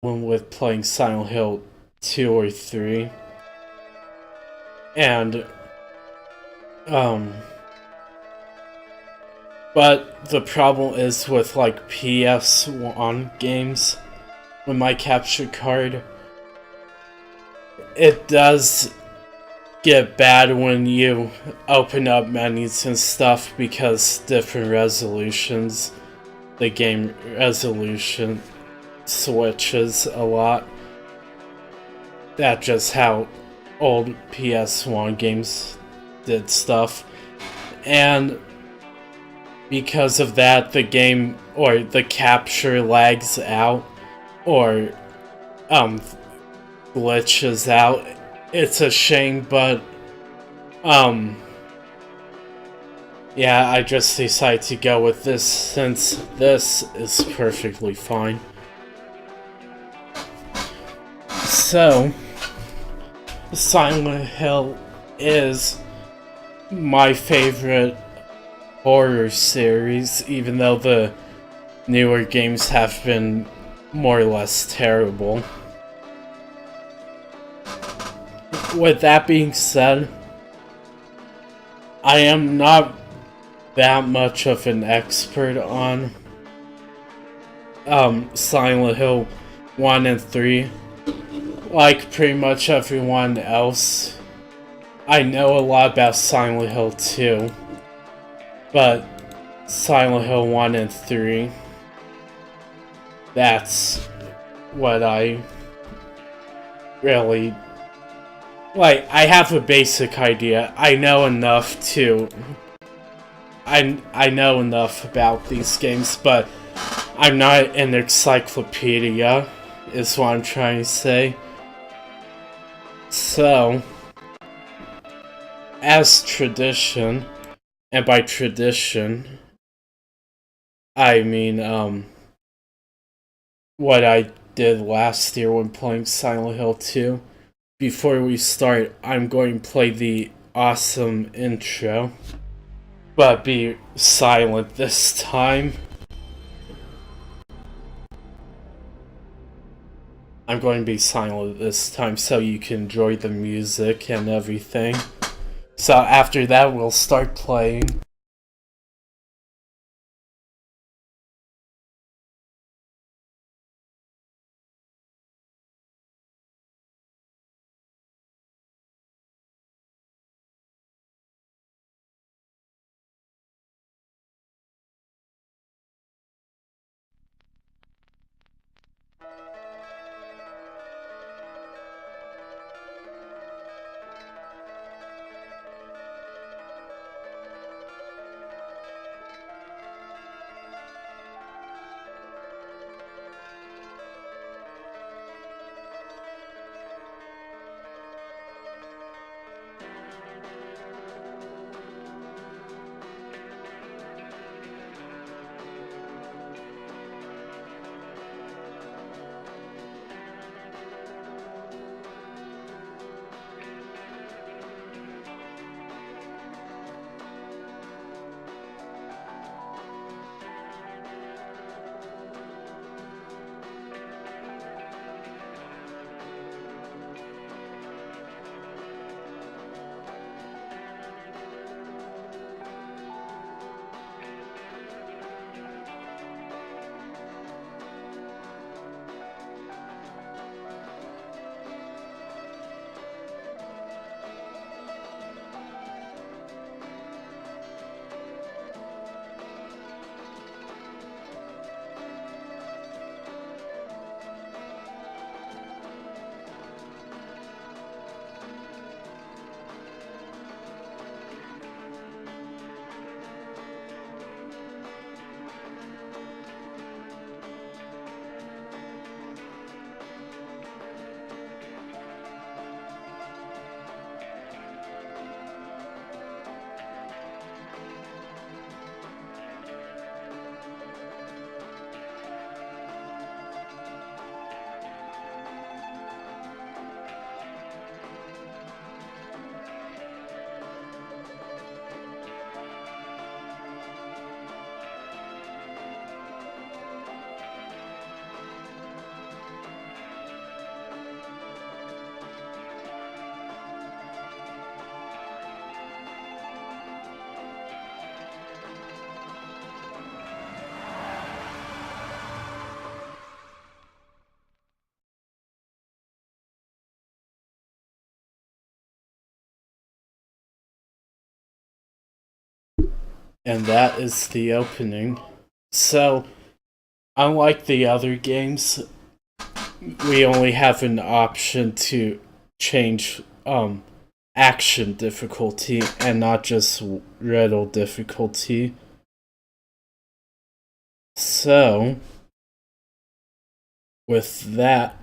with playing Silent Hill 2 or 3. And, um, but the problem is with like PS1 games, with my capture card, it does get bad when you open up menus and stuff because different resolutions, the game resolution switches a lot. That's just how old PS1 games did stuff. And because of that, the game or the capture lags out or glitches out. It's a shame, but yeah, I just decided to go with this since this is perfectly fine. So, Silent Hill is my favorite horror series, even though the newer games have been more or less terrible. With that being said, I am not that much of an expert on Silent Hill 1 and 3. Like pretty much everyone else, I know a lot about Silent Hill 2, but Silent Hill 1 and 3, that's what I really like. I have a basic idea. I know enough to I know enough about these games, but I'm not an encyclopedia, is what I'm trying to say. So, as tradition, and by tradition, I mean, what I did last year when playing Silent Hill 2. Before we start, I'm going to play the awesome intro, but be silent this time. I'm going to be silent this time so you can enjoy the music and everything. So after that, we'll start playing. And that is the opening. So, unlike the other games, we only have an option to change action difficulty and not just riddle difficulty. So, with that,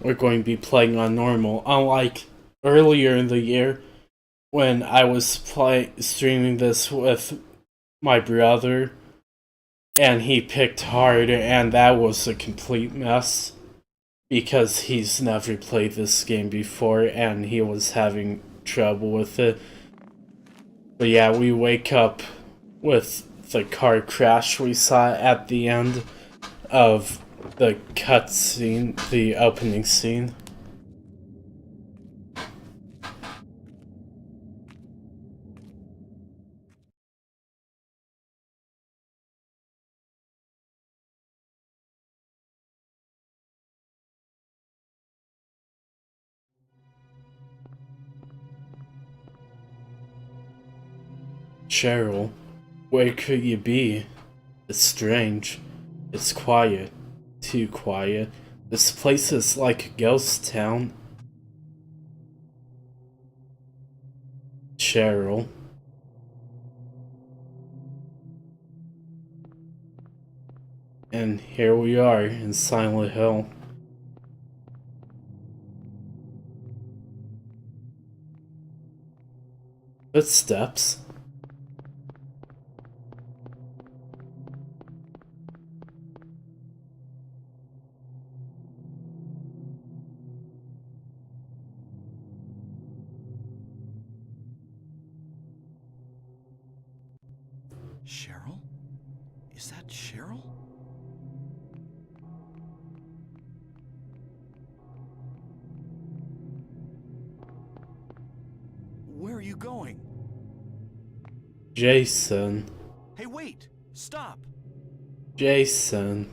we're going to be playing on normal. Unlike earlier in the year, when I was streaming this with my brother, and he picked hard, and that was a complete mess because he's never played this game before and he was having trouble with it. But yeah, we wake up with the car crash we saw at the end of the cutscene, the opening scene. Cheryl, where could you be? It's strange. It's quiet. Too quiet. This place is like a ghost town. Cheryl. And here we are in Silent Hill. Footsteps. Cheryl? Is that Cheryl? Where are you going? Jason. Hey, wait! Stop! Jason.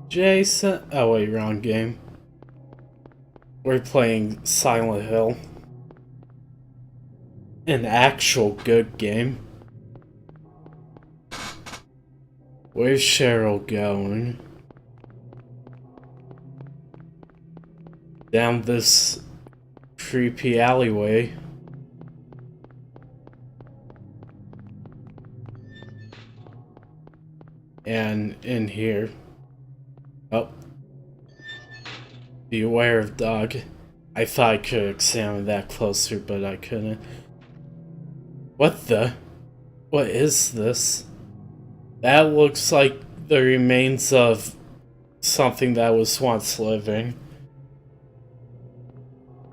Jason. Oh wait, wrong game. We're playing Silent Hill. An actual good game. Where's Cheryl going? Down this creepy alleyway. And in here. Oh. Beware of dog. I thought I could examine that closer, but I couldn't. What the? What is this? That looks like the remains of something that was once living.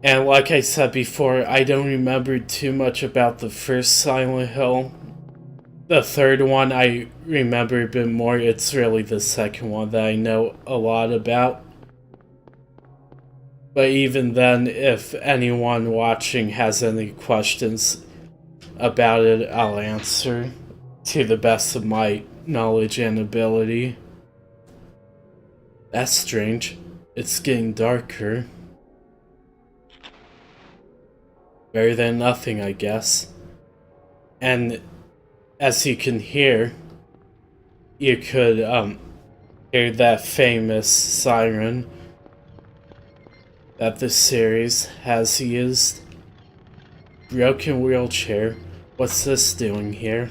And like I said before, I don't remember too much about the first Silent Hill. The third one I remember a bit more. It's really the second one that I know a lot about. But even then, if anyone watching has any questions about it, I'll answer to the best of my knowledge and ability. That's strange. It's getting darker. Better than nothing, I guess. And as you can hear, you could hear that famous siren that the series has used. Broken wheelchair. What's this doing here?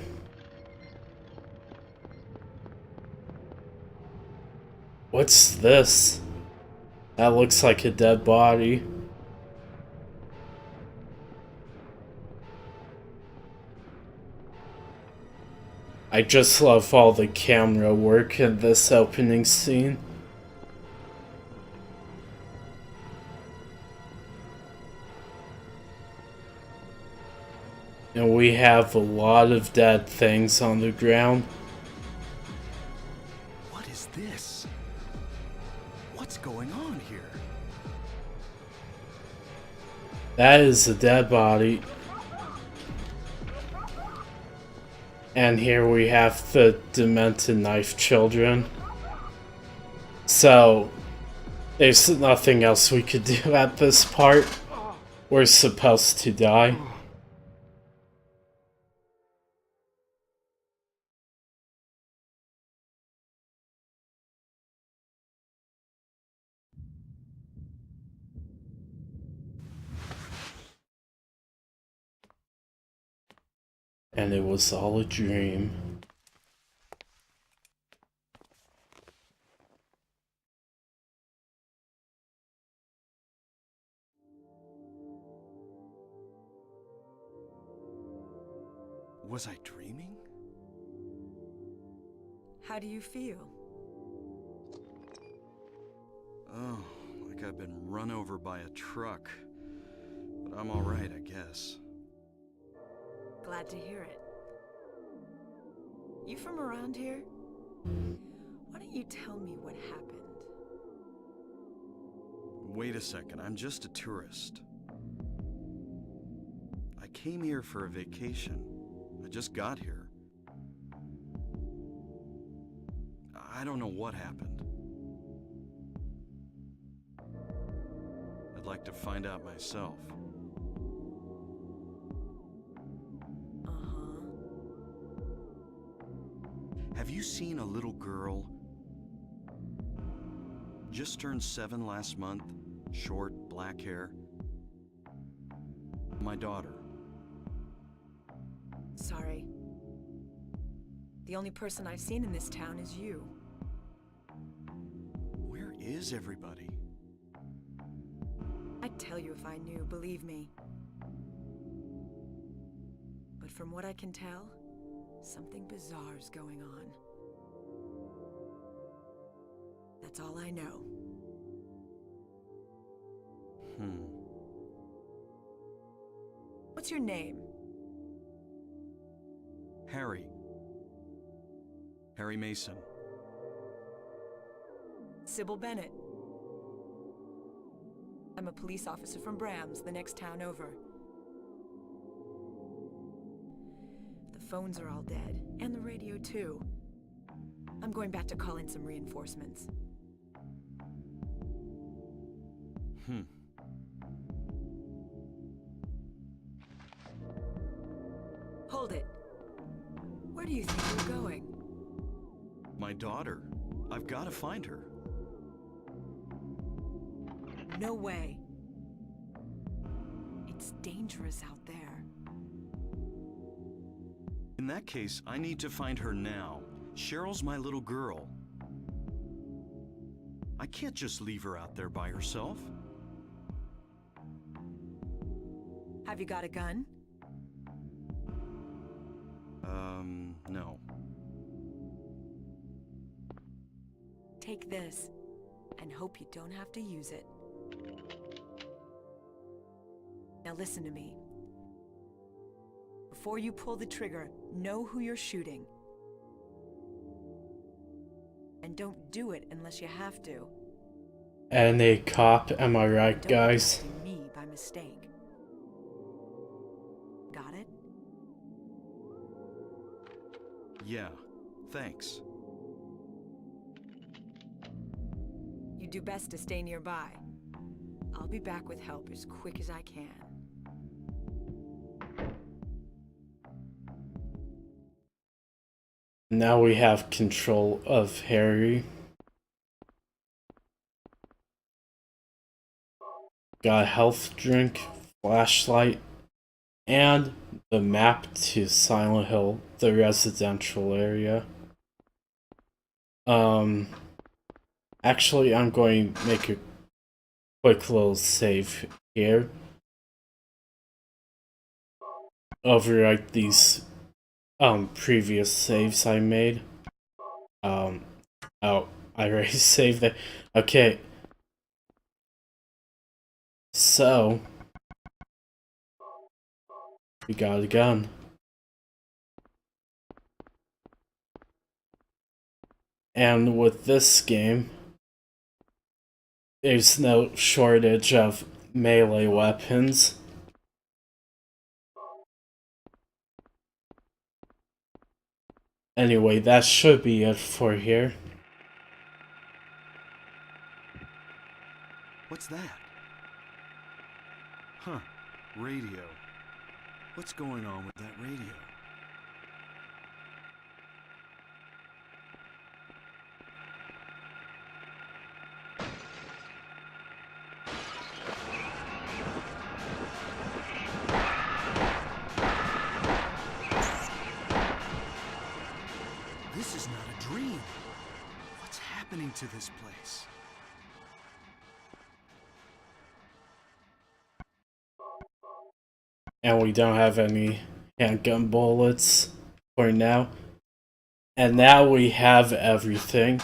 What's this? That looks like a dead body. I just love all the camera work in this opening scene. And we have a lot of dead things on the ground. What is this? What's going on here? That is a dead body. And here we have the demented knife children. So, there's nothing else we could do at this part. We're supposed to die. And it was all a dream. Was I dreaming? How do you feel? Oh, like I've been run over by a truck. But I'm alright, I guess. Glad to hear it. You from around here? Why don't you tell me what happened? Wait a second, I'm just a tourist. I came here for a vacation. I just got here. I don't know what happened. I'd like to find out myself. Uh-huh. Have you seen a little girl? Just turned 7 last month, short, black hair. My daughter. Sorry. The only person I've seen in this town is you. Where is everybody? I'd tell you if I knew, believe me. But from what I can tell, something bizarre's going on. That's all I know. What's your name? Harry. Harry Mason. Sybil Bennett. I'm a police officer from Brams, the next town over. The phones are all dead, and the radio too. I'm going back to call in some reinforcements. Hold it. Where do you think you're going? My daughter. I've got to find her. No way. It's dangerous out there. In that case, I need to find her now. Cheryl's my little girl. I can't just leave her out there by herself. Have you got a gun? No. Take this, and hope you don't have to use it. Now listen to me. Before you pull the trigger, know who you're shooting. And don't do it unless you have to. And a cop, am I right, Don't guys? do me by mistake. Got it? Yeah, thanks. You do best to stay nearby. I'll be back with help as quick as I can. Now we have control of Harry. Got a health drink, flashlight, and the map to Silent Hill, the residential area. Actually, I'm going to make a quick little save here. Overwrite these previous saves I made. Oh, I already saved it. Okay. So we got a gun. And with this game, there's no shortage of melee weapons. Anyway, that should be it for here. What's that? Huh, radio. What's going on with that radio? happening to this place? And we don't have any handgun bullets for now. And now we have everything.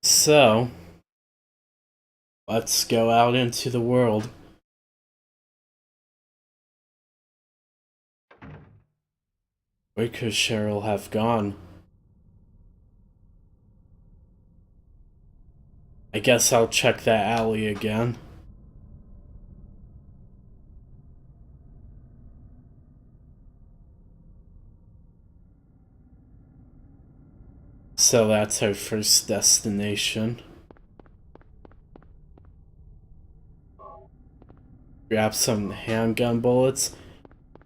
So, let's go out into the world. Where could Cheryl have gone? I guess I'll check that alley again. So that's our first destination. Grab some handgun bullets.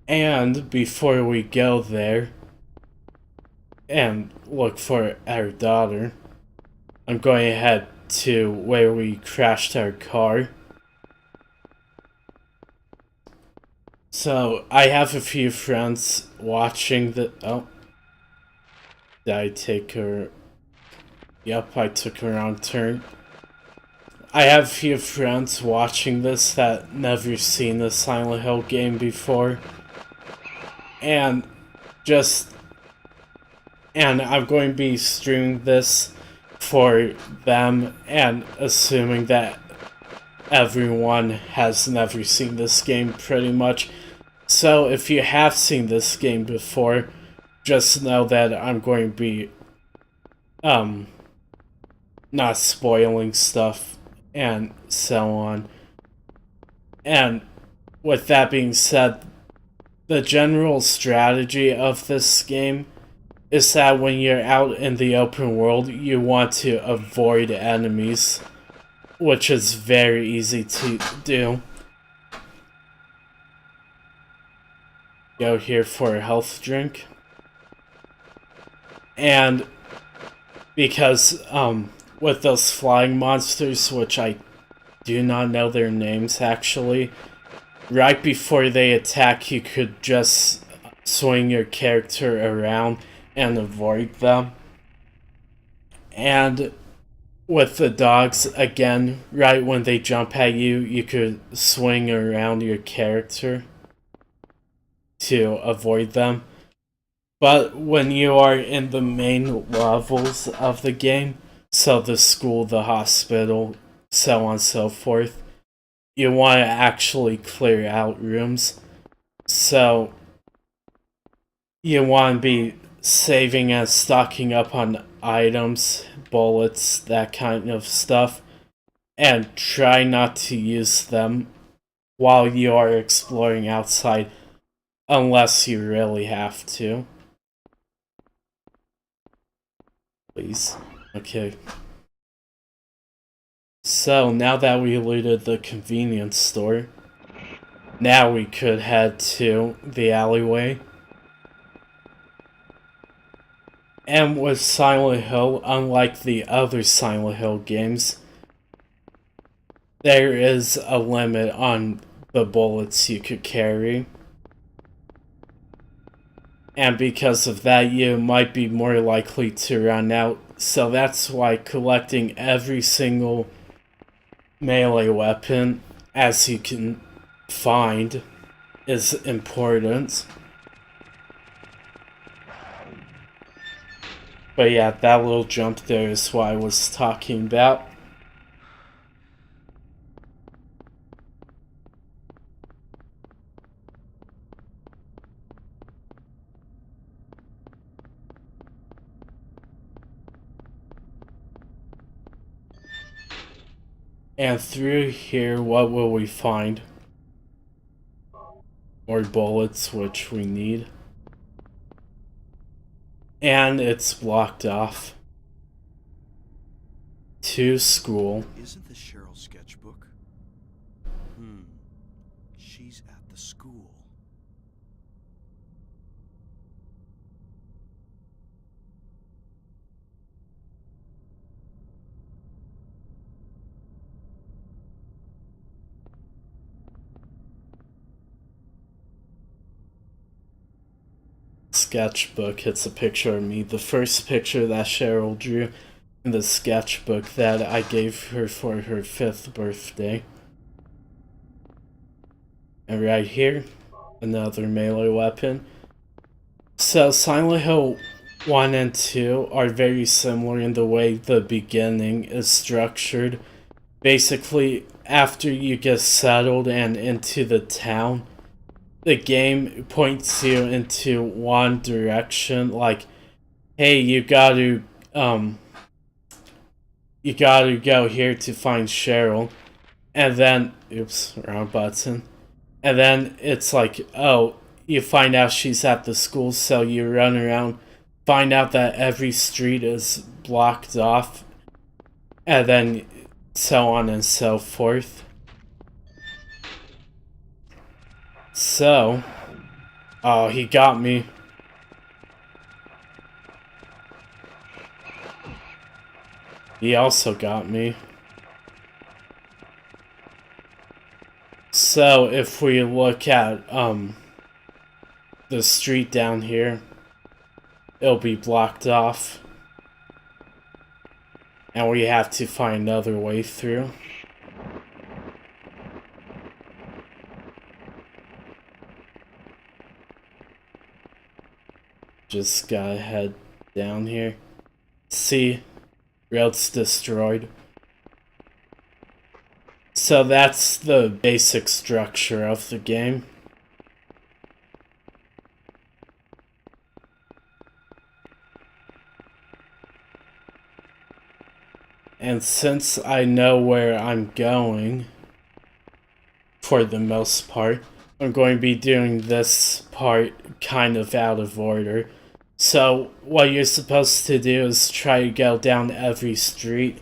And before we go there and look for our daughter, I'm going to head to where we crashed our car. So I have a few friends watching the... Oh. Did I take her... Yep, I took a wrong turn. I have a few friends watching this that never seen the Silent Hill game before. And I'm going to be streaming this for them, and assuming that everyone has never seen this game pretty much. So if you have seen this game before, just know that I'm going to be not spoiling stuff and so on. And with that being said, the general strategy of this game is that when you're out in the open world, you want to avoid enemies, which is very easy to do. Go here for a health drink. And because with those flying monsters, which I do not know their names actually, right before they attack, you could just swing your character around and avoid them. And with the dogs, again, right when they jump at you, you could swing around your character to avoid them. But when you are in the main levels of the game, so the school, the hospital, so on and so forth, you want to actually clear out rooms. So you want to be saving and stocking up on items, bullets, that kind of stuff, and try not to use them while you are exploring outside, unless you really have to. Please. Okay. So, now that we looted the convenience store, now we could head to the alleyway. And with Silent Hill, unlike the other Silent Hill games, there is a limit on the bullets you could carry. And because of that, you might be more likely to run out. So that's why collecting every single melee weapon as you can find is important. But yeah, that little jump there is what I was talking about. And through here, what will we find? More bullets, which we need. And it's blocked off. To school. Isn't this Cheryl's sketchbook? She's at the school. sketchbook. It's a picture of me. The first picture that Cheryl drew in the sketchbook that I gave her for her 5th birthday. And right here, another melee weapon. So Silent Hill 1 and 2 are very similar in the way the beginning is structured. Basically, after you get settled and into the town, the game points you into one direction, like, hey, you gotta go here to find Cheryl, and then, oops, wrong button, and then it's like, oh, you find out she's at the school, so you run around, find out that every street is blocked off, and then so on and so forth. So, oh, he got me. He also got me. So, if we look at, the street down here, it'll be blocked off. And we have to find another way through. Just gotta head down here. See, road's destroyed. So that's the basic structure of the game. And since I know where I'm going, for the most part, I'm going to be doing this part kind of out of order. So what you're supposed to do is try to go down every street,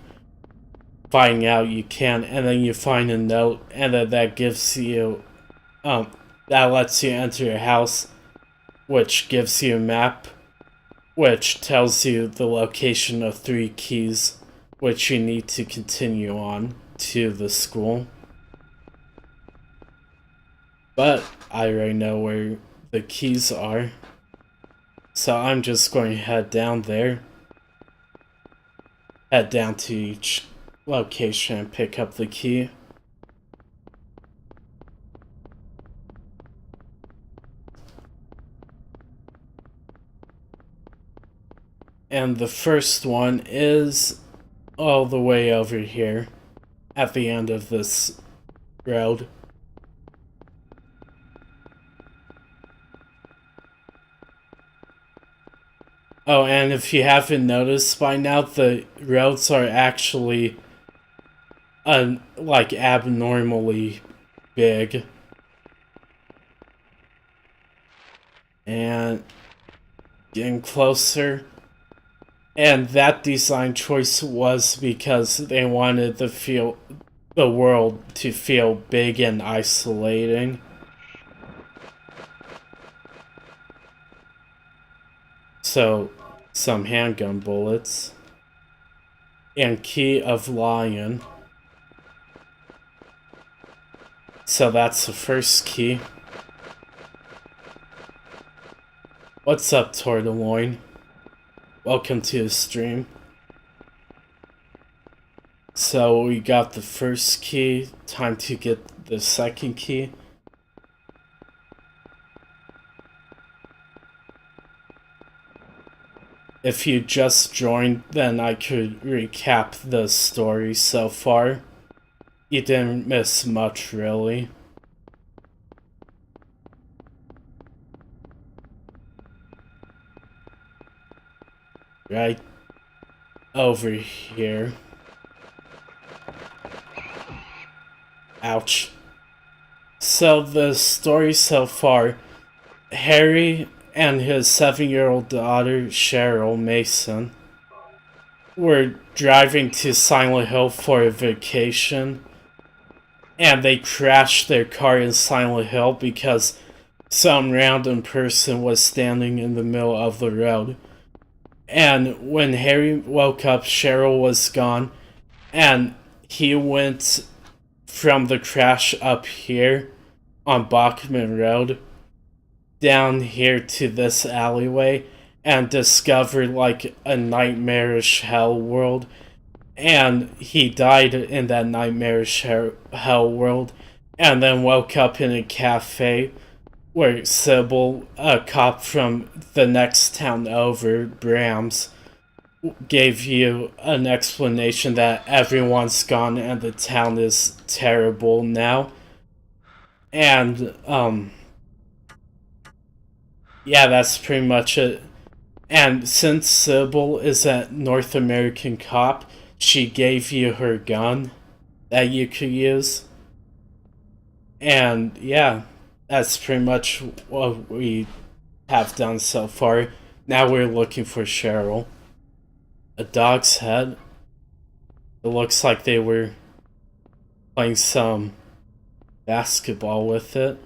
finding out you can, and then you find a note, and then that gives you, that lets you enter your house, which gives you a map, which tells you the location of 3 keys, which you need to continue on to the school. But I already know where the keys are, so I'm just going to head down there, head down to each location and pick up the key. And the first one is all the way over here at the end of this road. Oh, and if you haven't noticed by now, the roads are actually like abnormally big. And getting closer. And that design choice was because they wanted the world to feel big and isolating. So, some handgun bullets. And Key of Lion. So that's the first key. What's up, Tordeloin? Welcome to the stream. So we got the first key, time to get the second key. If you just joined, then I could recap the story so far. You didn't miss much, really. Right over here. Ouch. So the story so far, Harry and his 7-year-old daughter, Cheryl Mason, were driving to Silent Hill for a vacation, and they crashed their car in Silent Hill because some random person was standing in the middle of the road. And when Harry woke up, Cheryl was gone, and he went from the crash up here on Bachman Road down here to this alleyway and discovered like a nightmarish hell world, and he died in that nightmarish hell world, and then woke up in a cafe where Sybil, a cop from the next town over, Brams, gave you an explanation that everyone's gone and the town is terrible now. And, yeah, that's pretty much it. And since Sybil is a North American cop, she gave you her gun that you could use. And, yeah, that's pretty much what we have done so far. Now we're looking for Cheryl. A dog's head. It looks like they were playing some basketball with it.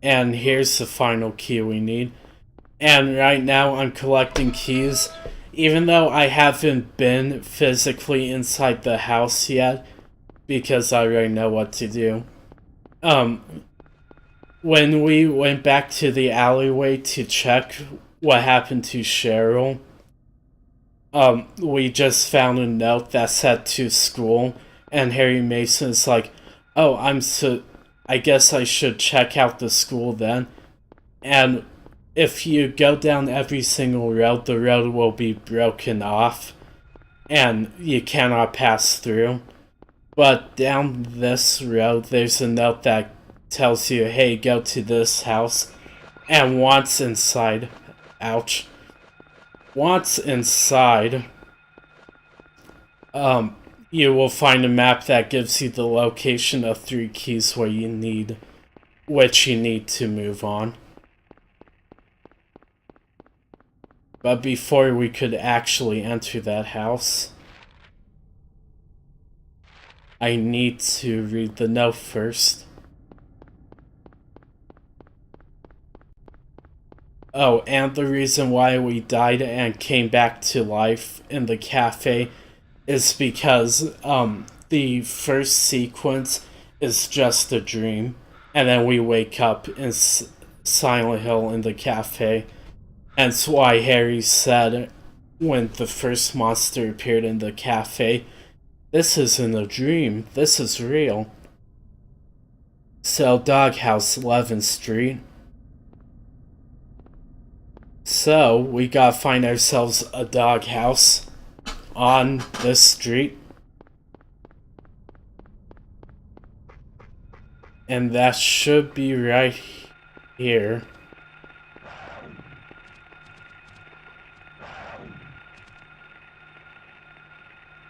And here's the final key we need. And right now I'm collecting keys. Even though I haven't been physically inside the house yet, because I already know what to do. When we went back to the alleyway to check what happened to Cheryl, we just found a note that said to school, and Harry Mason's like, oh, I guess I should check out the school then. And if you go down every single road, the road will be broken off, and you cannot pass through. But down this road, there's a note that tells you, hey, go to this house, and once inside, you will find a map that gives you the location of 3 keys which you need to move on. But before we could actually enter that house, I need to read the note first. Oh, and the reason why we died and came back to life in the cafe is because the first sequence is just a dream, and then we wake up in Silent Hill in the cafe. And that's why Harry said when the first monster appeared in the cafe, this isn't a dream, this is real. So, Doghouse, 11th Street. So, we gotta find ourselves a doghouse on this street. And that should be right here.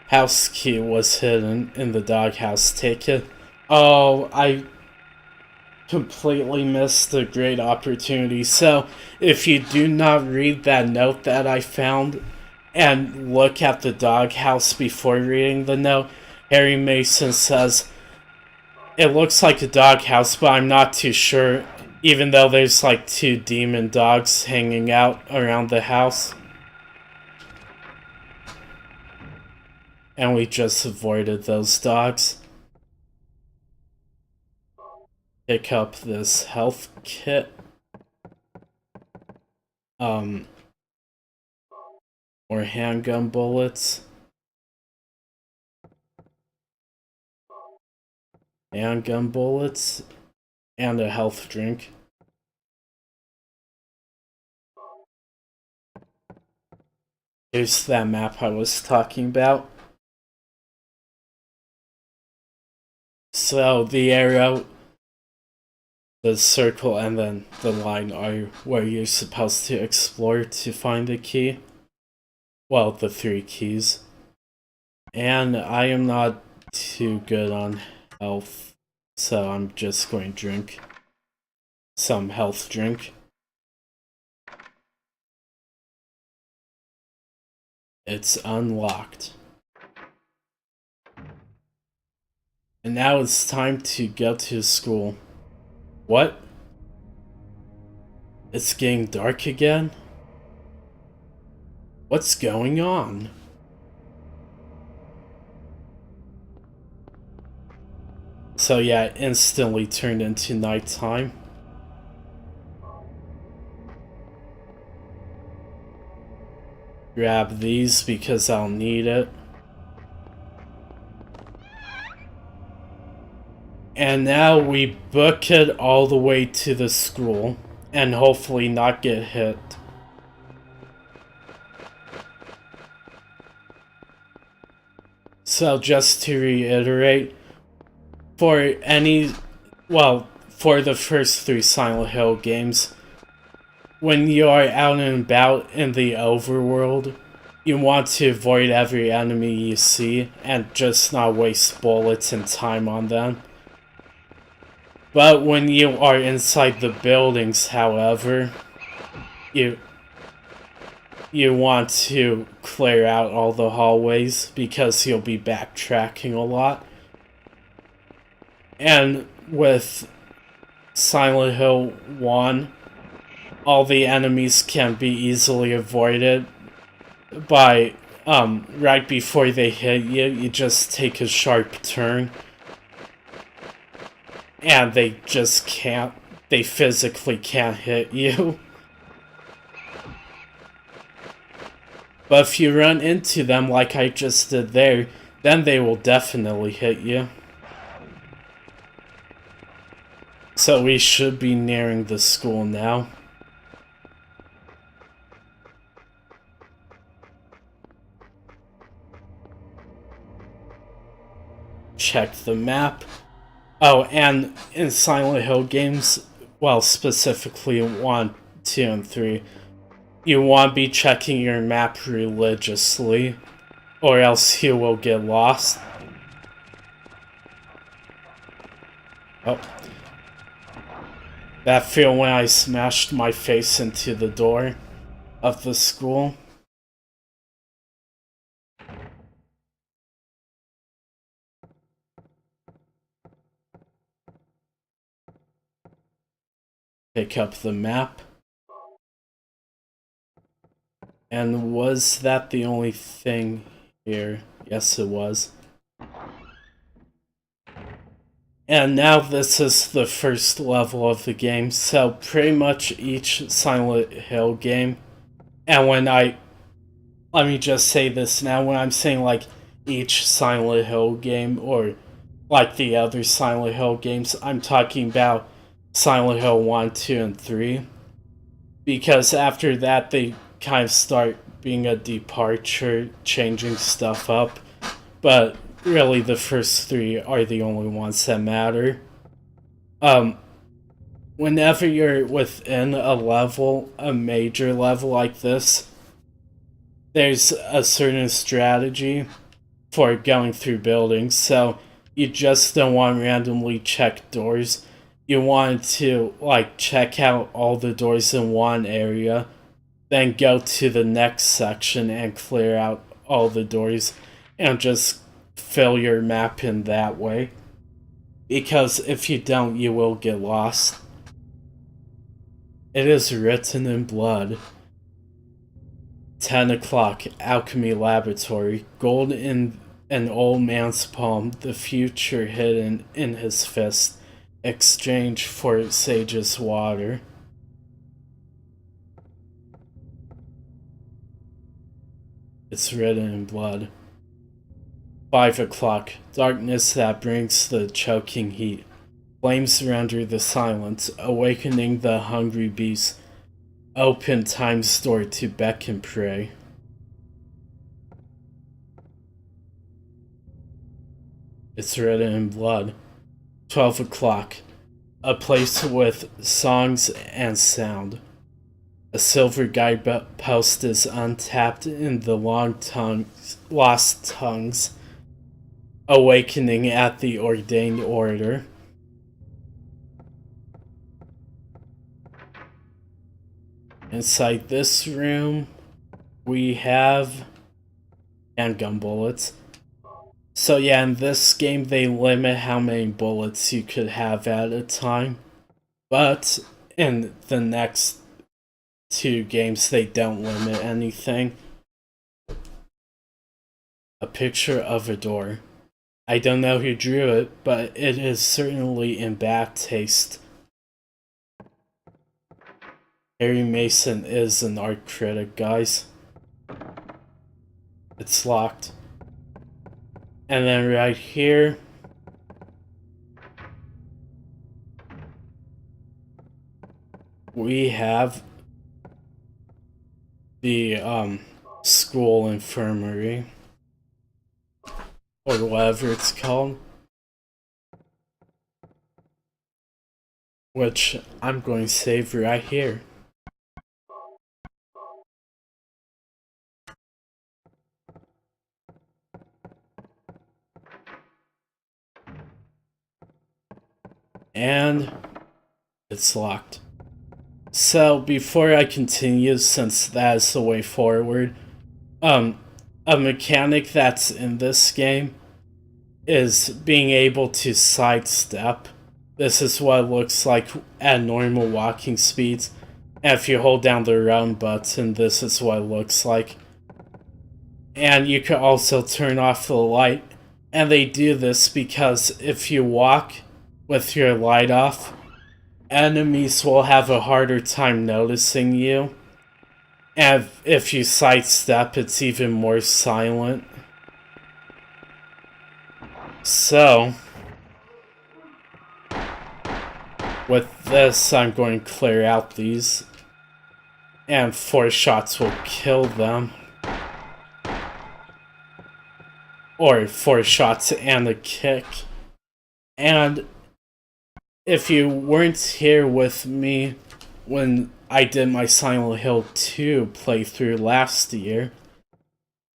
House key was hidden in the doghouse. Take it. Oh, I completely missed a great opportunity. So, if you do not read that note that I found and look at the doghouse before reading the note, Harry Mason says, it looks like a doghouse, but I'm not too sure, even though there's like 2 demon dogs hanging out around the house. And we just avoided those dogs. Pick up this health kit. Or handgun bullets. Handgun bullets. And a health drink. Here's that map I was talking about. So the arrow, the circle, and then the line are where you're supposed to explore to find the key. Well, the 3 keys. And I am not too good on health, so I'm just going to drink some health drink. It's unlocked. And now it's time to go to school. What? It's getting dark again? What's going on? So yeah, it instantly turned into nighttime. grab these because I'll need it. And now we book it all the way to the school and hopefully not get hit. So just to reiterate, for the first 3 Silent Hill games, when you are out and about in the overworld, you want to avoid every enemy you see and just not waste bullets and time on them. But when you are inside the buildings, however, you want to clear out all the hallways because you'll be backtracking a lot. And with Silent Hill 1, all the enemies can be easily avoided by, right before they hit you, you just take a sharp turn. And they physically can't hit you. But if you run into them like I just did there, then they will definitely hit you. So we should be nearing the school now. Check the map. Oh, and in Silent Hill games, well, specifically 1, 2, and 3, you want to be checking your map religiously, or else you will get lost. Oh. That feel when I smashed my face into the door of the school. Pick up the map. And was that the only thing here? Yes, it was. And now this is the first level of the game, so pretty much each Silent Hill game, and let me just say this now, when I'm saying like each Silent Hill game, or like the other Silent Hill games, I'm talking about Silent Hill 1, 2, and 3, because after that they kind of start being a departure, changing stuff up, but really the first 3 are the only ones that matter. Whenever you're within a level, a major level like this, there's a certain strategy for going through buildings, so you just don't want to randomly check doors. You want to, like, check out all the doors in one area, then go to the next section and clear out all the doors, and just fill your map in that way. Because if you don't, you will get lost. It is written in blood. 10 o'clock, Alchemy Laboratory. Gold in an old man's palm, the future hidden in his fist. Exchange for Sage's water. It's written in blood. 5 o'clock, darkness that brings the choking heat. Flames render the silence, awakening the hungry beast. Open time's door to beck and pray. It's written in blood. 12 o'clock, a place with songs and sound. A silver guidepost is untapped in the lost tongues, awakening at the ordained order. Inside this room, we have handgun bullets. So yeah, in this game they limit how many bullets you could have at a time. But in the next 2 games they don't limit anything. A picture of a door. I don't know who drew it, but it is certainly in bad taste. Harry Mason is an art critic, guys. It's locked. And then right here, we have the school infirmary, or whatever it's called, which I'm going to save right here. And it's locked. So before I continue, since that is the way forward, a mechanic that's in this game is being able to sidestep. This is what it looks like at normal walking speeds. And if you hold down the run button, this is what it looks like. And you can also turn off the light. And they do this because if you walk with your light off, enemies will have a harder time noticing you. And if you sidestep, it's even more silent. So, with this, I'm going to clear out these. And 4 shots will kill them. Or 4 shots and a kick. And if you weren't here with me when I did my Silent Hill 2 playthrough last year,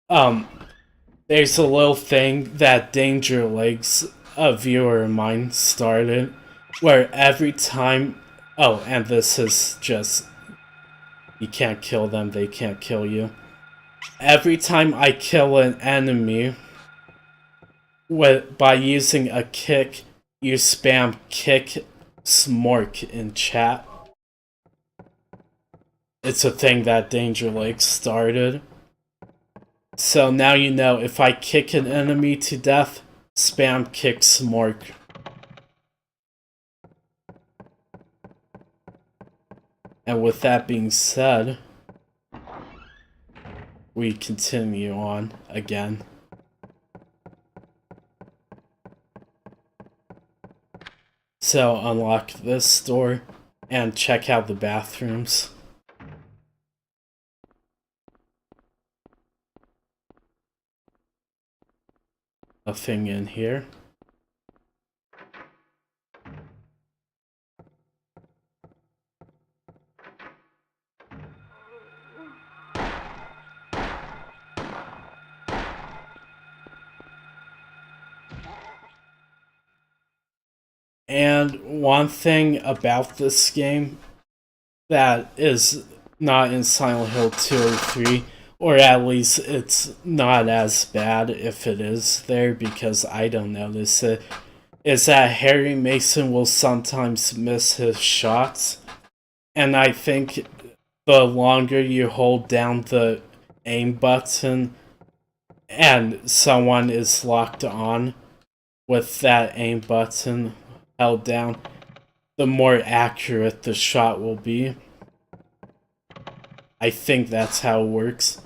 there's a little thing that Danger Legs, a viewer of mine, started, where every time... Oh, and this is just... You can't kill them, they can't kill you. Every time I kill an enemy by using a kick, you spam kick smork in chat. It's a thing that Danger Lake started. So now you know, if I kick an enemy to death, spam kick smork. And with that being said, we continue on again. So unlock this door and check out the bathrooms. Nothing in here. And one thing about this game that is not in Silent Hill 2 or 3, or at least it's not as bad if it is there because I don't notice it, is that Harry Mason will sometimes miss his shots. And I think the longer you hold down the aim button and someone is locked on with that aim button held down, the more accurate the shot will be. I think that's how it works.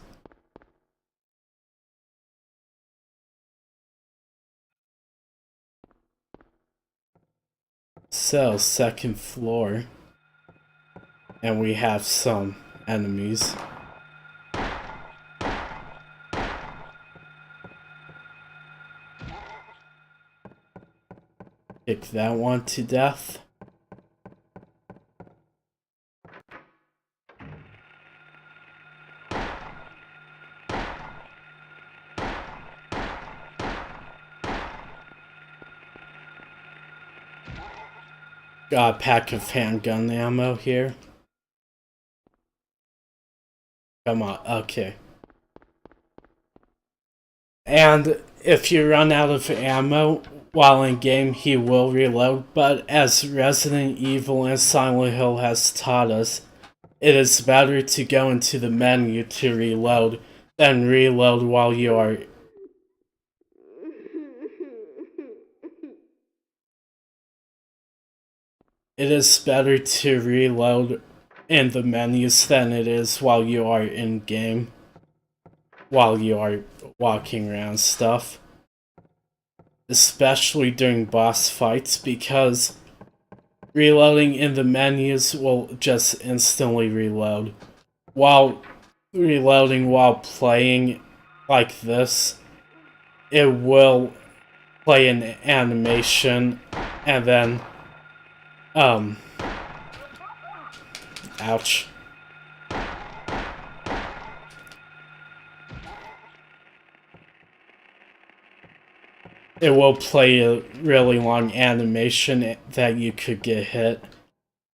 So, second floor. And we have some enemies. Kick that one to death. Got a pack of handgun ammo here. Come on, okay. And if you run out of ammo while in game, he will reload, but as Resident Evil and Silent Hill has taught us, it is better to go into the menu to reload than reload while you are... It is better to reload in the menus than it is while you are in game. while you are walking around stuff. Especially during boss fights, because reloading in the menus will just instantly reload. While reloading while playing like this, it will play an animation and then ouch. It will play a really long animation that you could get hit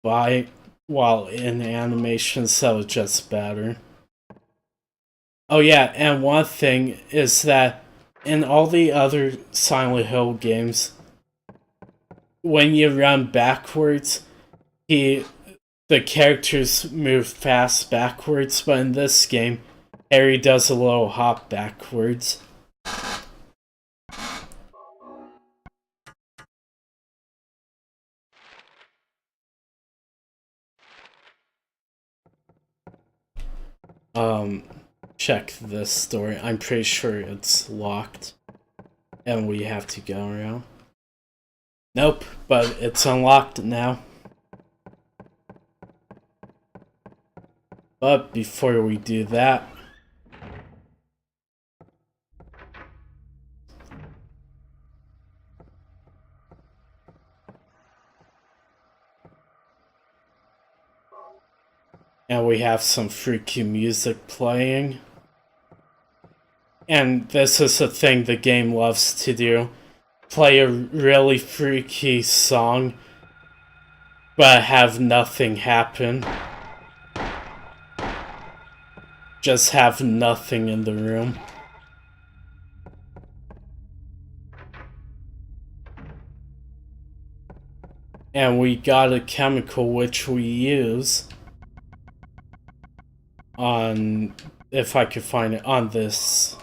by while in animation, so it's just better. Oh yeah, and one thing is that in all the other Silent Hill games, when you run backwards, the characters move fast backwards, but in this game, Harry does a little hop backwards. Check this door. I'm pretty sure it's locked. And we have to go around. Nope, but it's unlocked now. But before we do that, and we have some freaky music playing. And this is a thing the game loves to do. Play a really freaky song, but have nothing happen. Just have nothing in the room. And we got a chemical which we use on, if I could find it, on this.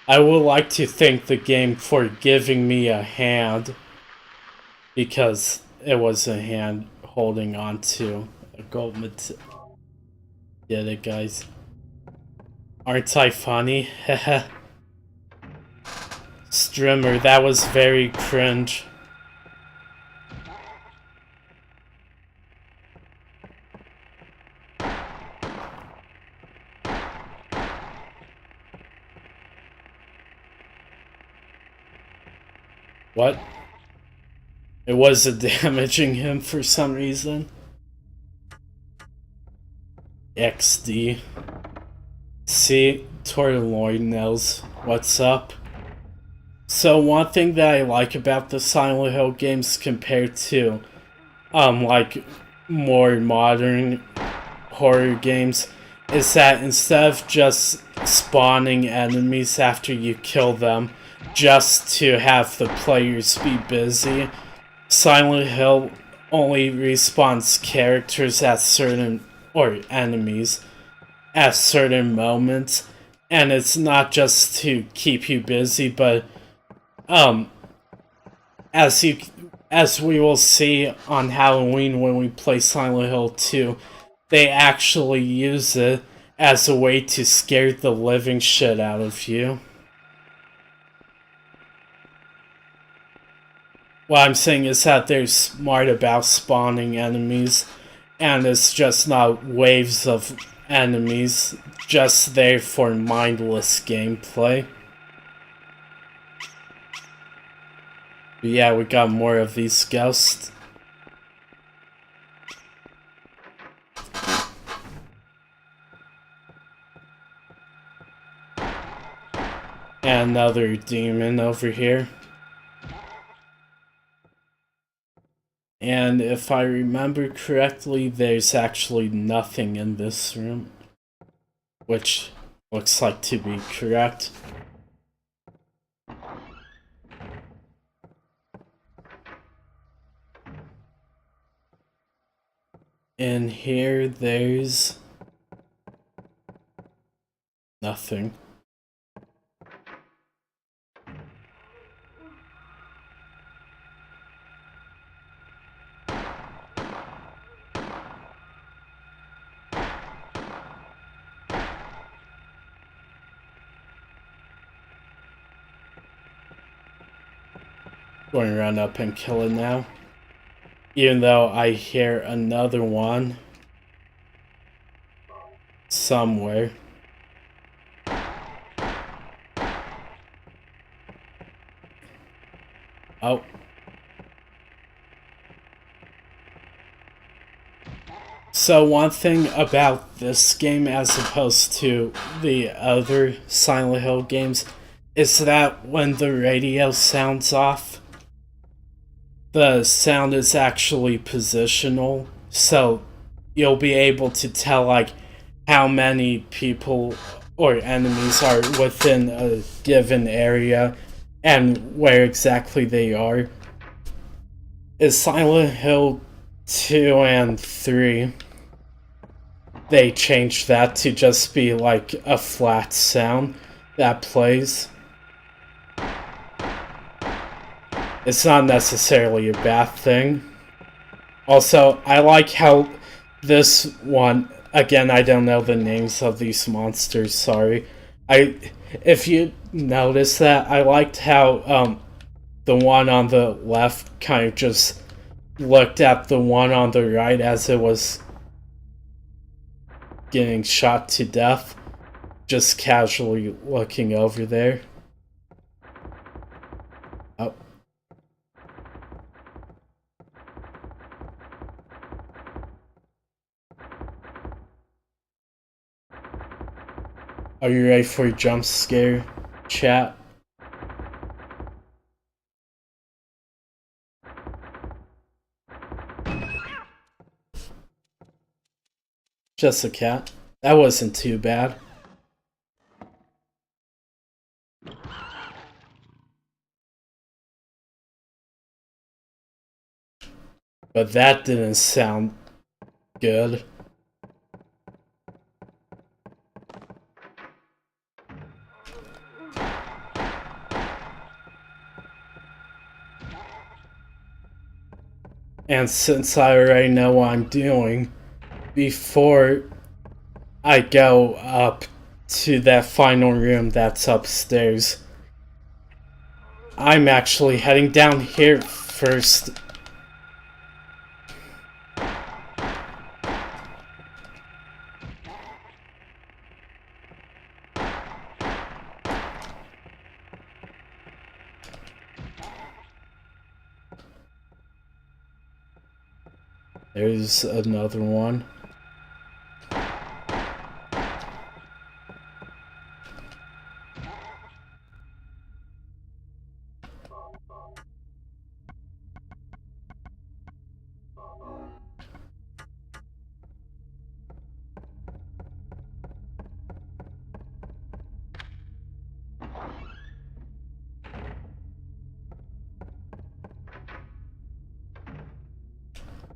I would like to thank the game for giving me a hand, because it was a hand holding on to a gold material. Get it, guys? Aren't I funny? Heh. Strimmer, that was very cringe. What? It wasn't damaging him for some reason. XD. See, Tortaloid knows what's up. So one thing that I like about the Silent Hill games compared to, like, more modern horror games, is that instead of just spawning enemies after you kill them, just to have the players be busy, Silent Hill only respawns characters at certain, or enemies, at certain moments, and it's not just to keep you busy, but as we will see on Halloween when we play Silent Hill 2, they actually use it as a way to scare the living shit out of you. What I'm saying is that they're smart about spawning enemies, and it's just not waves of enemies, just there for mindless gameplay. But yeah, we got more of these ghosts. And another demon over here. And if I remember correctly, there's actually nothing in this room, which looks like to be correct. In here, there's nothing. going to run up and kill it now. Even though I hear another one somewhere. Oh. So one thing about this game as opposed to the other Silent Hill games is that when the radio sounds off, the sound is actually positional, so you'll be able to tell like how many people or enemies are within a given area and where exactly they are. Is Silent Hill 2 and 3, they changed that to just be like a flat sound that plays. It's not necessarily a bad thing. Also, I like how this one, again, I don't know the names of these monsters, sorry. If you notice that, I liked how the one on the left kind of just looked at the one on the right as it was getting shot to death, just casually looking over there. Oh. Are you ready for a jump scare, chat? Just a cat. That wasn't too bad. But that didn't sound good. And since I already know what I'm doing, before I go up to that final room that's upstairs, I'm actually heading down here first. There's another one.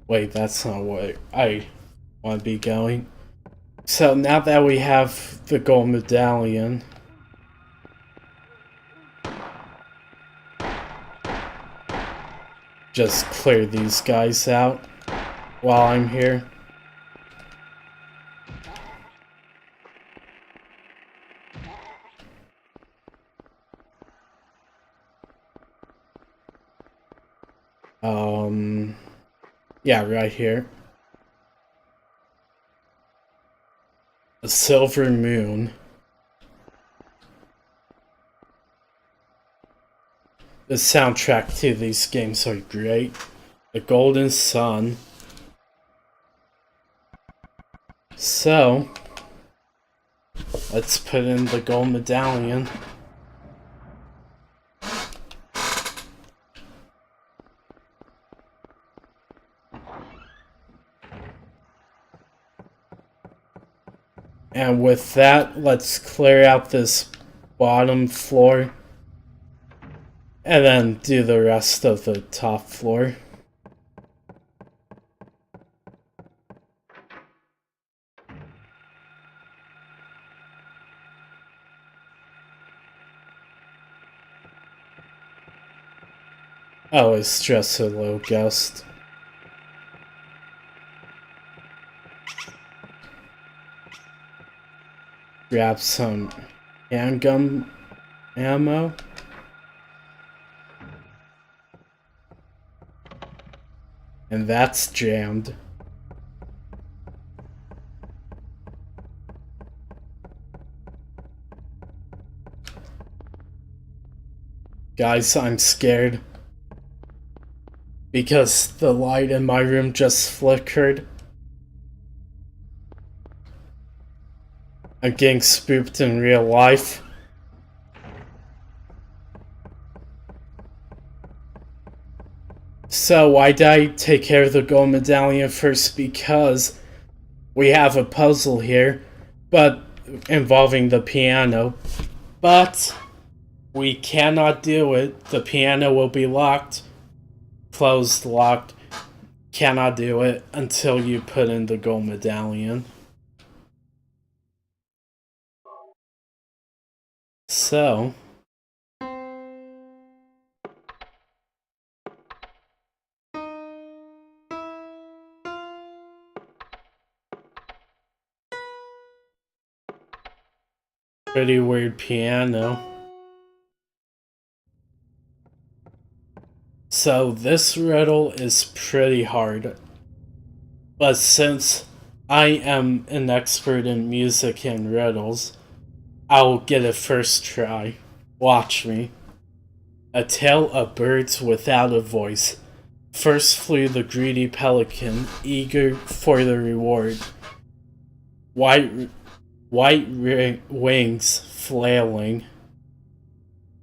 Wait, that's not what I want to be going. So now that we have the gold medallion, just clear these guys out while I'm here. Yeah, right here. A silver moon. The soundtrack to these games are great. The golden sun. So, let's put in the gold medallion. And with that, let's clear out this bottom floor. And then do the rest of the top floor. Oh, it's just a little ghost. Grab some handgun ammo. And that's jammed. Guys, I'm scared. Because the light in my room just flickered. I'm getting spooked in real life. So why did I take care of the gold medallion first? Because we have a puzzle here, but involving the piano. But we cannot do it. The piano will be locked. Closed, locked. Cannot do it until you put in the gold medallion. So pretty weird piano. So this riddle is pretty hard. But since I am an expert in music and riddles, I'll get it first try. Watch me. A tale of birds without a voice. First flew the greedy pelican, eager for the reward. White wings flailing.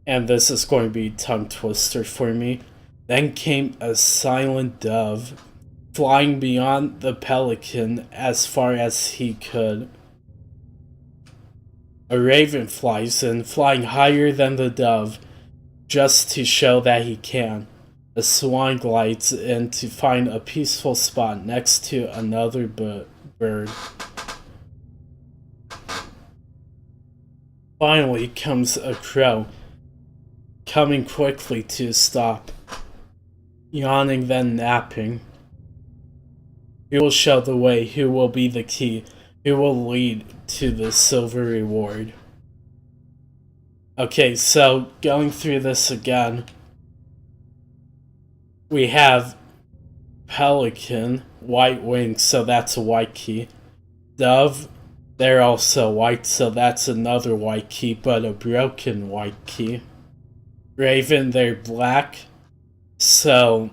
And this is going to be tongue twister for me. Then came a silent dove, flying beyond the pelican as far as he could. A raven flies in, flying higher than the dove, just to show that he can. A swan glides in to find a peaceful spot next to another bird. Finally comes a crow, coming quickly to a stop. Yawning, then napping. Who will show the way? Who will be the key? Who will lead to the silver reward? Okay, so going through this again, we have pelican, white wings, so that's a white key. Dove, they're also white, so that's another white key, but a broken white key. Raven, they're black. So,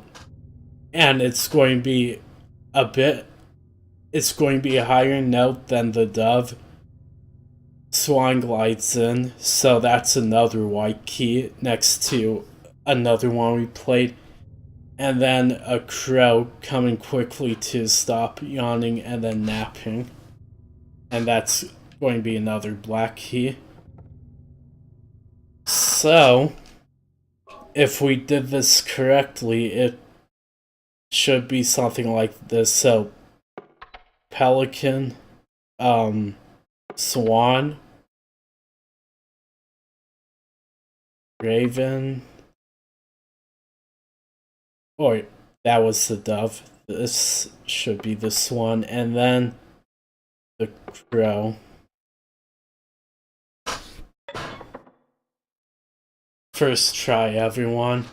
and it's going to be it's going to be a higher note than the dove. Swan glides in, so that's another white key next to another one we played. And then a crow coming quickly to stop, yawning, and then napping. And that's going to be another black key. So if we did this correctly, it should be something like this. So, pelican, swan, raven, or that was the dove. This should be the swan, and then the crow. First try, everyone.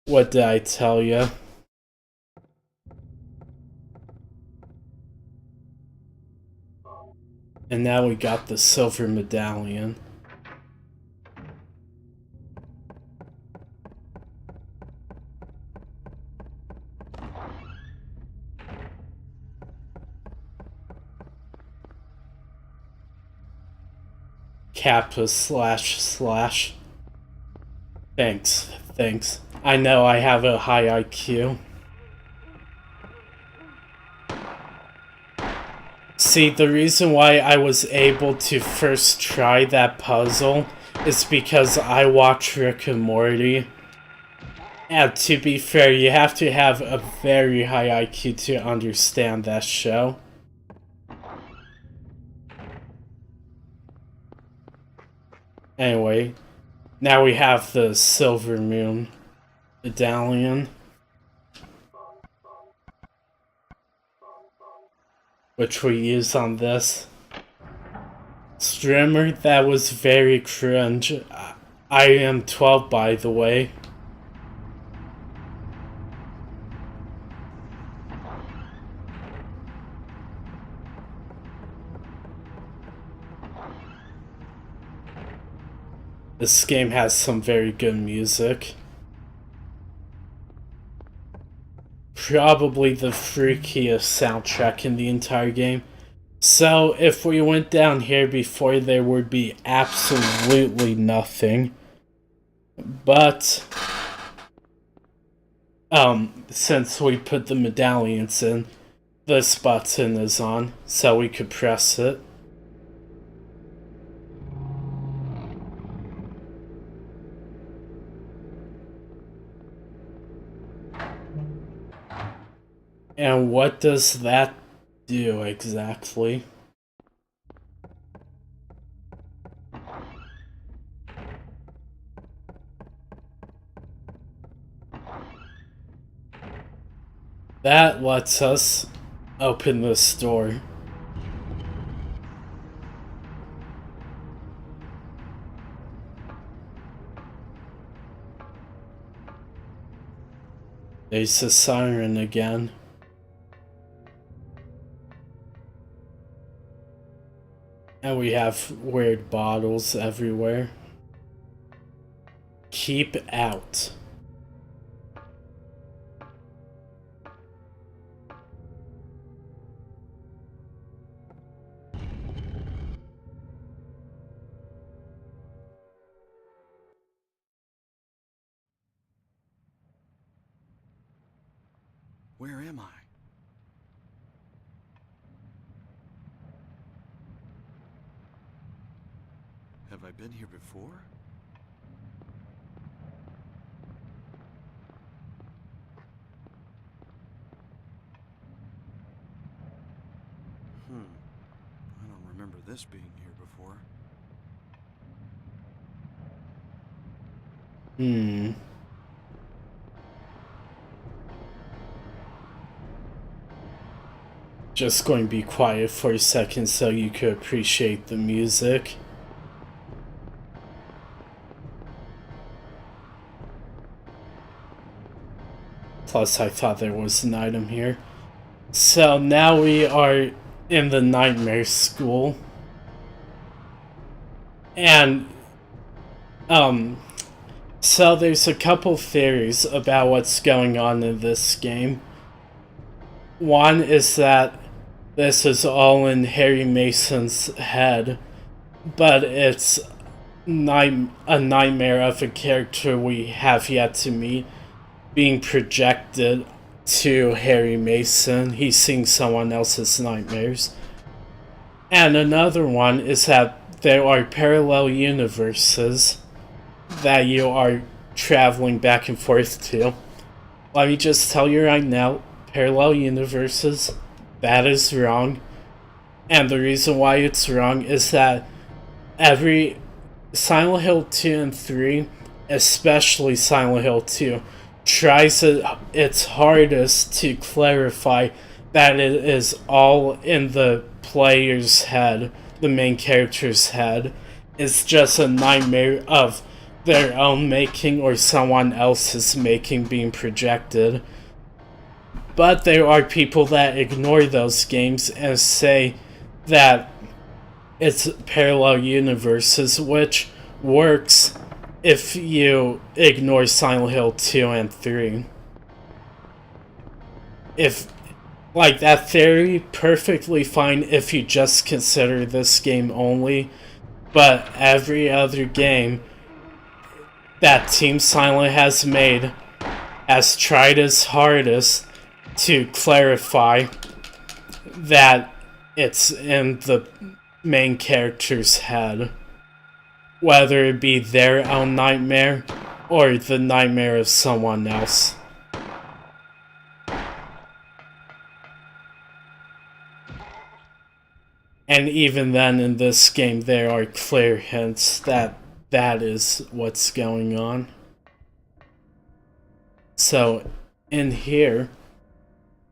What did I tell you? And now we got the silver medallion. Kappa //. Thanks. I know I have a high IQ. See, the reason why I was able to first try that puzzle is because I watch Rick and Morty. And to be fair, you have to have a very high IQ to understand that show. Anyway, now we have the Silver Moon medallion, which we use on this streamer. That was very cringe. I am 12, by the way. This game has some very good music. Probably the freakiest soundtrack in the entire game. So, if we went down here before, there would be absolutely nothing. But, since we put the medallions in, this button is on, so we could press it. And what does that do exactly? That lets us open this door. There's a siren again. And we have weird bottles everywhere. Keep out. Where am I? Have I been here before? I don't remember this being here before. Just going to be quiet for a second so you could appreciate the music. Plus, I thought there was an item here. So now we are in the Nightmare School. And, so there's a couple theories about what's going on in this game. One is that this is all in Harry Mason's head, but it's a nightmare of a character we have yet to meet being projected to Harry Mason. He's seeing someone else's nightmares. And another one is that there are parallel universes that you are traveling back and forth to. Let me just tell you right now, parallel universes, that is wrong. And the reason why it's wrong is that every Silent Hill 2 and 3, especially Silent Hill 2, tries its hardest to clarify that it is all in the player's head, the main character's head. It's just a nightmare of their own making or someone else's making being projected. But there are people that ignore those games and say that it's parallel universes, which works if you ignore Silent Hill 2 and 3. That theory, perfectly fine if you just consider this game only, but every other game that Team Silent has made has tried its hardest to clarify that it's in the main character's head, whether it be their own nightmare or the nightmare of someone else. And even then, in this game, there are clear hints that that is what's going on. So, in here,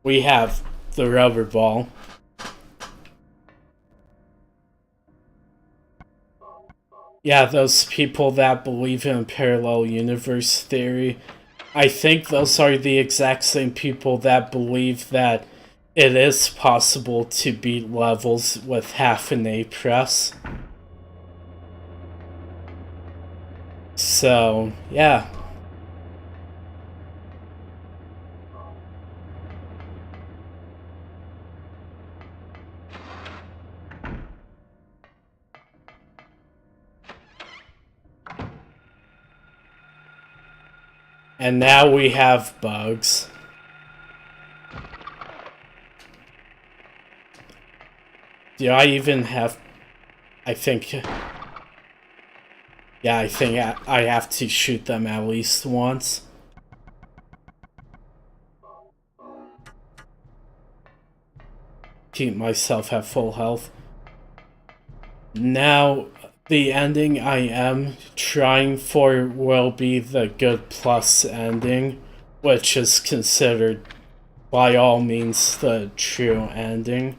we have the rubber ball. Yeah, those people that believe in parallel universe theory, I think those are the exact same people that believe that it is possible to beat levels with half an A press. So, yeah. And now we have bugs. Do I even have... I think... Yeah, I think I have to shoot them at least once. Keep myself at full health. Now, the ending I am trying for will be the good plus ending, which is considered by all means the true ending.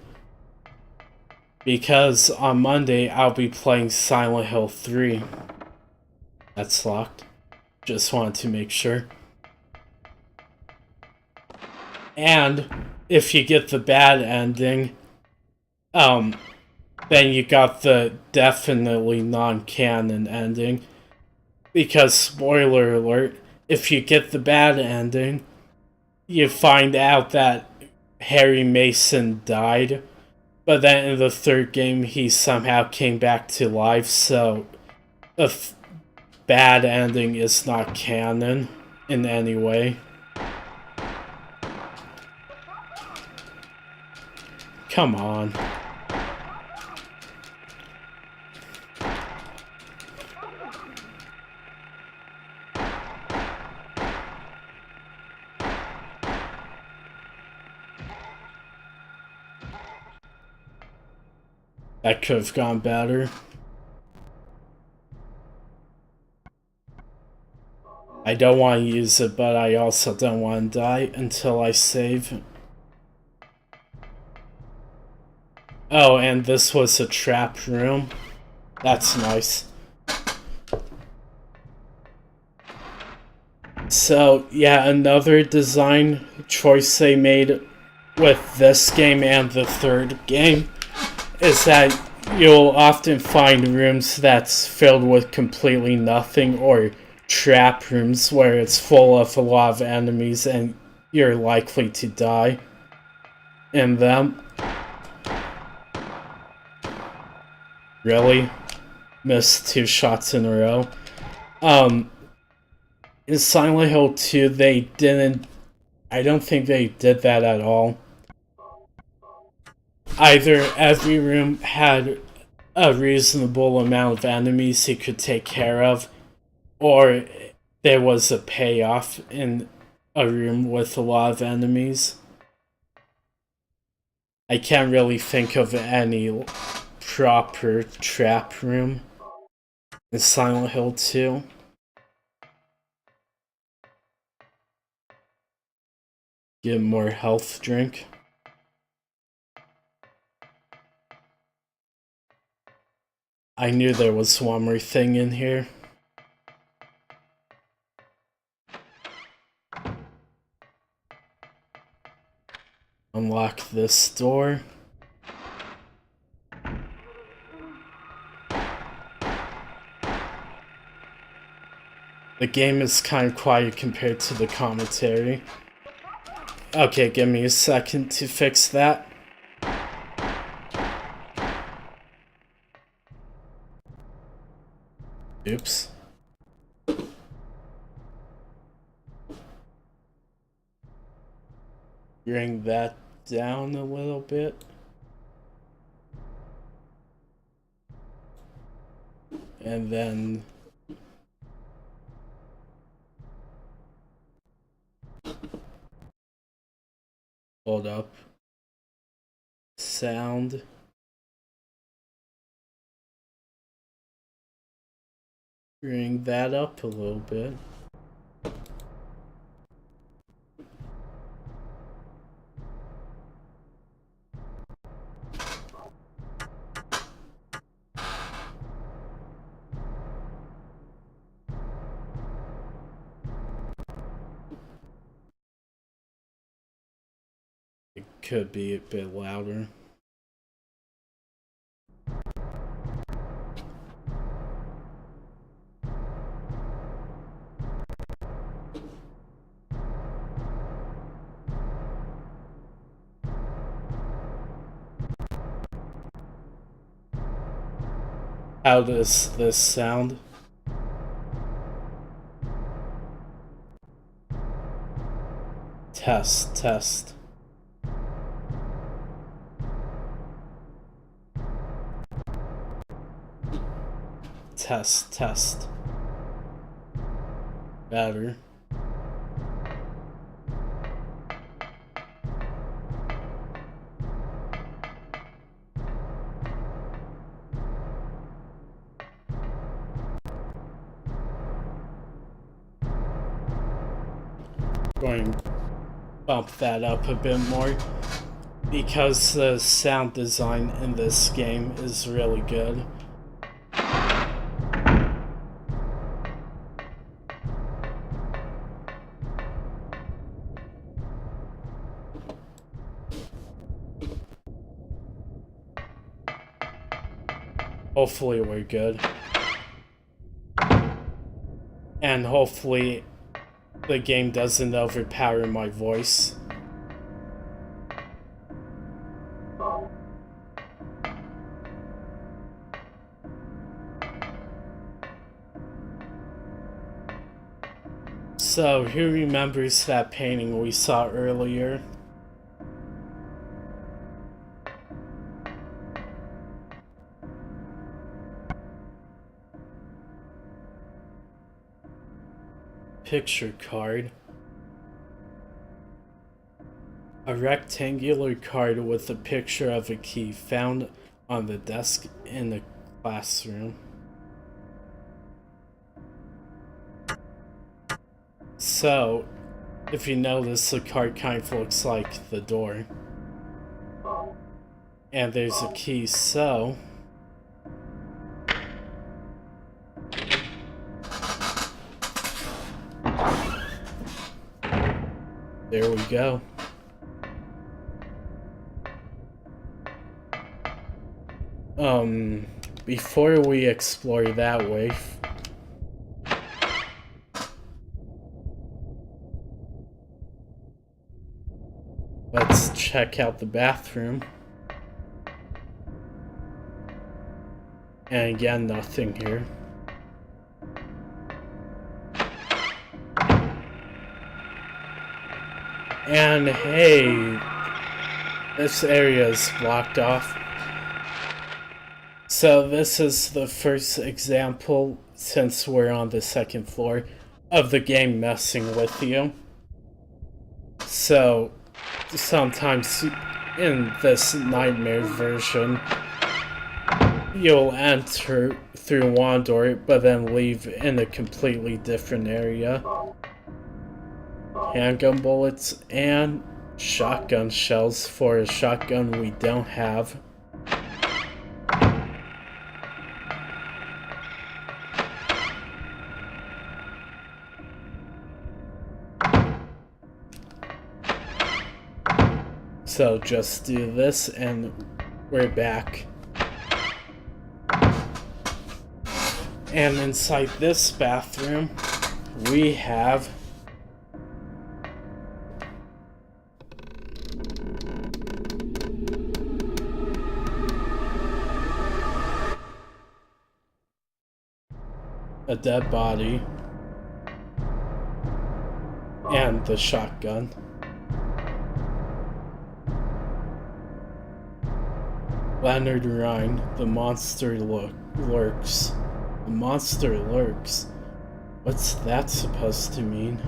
Because on Monday I'll be playing Silent Hill 3. That's locked. Just wanted to make sure. And if you get the bad ending, then you got the definitely non-canon ending. Because, spoiler alert, if you get the bad ending, you find out that Harry Mason died, but then in the third game he somehow came back to life, so the bad ending is not canon in any way. Come on. That could have gone better. I don't want to use it, but I also don't want to die until I save. Oh, and this was a trap room. That's nice. So, yeah, another design choice they made with this game and the third game is that you'll often find rooms that's filled with completely nothing, or trap rooms where it's full of a lot of enemies and you're likely to die in them. Really? Missed 2 shots in a row. In Silent Hill 2, they didn't... I don't think they did that at all. Either every room had a reasonable amount of enemies you could take care of, or there was a payoff in a room with a lot of enemies. I can't really think of any proper trap room in Silent Hill 2. Get more health drink. I knew there was one more thing in here. Unlock this door. The game is kind of quiet compared to the commentary. Okay, give me a second to fix that. Oops. Bring that down a little bit. And then... hold up. Sound. Bring that up a little bit. It could be a bit louder. How does this sound? Test, test. Test, test. Better. Going to bump that up a bit more because the sound design in this game is really good. Hopefully we're good. And hopefully the game doesn't overpower my voice. So, who remembers that painting we saw earlier? Picture card. A rectangular card with a picture of a key found on the desk in the classroom. So, if you notice, the card kind of looks like the door. And there's a key, so... there we go. Before we explore that way, let's check out the bathroom. And again, nothing here. And hey, this area is blocked off. So this is the first example, since we're on the second floor, of the game messing with you. So sometimes in this nightmare version, you'll enter through one door but then leave in a completely different area. Handgun bullets and shotgun shells for a shotgun we don't have. So just do this and we're back. And inside this bathroom, we have a dead body and the shotgun. Leonard Rhine, the monster lurks. The monster lurks? What's that supposed to mean?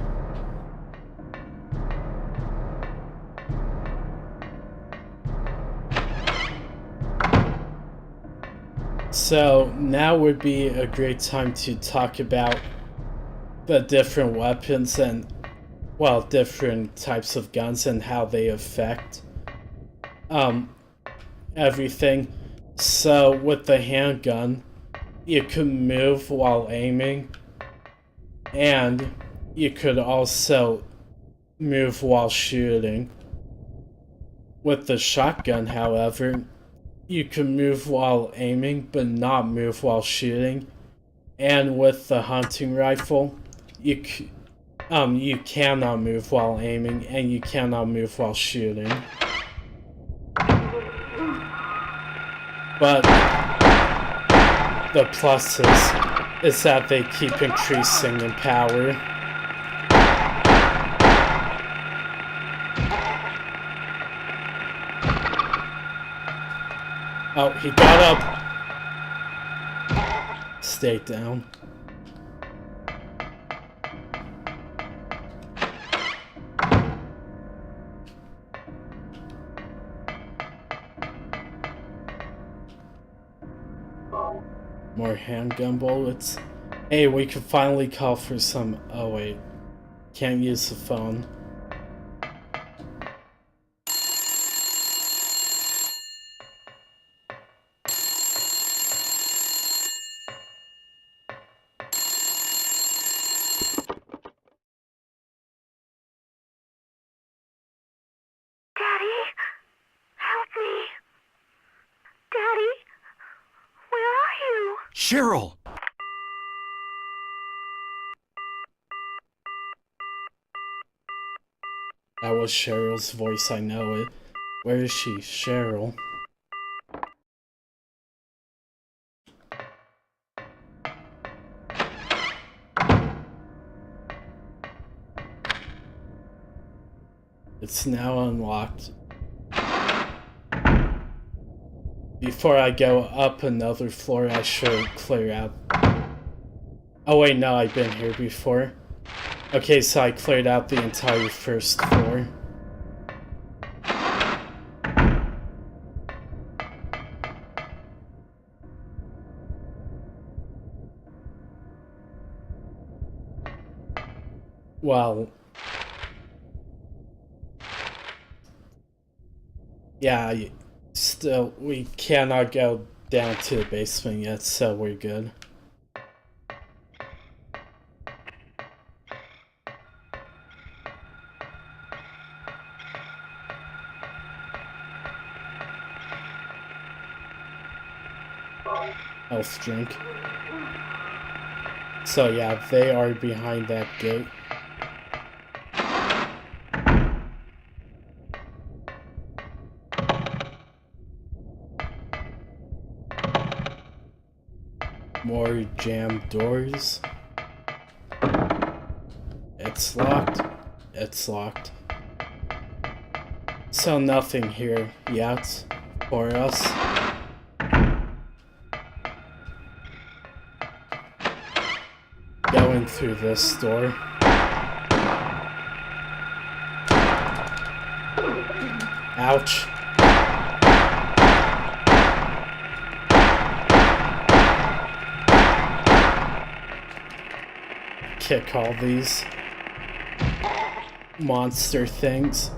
So now would be a great time to talk about the different weapons and, well, different types of guns and how they affect everything. So with the handgun, you could move while aiming, and you could also move while shooting. With the shotgun, however, you can move while aiming but not move while shooting. And with the hunting rifle, you cannot move while aiming and you cannot move while shooting. But the pluses is that they keep increasing in power. Oh, he got up. Stay down. More handgun bullets. Hey, we can finally call for some... Oh wait. Can't use the phone. Daddy? Help me. Daddy? Where are you? Cheryl! That was Cheryl's voice, I know it. Where is she? Cheryl. It's now unlocked. Before I go up another floor, I should clear out. Oh wait, no, I've been here before. Okay, so I cleared out the entire first floor. Well... yeah, still, we cannot go down to the basement yet, so we're good. Health drink. So yeah, they are behind that gate. More jammed doors. It's locked. It's locked. So nothing here yet for us. Going through this door. Ouch. Kick all these monster things.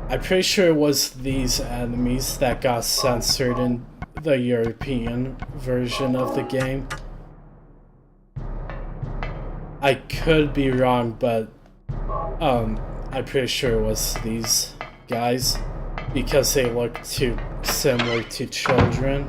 I'm pretty sure it was these enemies that got censored in the European version of the game. I could be wrong, but I'm pretty sure it was these guys because they look too similar to children.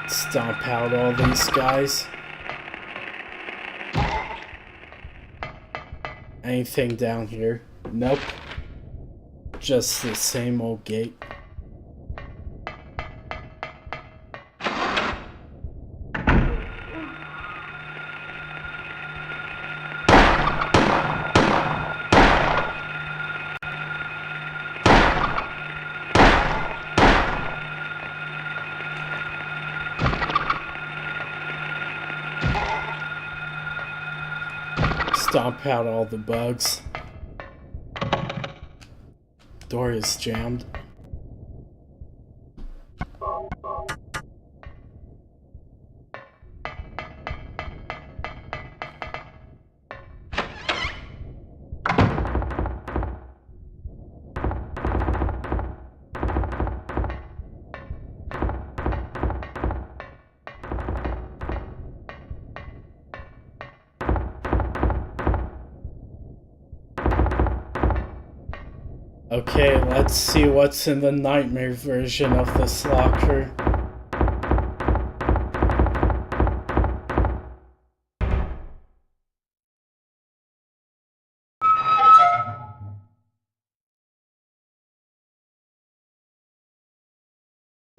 Stomp out all these guys. Anything down here? Nope. Just the same old gate. Stomp out all the bugs. Door is jammed. Okay, let's see what's in the nightmare version of this locker.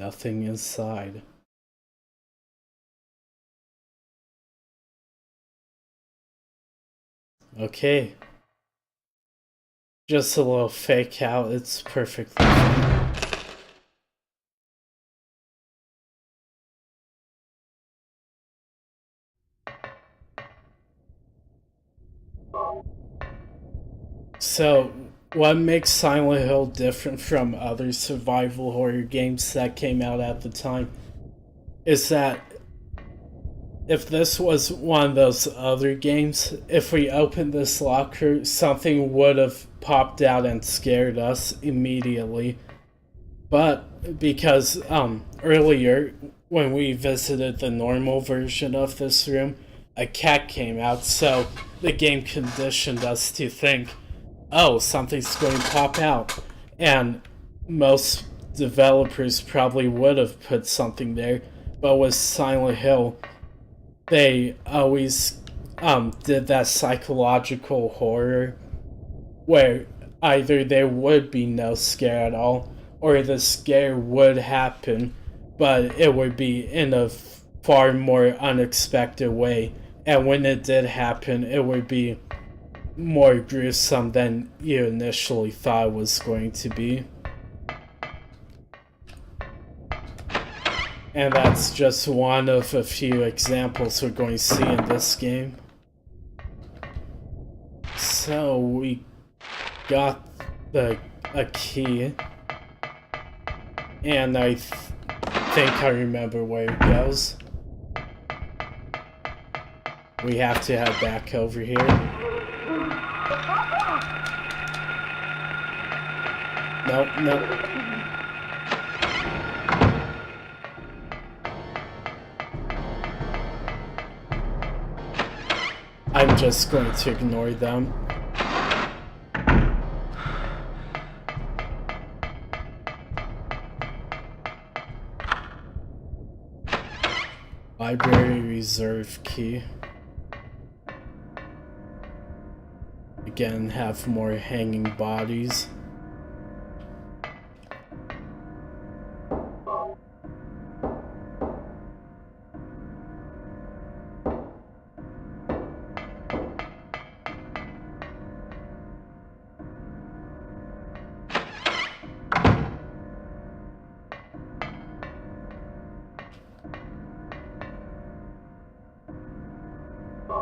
Nothing inside. Okay. Just a little fake out, it's perfectly fine. So, what makes Silent Hill different from other survival horror games that came out at the time is that if this was one of those other games, if we opened this locker, something would have popped out and scared us immediately. But because earlier when we visited the normal version of this room, a cat came out, so the game conditioned us to think, oh, something's going to pop out. And most developers probably would have put something there, but with Silent Hill, they always did that psychological horror where either there would be no scare at all or the scare would happen, but it would be in a far more unexpected way. And when it did happen, it would be more gruesome than you initially thought it was going to be. And that's just one of a few examples we're going to see in this game. So we got a key, and I think I remember where it goes. We have to head back over here. Nope. I'm just going to ignore them. Library reserve key. Again, have more hanging bodies.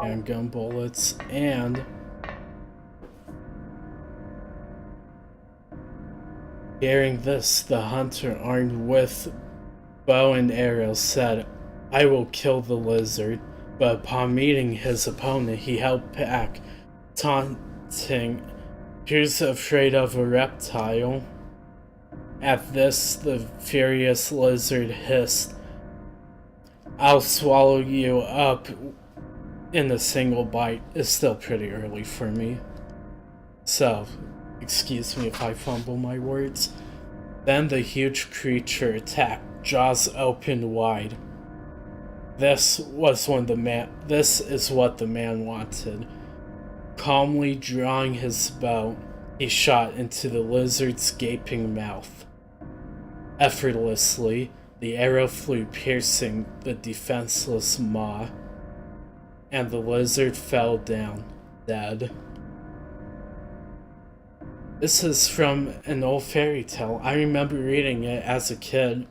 Handgun bullets, and hearing this, the hunter armed with bow and arrow said, "I will kill the lizard," but upon meeting his opponent, he held back, taunting, "Who's afraid of a reptile?" At this, the furious lizard hissed, "I'll swallow you up in a single bite." Is still pretty early for me, so excuse me if I fumble my words. Then the huge creature attacked, jaws opened wide. This is what the man wanted. Calmly drawing his bow, he shot into the lizard's gaping mouth. Effortlessly, the arrow flew, piercing the defenseless maw, and the lizard fell down, dead. This is from an old fairy tale. I remember reading it as a kid.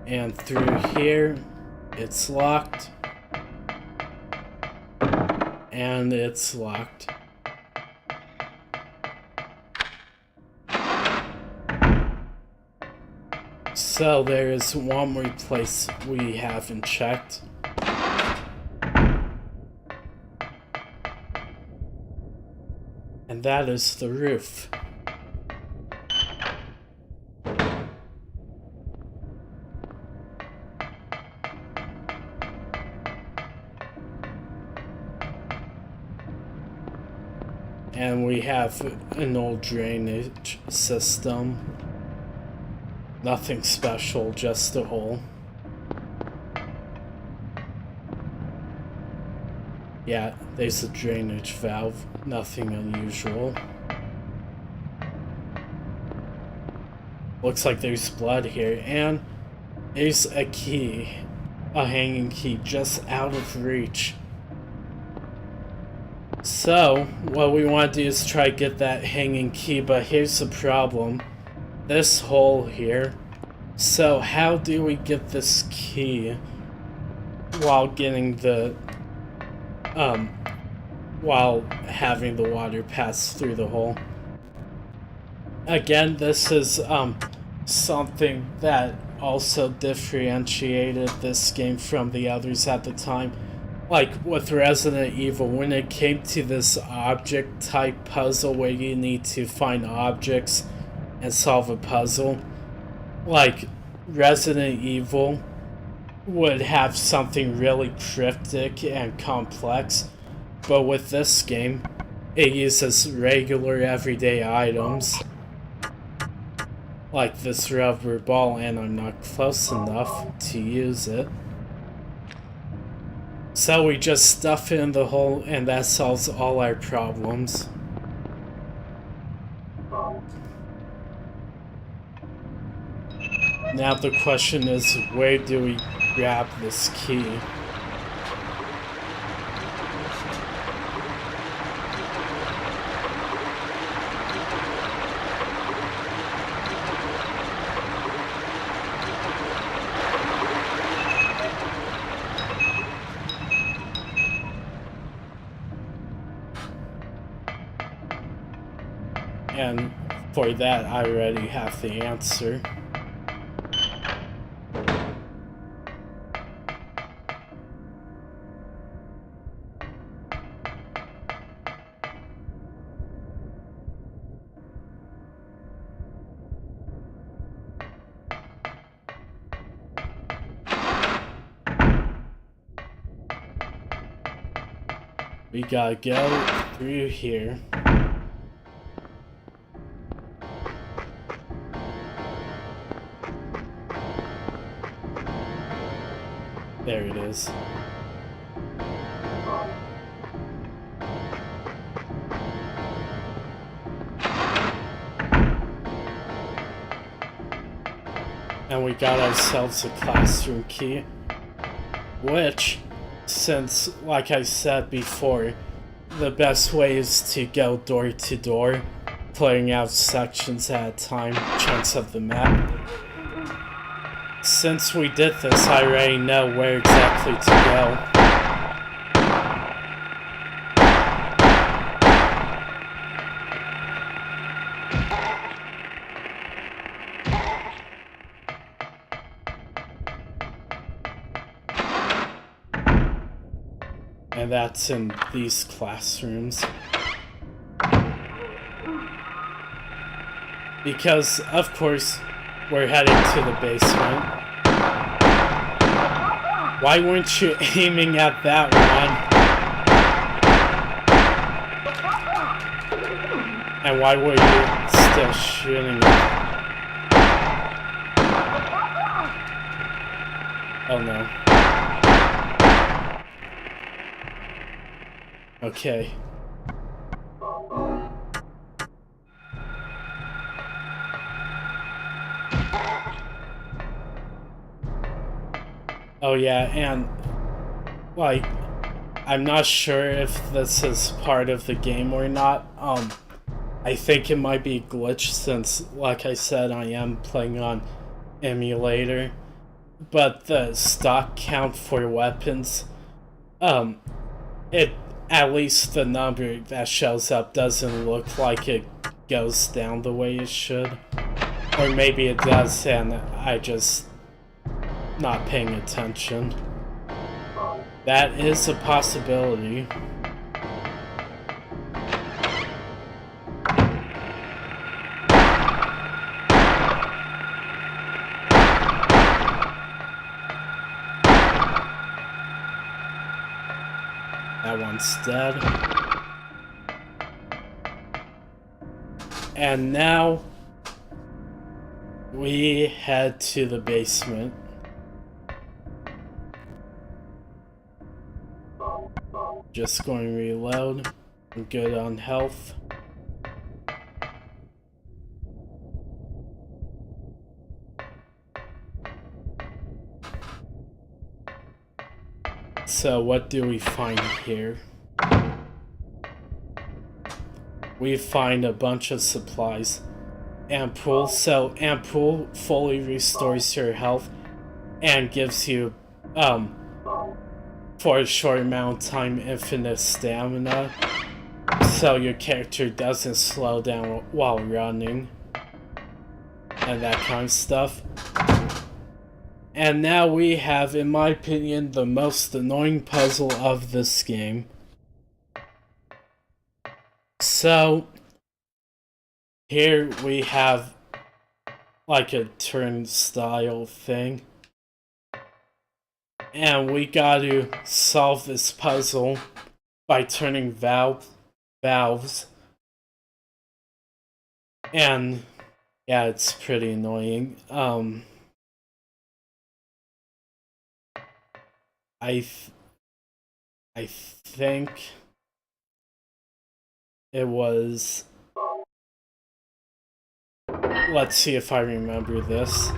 And through here, it's locked. And it's locked. So there is one more place we haven't checked. And that is the roof. And we have an old drainage system. Nothing special, just a hole. Yeah, there's a drainage valve. Nothing unusual. Looks like there's blood here, and there's a key. A hanging key just out of reach. So, what we want to do is try to get that hanging key, but here's the problem. This hole here. So, how do we get this key while getting the, while having the water pass through the hole? Again, this is, something that also differentiated this game from the others at the time. Like with Resident Evil, when it came to this object type puzzle where you need to find objects and solve a puzzle, like Resident Evil would have something really cryptic and complex, but with this game, it uses regular everyday items. Like this rubber ball, and I'm not close enough to use it. So we just stuff it in the hole, and that solves all our problems. Now the question is, where do we grab this key? And for that, I already have the answer. We gotta go through here. There it is. And we got ourselves a classroom key, which, since, like I said before, the best way is to go door to door, clearing out sections at a time, chunks of the map. Since we did this, I already know where exactly to go. And that's in these classrooms. Because, of course, we're heading to the basement. Why weren't you aiming at that one? And why were you still shooting it? Oh no. Okay. Oh yeah, and like, I'm not sure if this is part of the game or not. I think it might be glitched since, like I said, I am playing on emulator. But the stock count for weapons, at least the number that shows up doesn't look like it goes down the way it should. Or maybe it does and I just not paying attention. That is a possibility. That one's dead. And now we head to the basement. Just going to reload. I'm good on health. So what do we find here? We find a bunch of supplies. Ampoule. So Ampoule fully restores your health and gives you, for a short amount of time, infinite stamina. So your character doesn't slow down while running. And that kind of stuff. And now we have, in my opinion, the most annoying puzzle of this game. So, here we have like a turnstile thing. And we gotta solve this puzzle by turning valves. And yeah, it's pretty annoying. I think it was. Let's see if I remember this.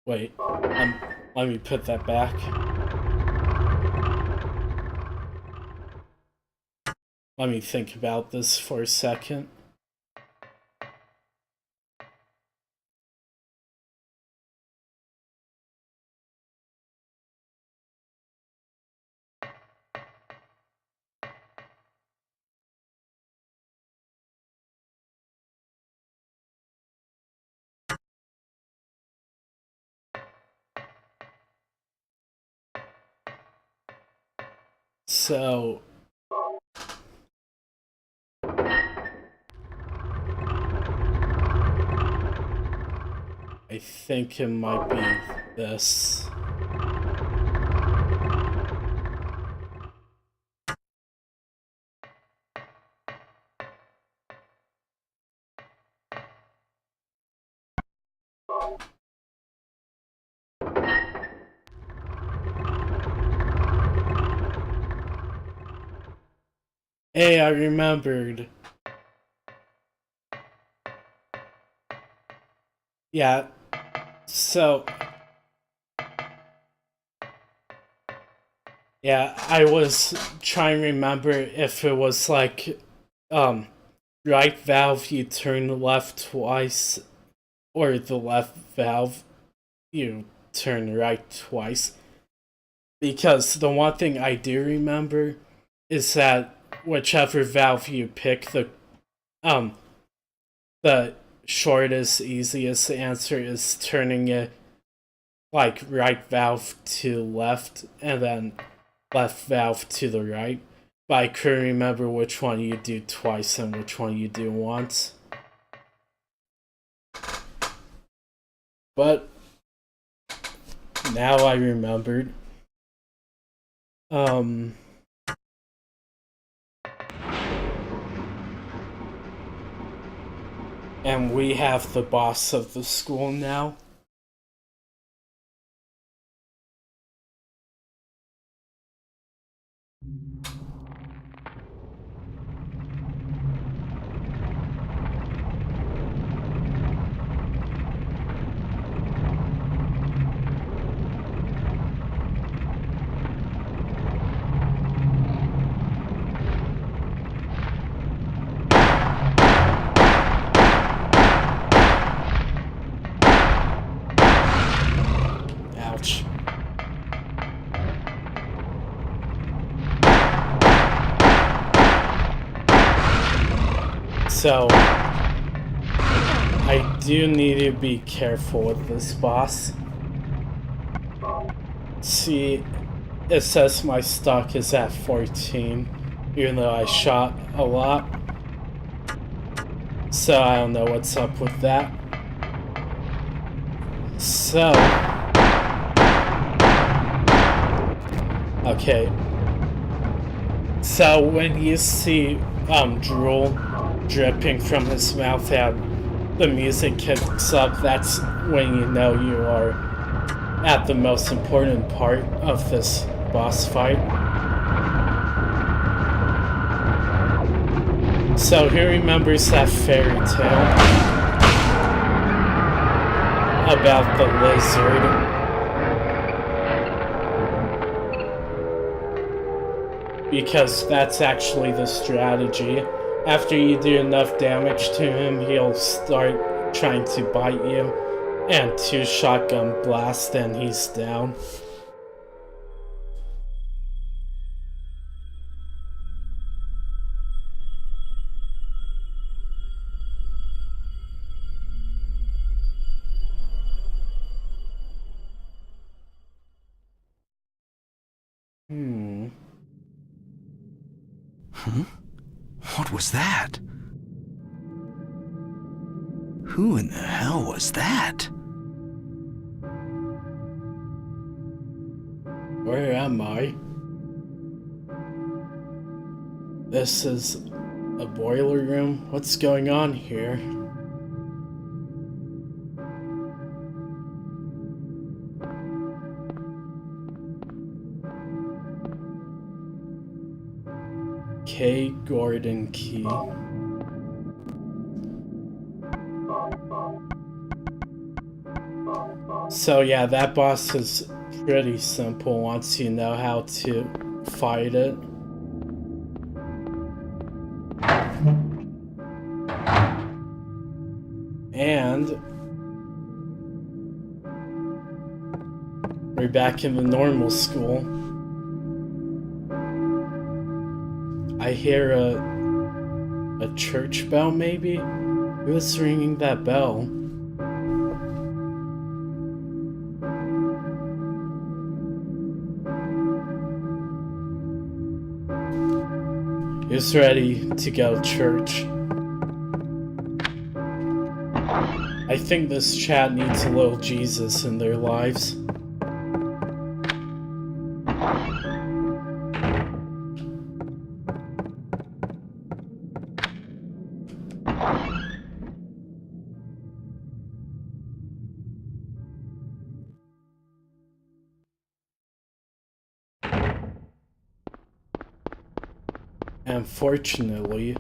Wait, let me put that back. Let me think about this for a second. So I think it might be this. Hey, I remembered. Yeah, so... Yeah, I was trying to remember if it was like, right valve you turn left twice, or the left valve you turn right twice. Because the one thing I do remember is that whichever valve you pick, the shortest, easiest answer is turning it like right valve to left and then left valve to the right. But I couldn't remember which one you do twice and which one you do once. But now I remembered. And we have the boss of the school now. Ouch. So, I do need to be careful with this boss. See, it says my stock is at 14, even though I shot a lot. So I don't know what's up with that. So... Okay. So when you see drool dripping from his mouth and the music kicks up, that's when you know you are at the most important part of this boss fight. So he remembers that fairy tale about the lizard. Because that's actually the strategy. After you do enough damage to him, he'll start trying to bite you. And 2 shotgun blasts and he's down. Huh? What was that? Who in the hell was that? Where am I? This is a boiler room? What's going on here? K. Gordon key. So yeah, that boss is pretty simple once you know how to fight it. And we're back in the normal school. I hear a church bell, maybe? Who's ringing that bell? Who's ready to go to church? I think this chat needs a little Jesus in their lives. Unfortunately,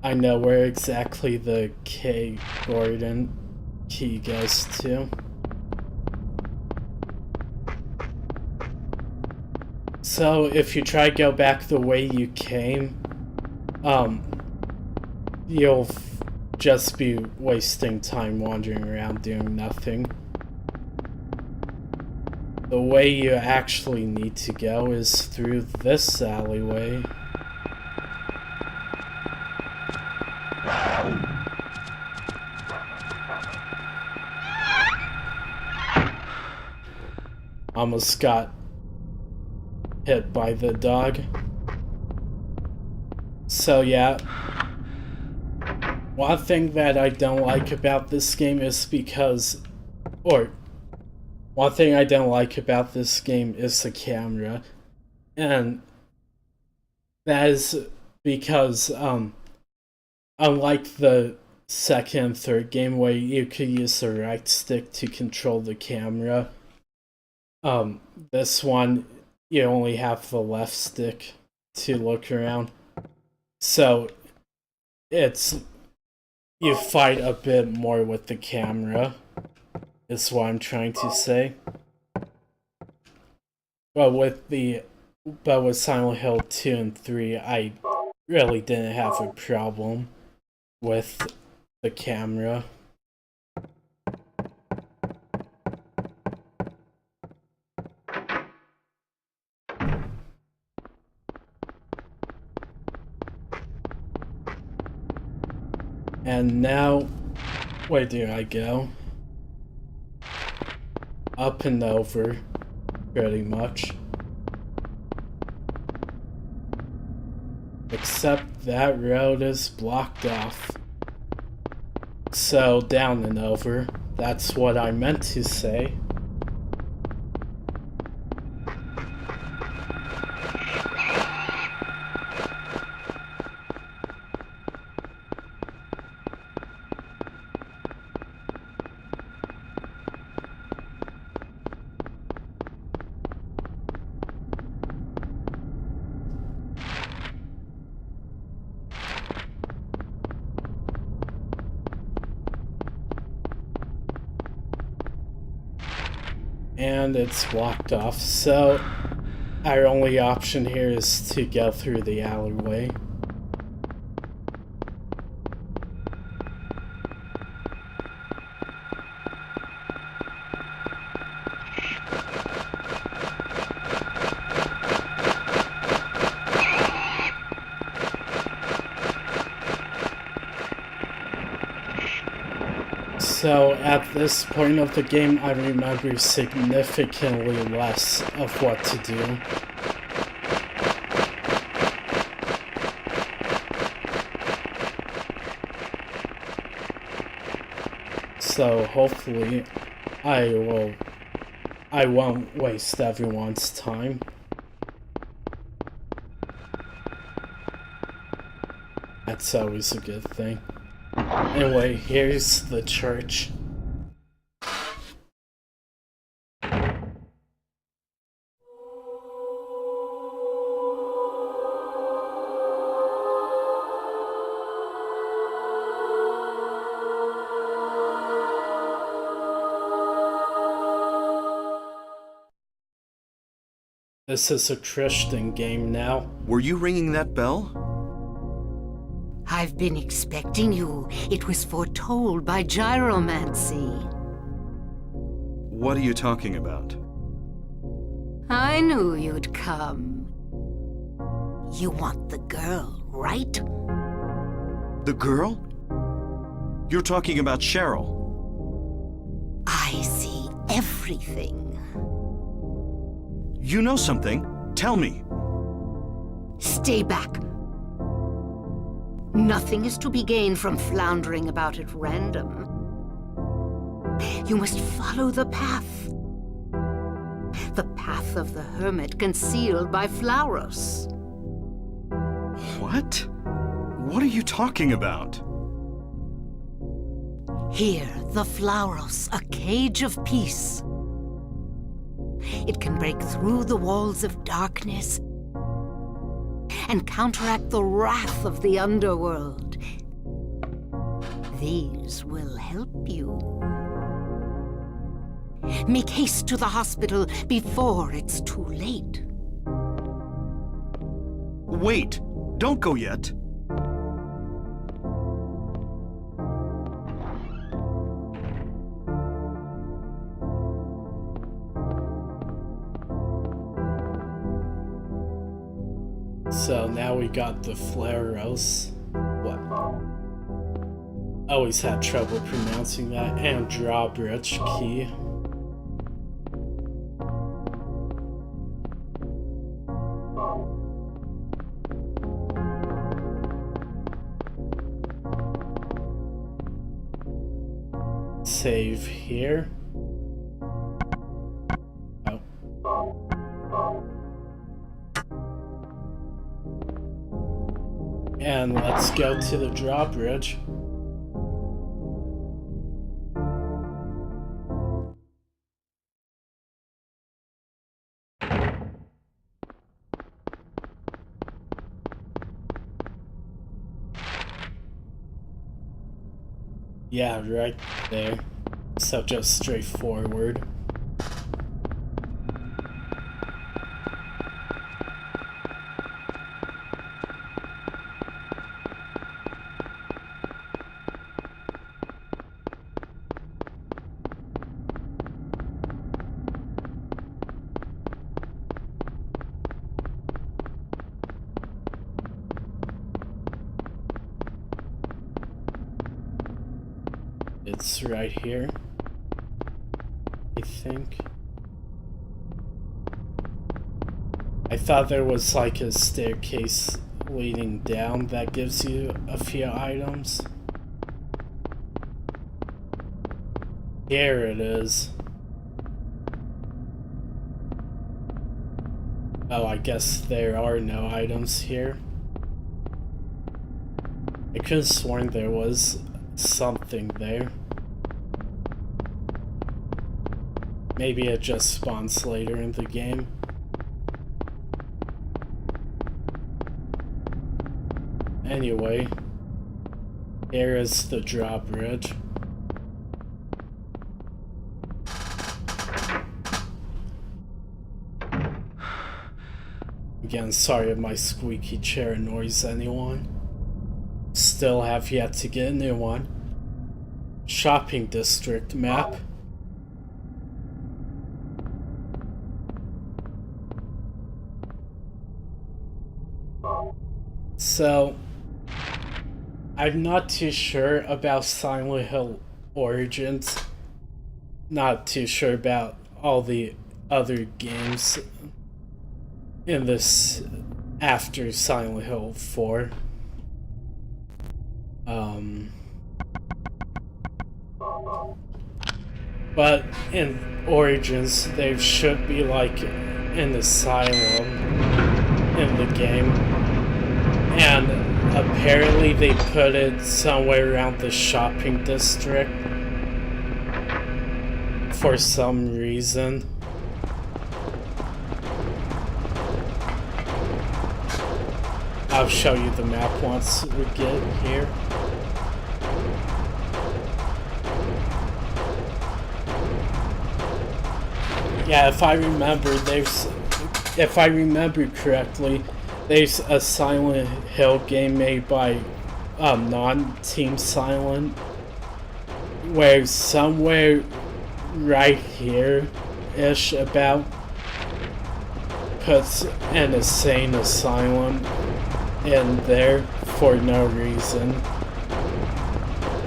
I know where exactly the K. Gordon key goes to. So if you try to go back the way you came, you'll just be wasting time wandering around doing nothing. The way you actually need to go is through this alleyway. Almost got hit by the dog. So yeah, one thing that I don't like about this game is one thing I don't like about this game is the camera. And that is because, unlike the second and third game where you could use the right stick to control the camera, this one, you only have the left stick to look around. So, you fight a bit more with the camera, is what I'm trying to say. But with Silent Hill 2 and 3, I really didn't have a problem with the camera. And now, where do I go? Up and over, pretty much. Except that road is blocked off. So, down and over. That's what I meant to say. And it's blocked off, so our only option here is to go through the alleyway. So at this point of the game, I remember significantly less of what to do. So hopefully I won't waste everyone's time. That's always a good thing. Anyway, here's the church. This is a Christian game now. Were you ringing that bell? I've been expecting you. It was foretold by gyromancy. What are you talking about? I knew you'd come. You want the girl, right? The girl? You're talking about Cheryl. I see everything. You know something? Tell me. Stay back. Nothing is to be gained from floundering about at random. You must follow the path. The path of the hermit concealed by Flauros. What? What are you talking about? Here, the Flauros, a cage of peace. It can break through the walls of darkness and counteract the wrath of the underworld. These will help you. Make haste to the hospital before it's too late. Wait! Don't go yet! So now we got the Flauros. What? Always had trouble pronouncing that. And drawbridge key. Save here. Oh. And let's go to the drawbridge. Yeah, right there. So just straightforward. It's right here, I think. I thought there was like a staircase leading down that gives you a few items. Here it is. Oh, I guess there are no items here. I could have sworn there was something there. Maybe it just spawns later in the game. Anyway, here is the drawbridge. Again, sorry if my squeaky chair annoys anyone. Still have yet to get a new one. Shopping district map. So, I'm not too sure about Silent Hill Origins. Not too sure about all the other games in this after Silent Hill 4. But in Origins, there should be like an asylum in the game. And apparently they put it somewhere around the shopping district for some reason. I'll show you the map once we get here. Yeah, if I remember correctly, there's a Silent Hill game made by non-Team Silent, where somewhere right here-ish about puts an insane asylum in there for no reason.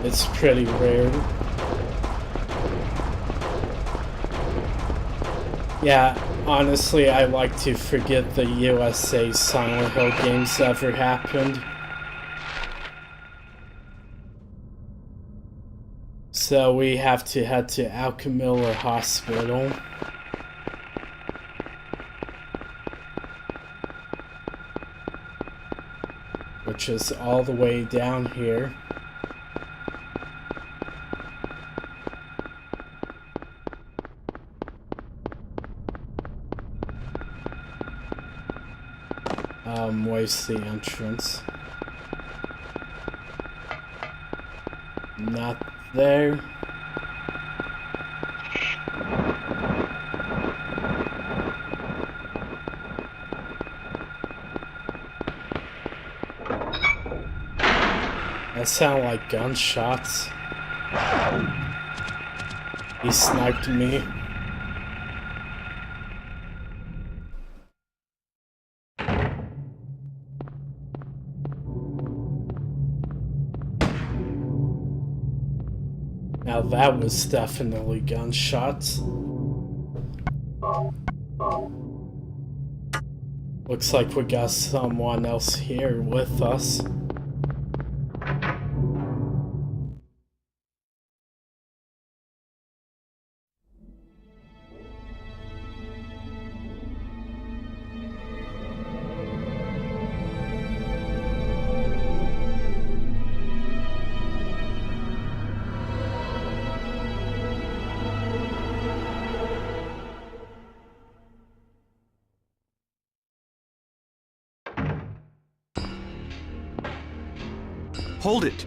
It's pretty rare. Yeah, honestly, I like to forget the USA Silent Hill games ever happened. So we have to head to Alchemilla Hospital. Which is all the way down here. Where's the entrance? Not there. That sound like gunshots. He sniped me. Now that was definitely gunshots. Looks like we got someone else here with us. Hold it!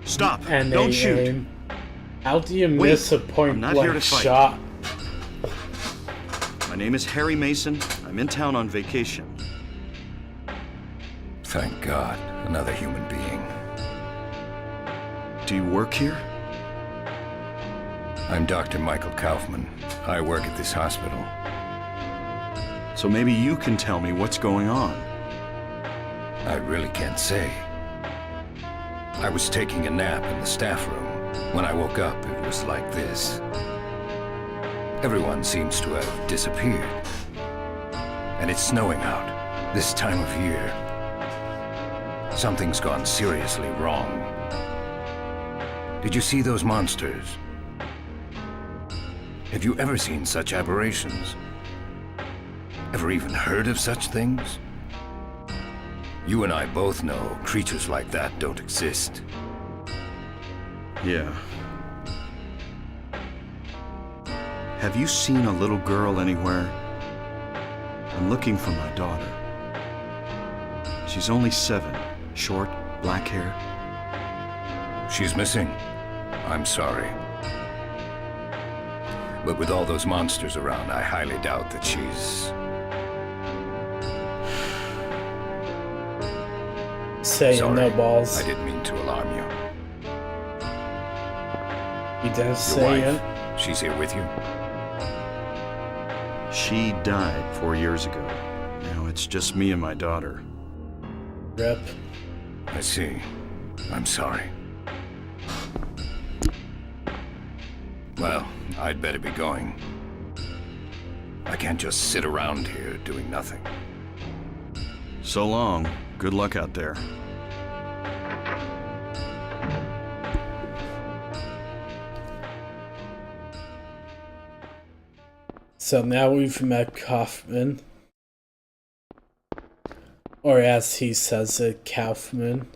Stop! And Don't shoot! How do you miss a point-blank shot? My name is Harry Mason. I'm in town on vacation. Thank God, another human being. Do you work here? I'm Dr. Michael Kaufman. I work at this hospital. So maybe you can tell me what's going on. I really can't say. I was taking a nap in the staff room. When I woke up, it was like this. Everyone seems to have disappeared. And it's snowing out, this time of year. Something's gone seriously wrong. Did you see those monsters? Have you ever seen such aberrations? Ever even heard of such things? You and I both know creatures like that don't exist. Yeah. Have you seen a little girl anywhere? I'm looking for my daughter. She's only 7. Short, black hair. She's missing. I'm sorry. But with all those monsters around, I highly doubt that she's... Saying Sorry, no balls. I didn't mean to alarm you. He does Your say wife, it. she's here with you? She died 4 years ago. Now it's just me and my daughter. Rip. I see. I'm sorry. Well, I'd better be going. I can't just sit around here doing nothing. So long. Good luck out there. So now we've met Kaufman. Or as he says it, Kaufman.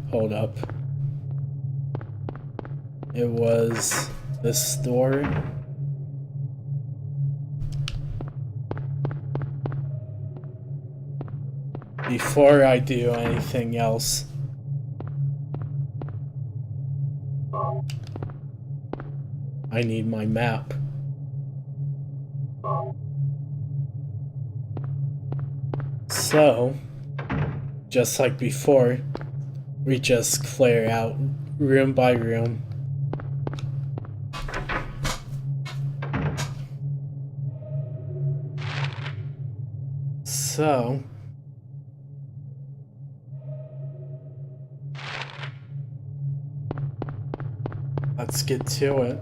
Hold up. It was this store. Before I do anything else, I need my map. So, just like before, we just clear out room by room. So, let's get to it.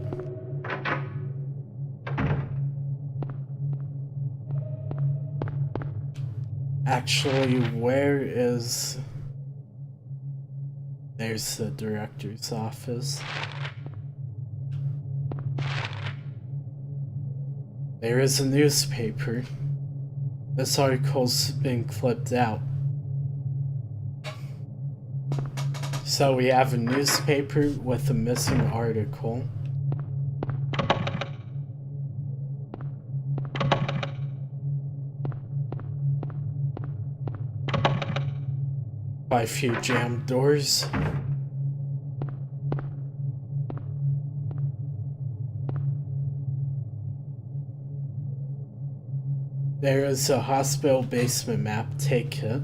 Actually, where is... There's the director's office. There is a newspaper. This article's been clipped out. So we have a newspaper with a missing article. By a few jammed doors. There is a hospital basement map. Take it.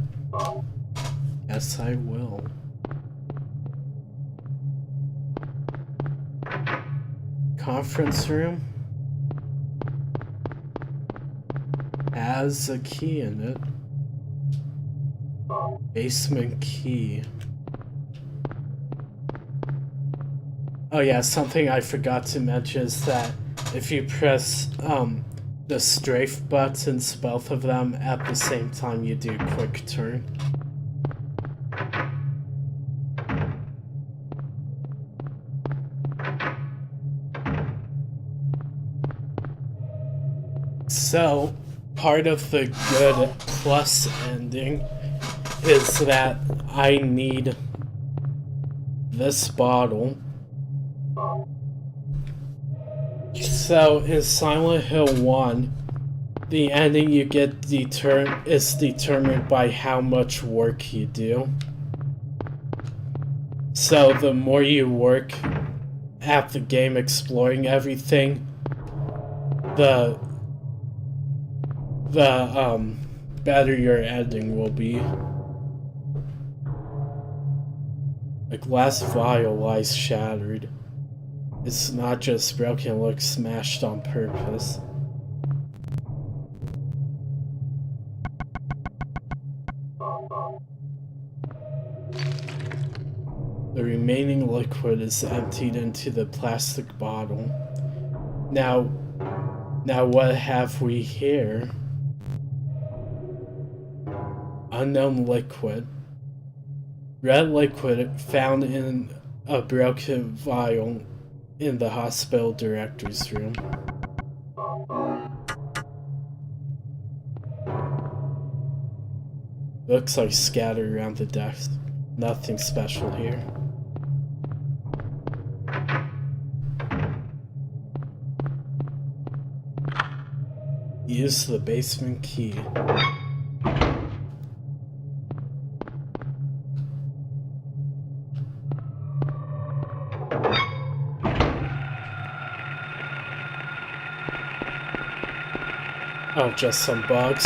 Yes, I will. Conference room has a key in it. Basement key. Oh yeah, something I forgot to mention is that if you press the strafe buttons, both of them, at the same time, you do quick turn. So, part of the good plus ending is that I need this bottle. So in Silent Hill 1, the ending you get is determined by how much work you do. So the more you work at the game exploring everything, the better your ending will be. A glass vial lies shattered. It's not just broken, it looks smashed on purpose. The remaining liquid is emptied into the plastic bottle. Now what have we here? Unknown liquid. Red liquid found in a broken vial in the hospital director's room. Looks like scattered around the desk. Nothing special here. Use the basement key. Oh, just some bugs.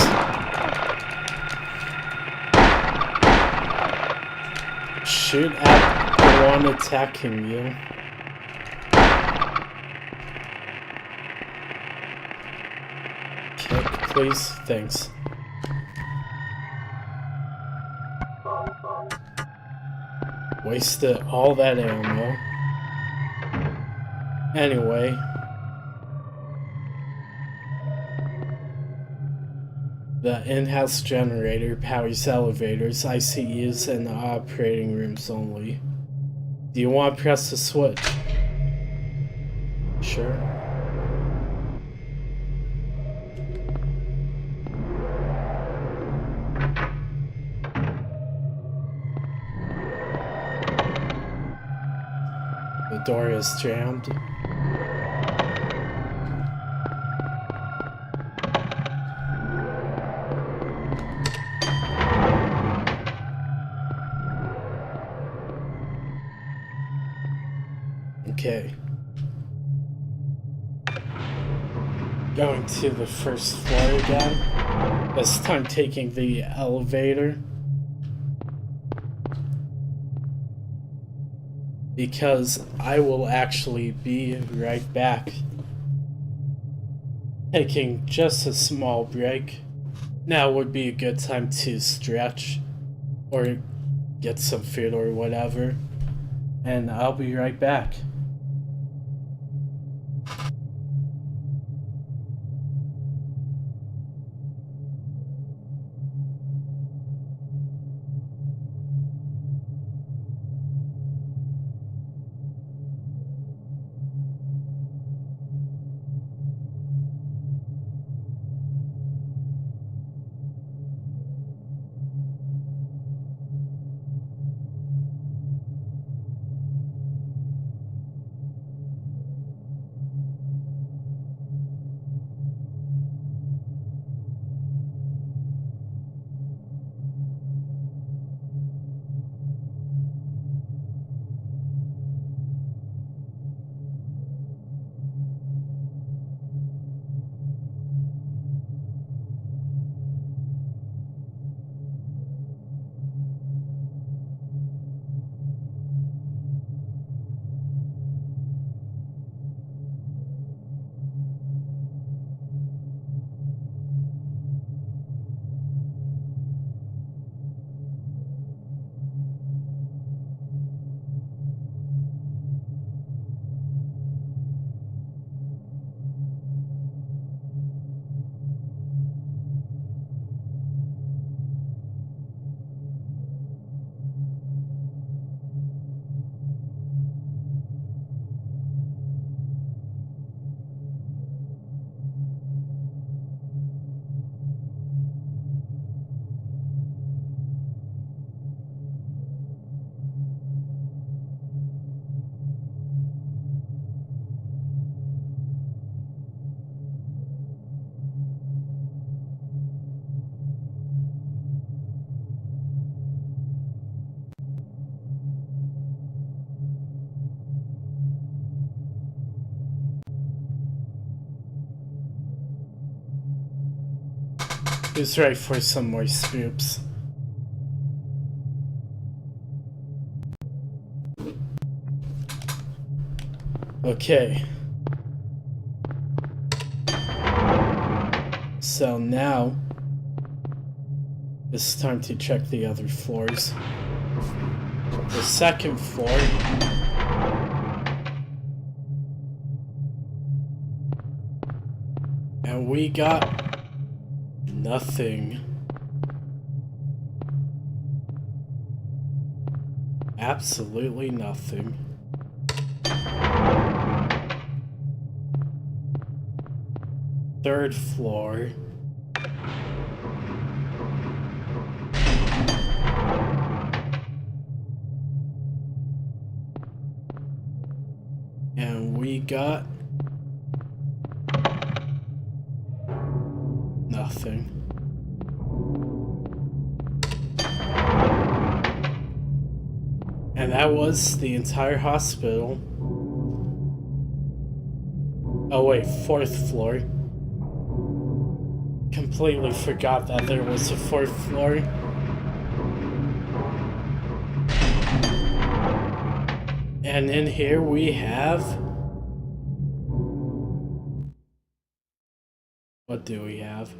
Shoot at the one attacking you. Kick, please. Thanks. Wasted all that ammo. Anyway. The in-house generator powers elevators, ICUs, and operating rooms only. Do you want to press the switch? Sure. The door is jammed. Okay. Going to the first floor again. This time taking the elevator. Because I will actually be right back. Taking just a small break. Now would be a good time to stretch. Or get some food or whatever. And I'll be right back. Who's ready for some more scoops? Okay. So now it's time to check the other floors. The second floor. And we got nothing. Absolutely nothing. Third floor. And we got nothing. And that was the entire hospital. Oh wait, fourth floor. completely forgot that there was a 4th floor. And in here we have... What do we have?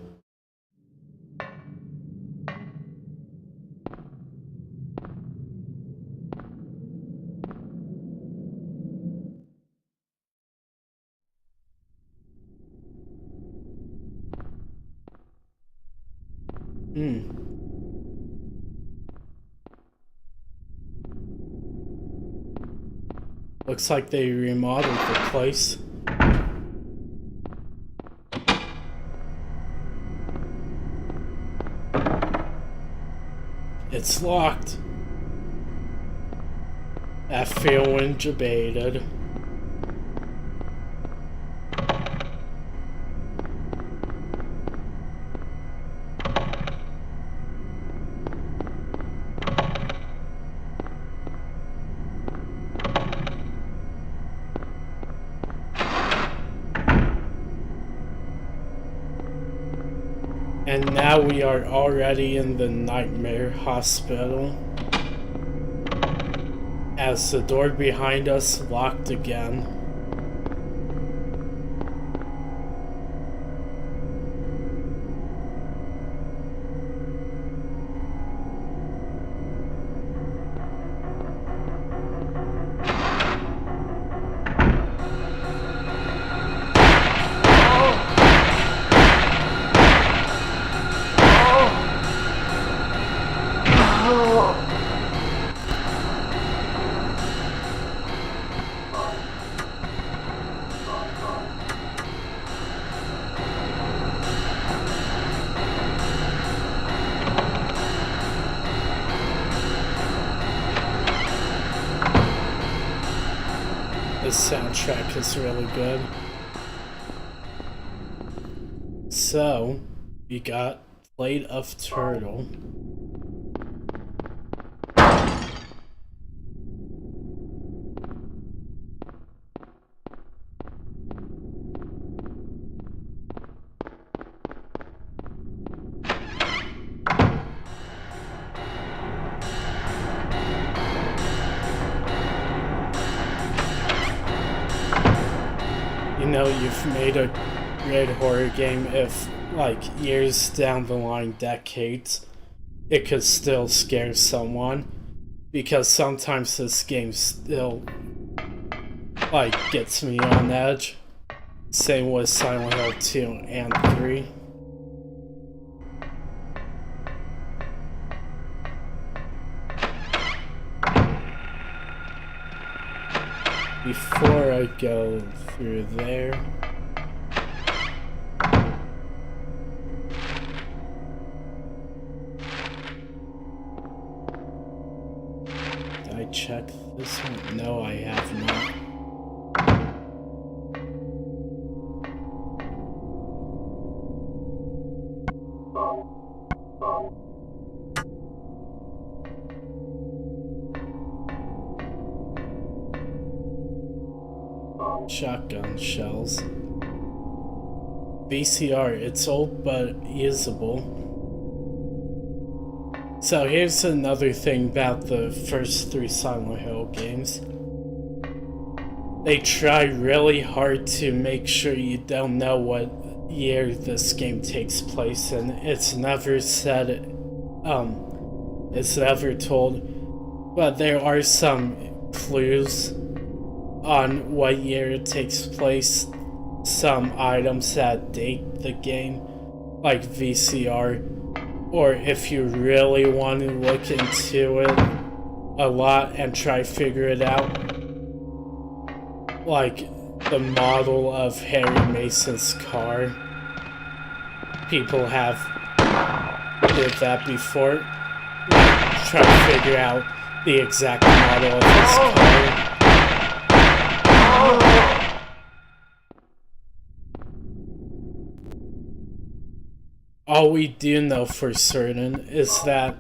Looks like they remodeled the place. It's locked. That feeling debated. And now we are already in the Nightmare Hospital, as the door behind us locked again. This soundtrack is really good. So, we got Plate of Turtle. You know, you've made a great horror game if, like, years down the line, decades, it could still scare someone. Because sometimes this game still, like, gets me on edge. Same with Silent Hill 2 and 3. Before I go through there, did I check this one? No, I have not. Shotgun shells. VCR, it's old but usable. So here's another thing about the first 3 Silent Hill games. They try really hard to make sure you don't know what year this game takes place in. It's never said, it's never told, but there are some clues on what year it takes place, some items that date the game, like VCR, or if you really want to look into it a lot and try to figure it out, like the model of Harry Mason's car. People have did that before, try to figure out the exact model of his car. All we do know for certain is that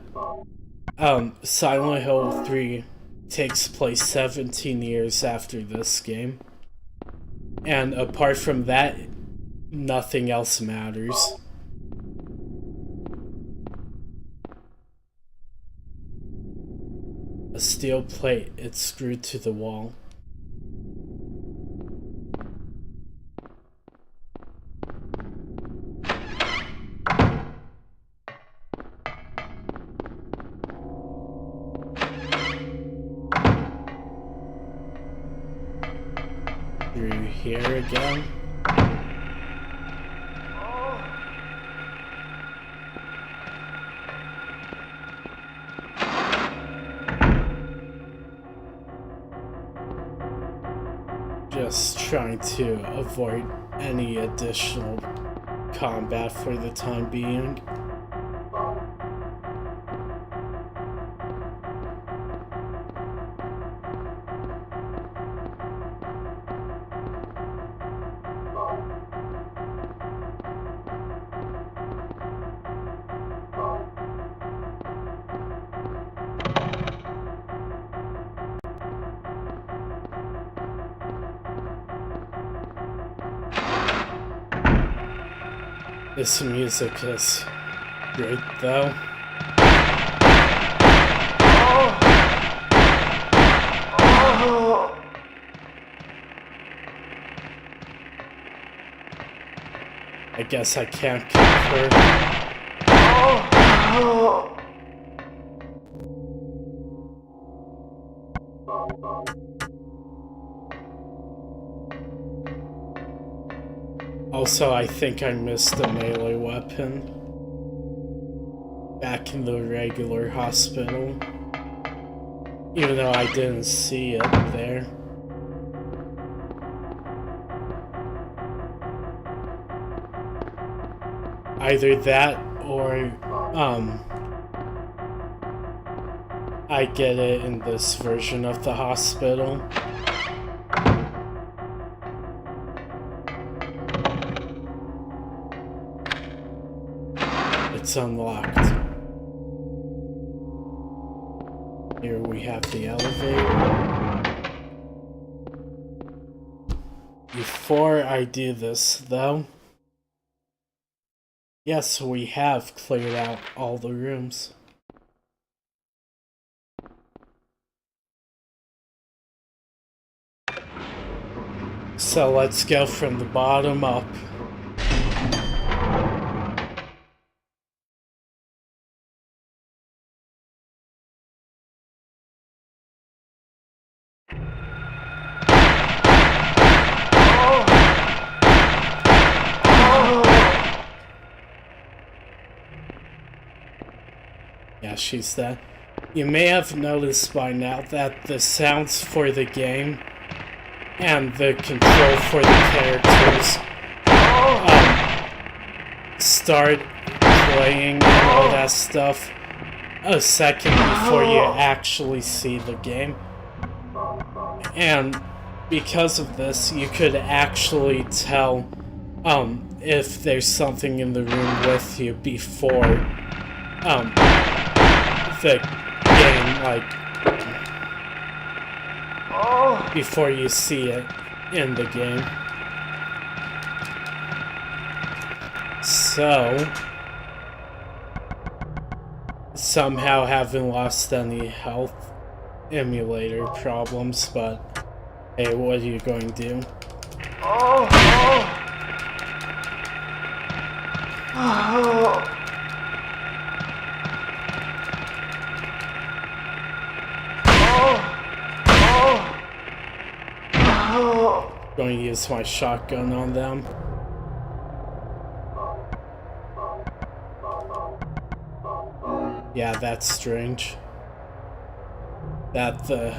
Silent Hill 3 takes place 17 years after this game. And apart from that, nothing else matters. A steel plate, it's screwed to the wall. Through here again. Just trying to avoid any additional combat for the time being. This music is great, though. I guess I can't kill her. Also, I think I missed a melee weapon back in the regular hospital, even though I didn't see it there. Either that or, I get it in this version of the hospital. It's unlocked. Here we have the elevator. Before I do this, though, yes, we have cleared out all the rooms. So let's go from the bottom up. Yeah, she's dead. You may have noticed by now that the sounds for the game and the control for the characters start playing and all that stuff a second before you actually see the game. And because of this, you could actually tell if there's something in the room with you before the game, like, before you see it in the game. So, somehow haven't lost any health emulator problems, but hey, what are you going to do? Going to use my shotgun on them. Yeah, that's strange. That the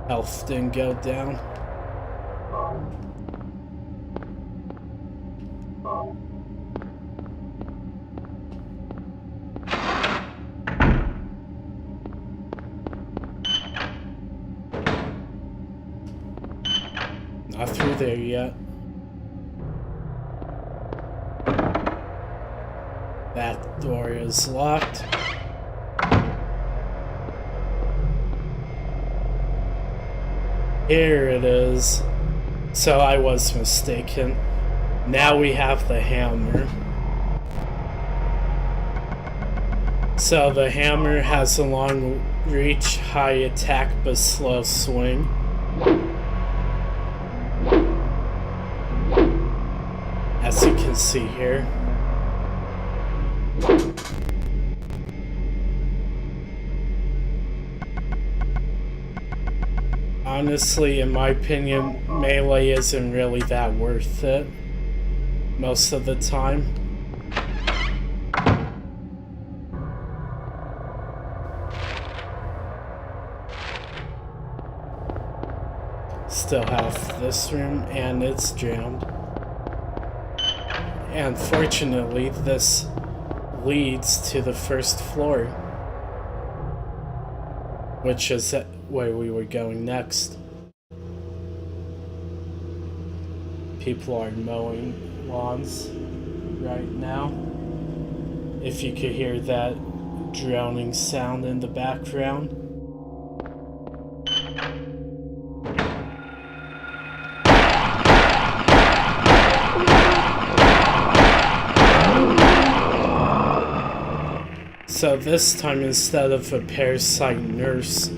health didn't go down. Not through there yet. That door is locked. Here it is. So I was mistaken. Now we have the hammer. So the hammer has a long reach, high attack, but slow swing. As you can see here. Honestly, in my opinion, melee isn't really that worth it most of the time. Still have this room, and it's jammed. And fortunately, this leads to the first floor, which is where we were going next. People are mowing lawns right now. If you could hear that droning sound in the background. So this time, instead of a parasite nurse,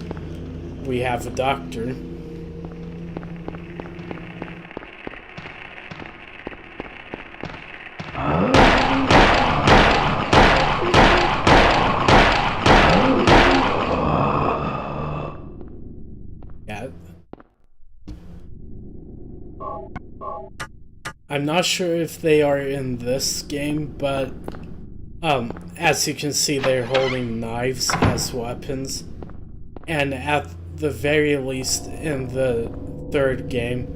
we have a doctor. Yeah. I'm not sure if they are in this game, but as you can see, they're holding knives as weapons. And at the very least, in the third game,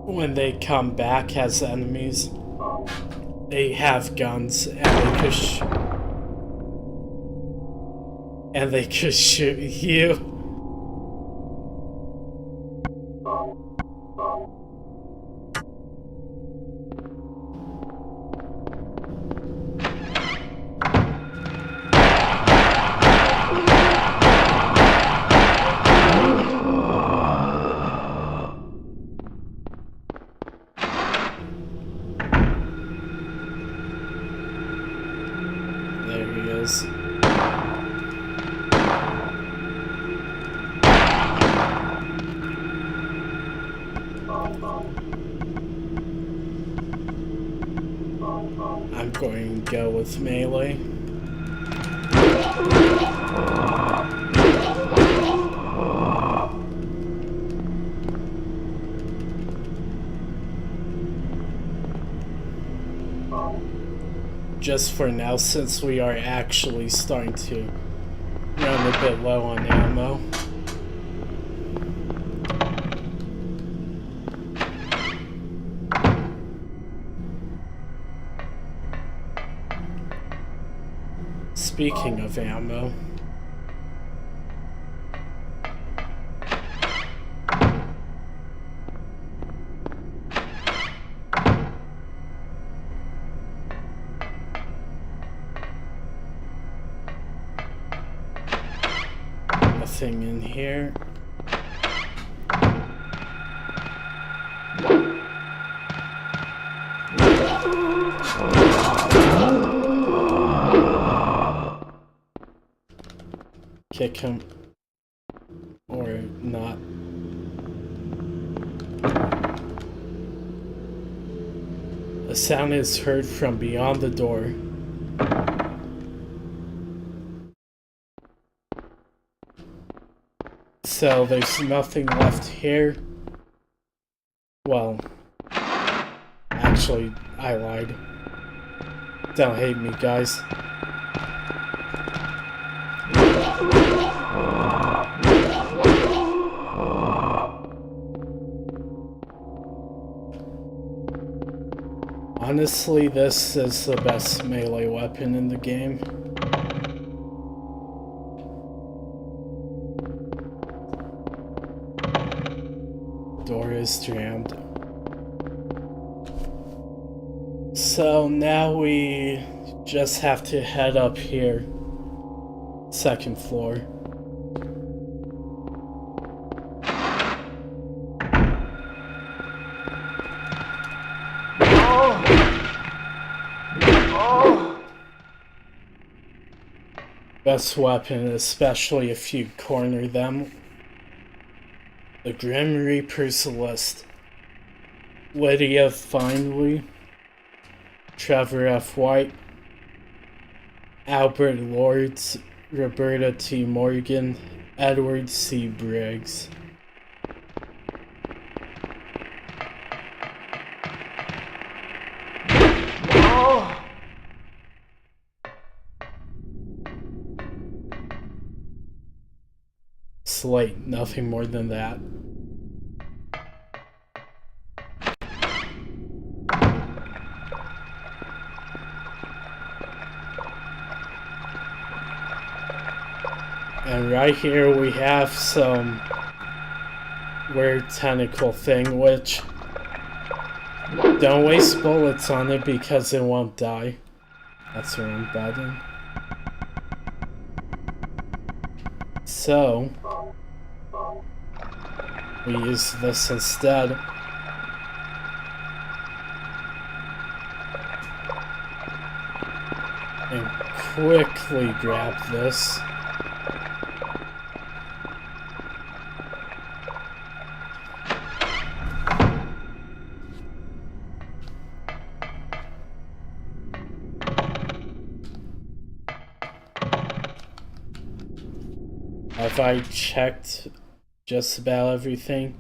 when they come back as enemies, they have guns and they could shoot you. There he is. I'm going to go with melee. Just for now, since we are actually starting to run a bit low on ammo. Speaking of ammo, nothing in here. Kick him. Or not. A sound is heard from beyond the door. So there's nothing left here. Well, actually, I lied. Don't hate me, guys. Honestly, this is the best melee weapon in the game. Door is jammed. So now we just have to head up here. Second floor. best weapon, especially if you corner them. The Grim Reaper's list. Lydia Finley, Trevor F. White, Albert Lords, Roberta T. Morgan, Edward C. Briggs. Slate, nothing more than that. And right here we have some weird tentacle thing, which don't waste bullets on it because it won't die. That's the wrong button. So we use this instead. And quickly grab this. Have I checked just about everything?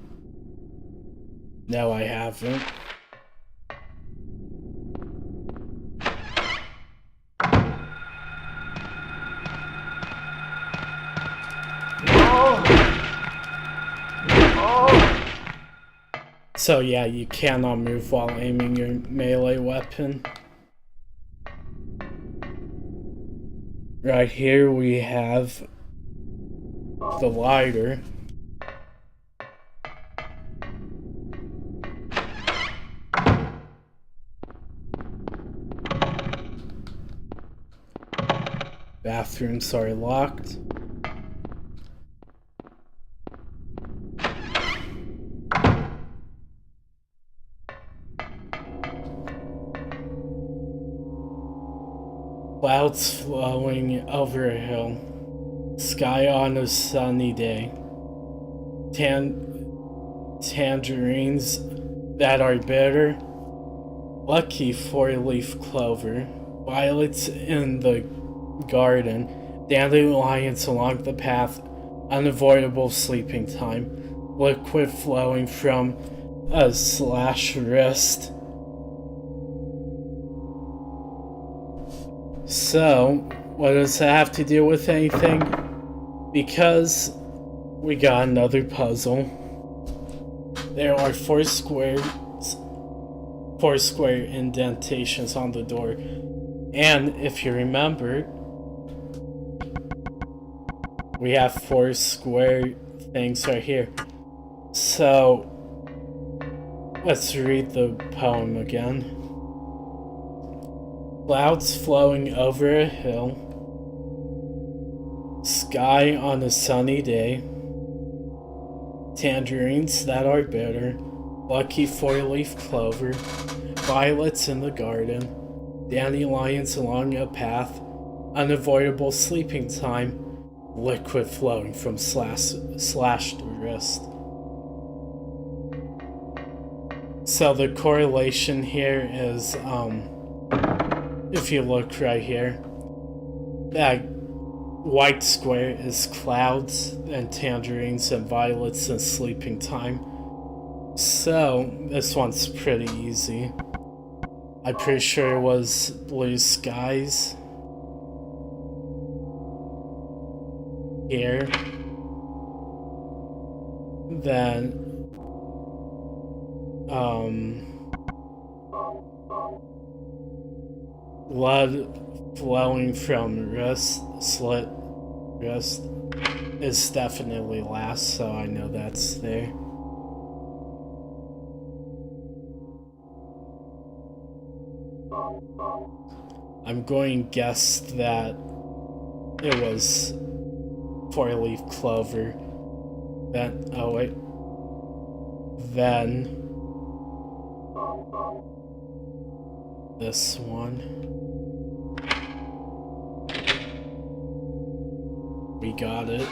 No, I haven't. So yeah, you cannot move while aiming your melee weapon. Right here we have the lighter. Bathrooms are locked. Clouds flowing over a hill. Sky on a sunny day. Tangerines that are bitter. Lucky four-leaf clover. Violets in the garden. Dandelions along the path. Unavoidable sleeping time. Liquid flowing from a slashed wrist. So, what does that have to do with anything? Because we got another puzzle. There are four square indentations on the door. And if you remember, we have four square things right here. So, let's read the poem again. Clouds flowing over a hill. Sky on a sunny day. Tangerines that are bitter. Lucky four-leaf clover. Violets in the garden. Dandelions along a path. Unavoidable sleeping time. Liquid flowing from slashed wrist. So the correlation here is, if you look right here, that white square is clouds and tangerines and violets and sleeping time. So this one's pretty easy. I'm pretty sure it was blue skies here. Then blood flowing from slit wrist is definitely last, so I know that's there. I'm going to guess that it was four-leaf clover. Then, oh wait. Then this one. We got it.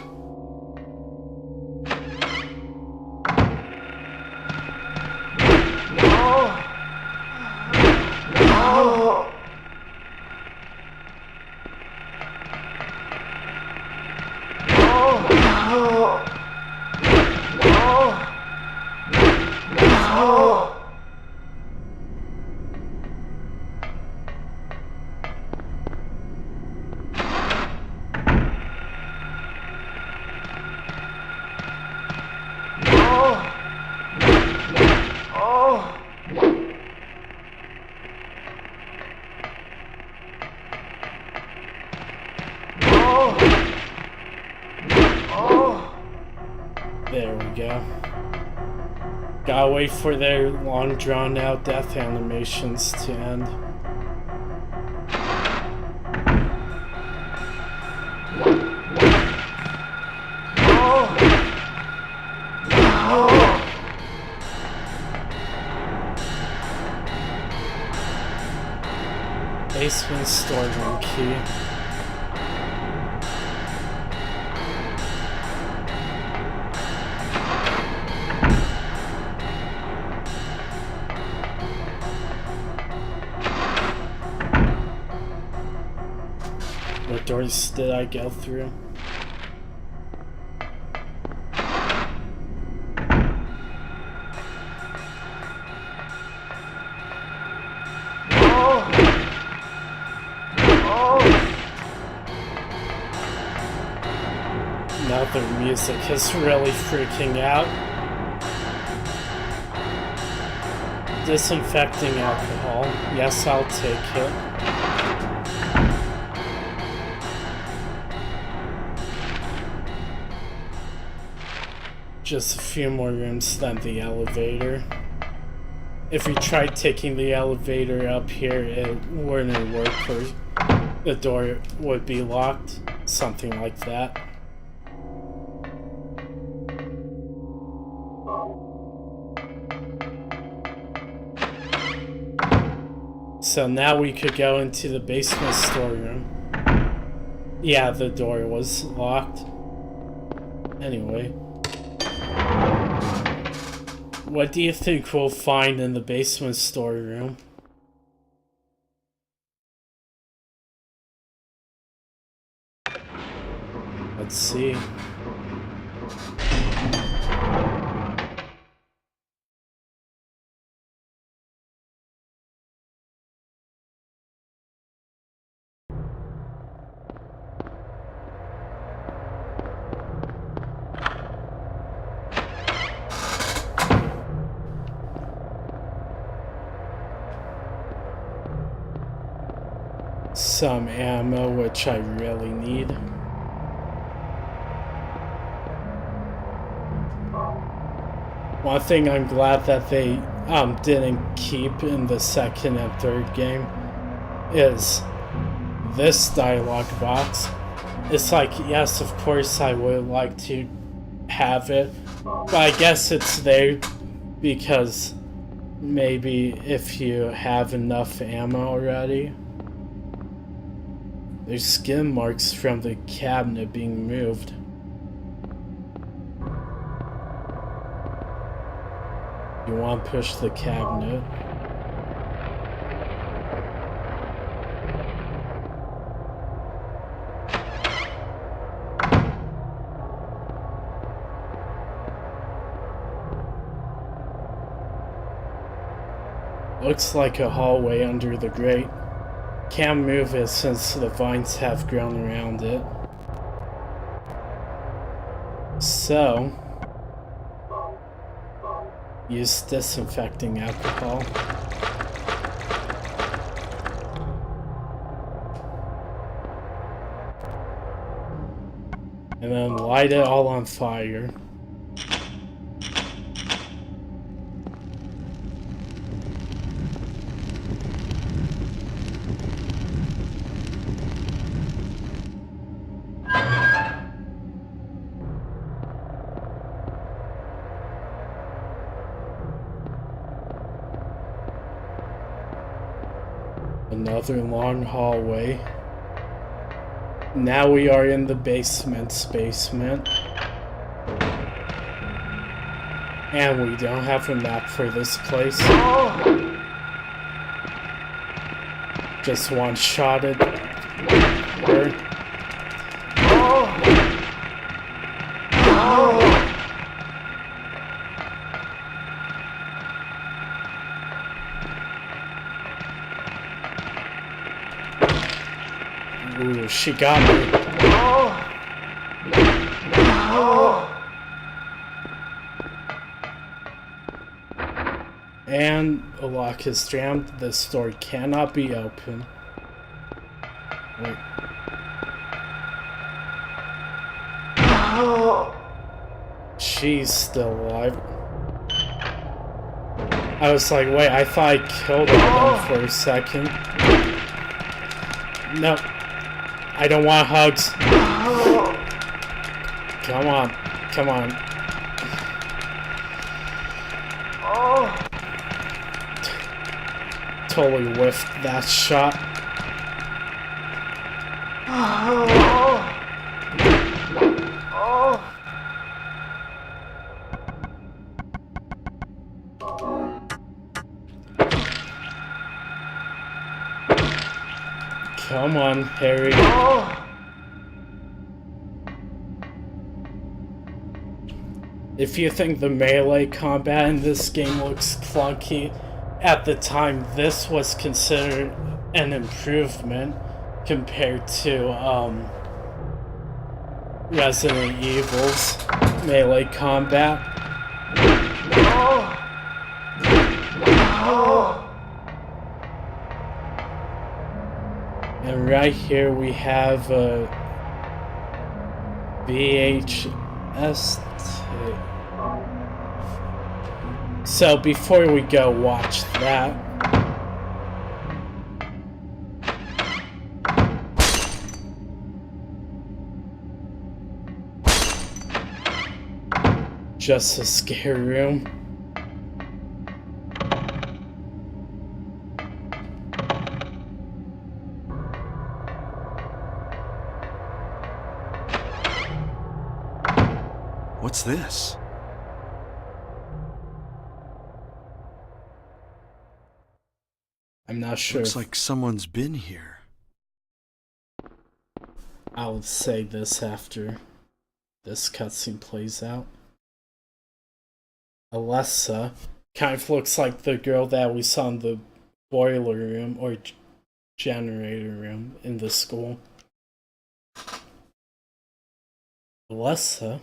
There we go. Gotta wait for their long drawn out death animations to end. Basement storeroom key. What doors did I go through? Now the music is really freaking out. Disinfecting alcohol. Yes, I'll take it. Just a few more rooms than the elevator. If we tried taking the elevator up here, it wouldn't work, or the door would be locked. Something like that. So now we could go into the basement storeroom. Yeah, the door was locked. Anyway. What do you think we'll find in the basement storeroom? Let's see. Some ammo, which I really need. One thing I'm glad that they didn't keep in the second and third game is this dialogue box. It's like, yes, of course I would like to have it, but I guess it's there because maybe if you have enough ammo already. There's skin marks from the cabinet being moved. You want to push the cabinet. Looks like a hallway under the grate. Can't move it since the vines have grown around it. So, use disinfecting alcohol. And then light it all on fire. Another long hallway. Now we are in the basement. And we don't have a map for this place. Just one-shotted her. Ooh, she got me. And a lock is jammed. This door cannot be opened. Wait. She's still alive. I was like, wait, I thought I killed all of them for a second. No. I don't want hugs. Come on. Come on. Totally whiffed that shot. Come on, Harry. If you think the melee combat in this game looks clunky, at the time this was considered an improvement compared to Resident Evil's melee combat. And right here we have a VHS tape. So before we go watch that, just a scare room. What's this? I'm not sure. Looks like someone's been here. I'll say this after this cutscene plays out. Alessa kind of looks like the girl that we saw in the boiler room or generator room in the school. Alessa?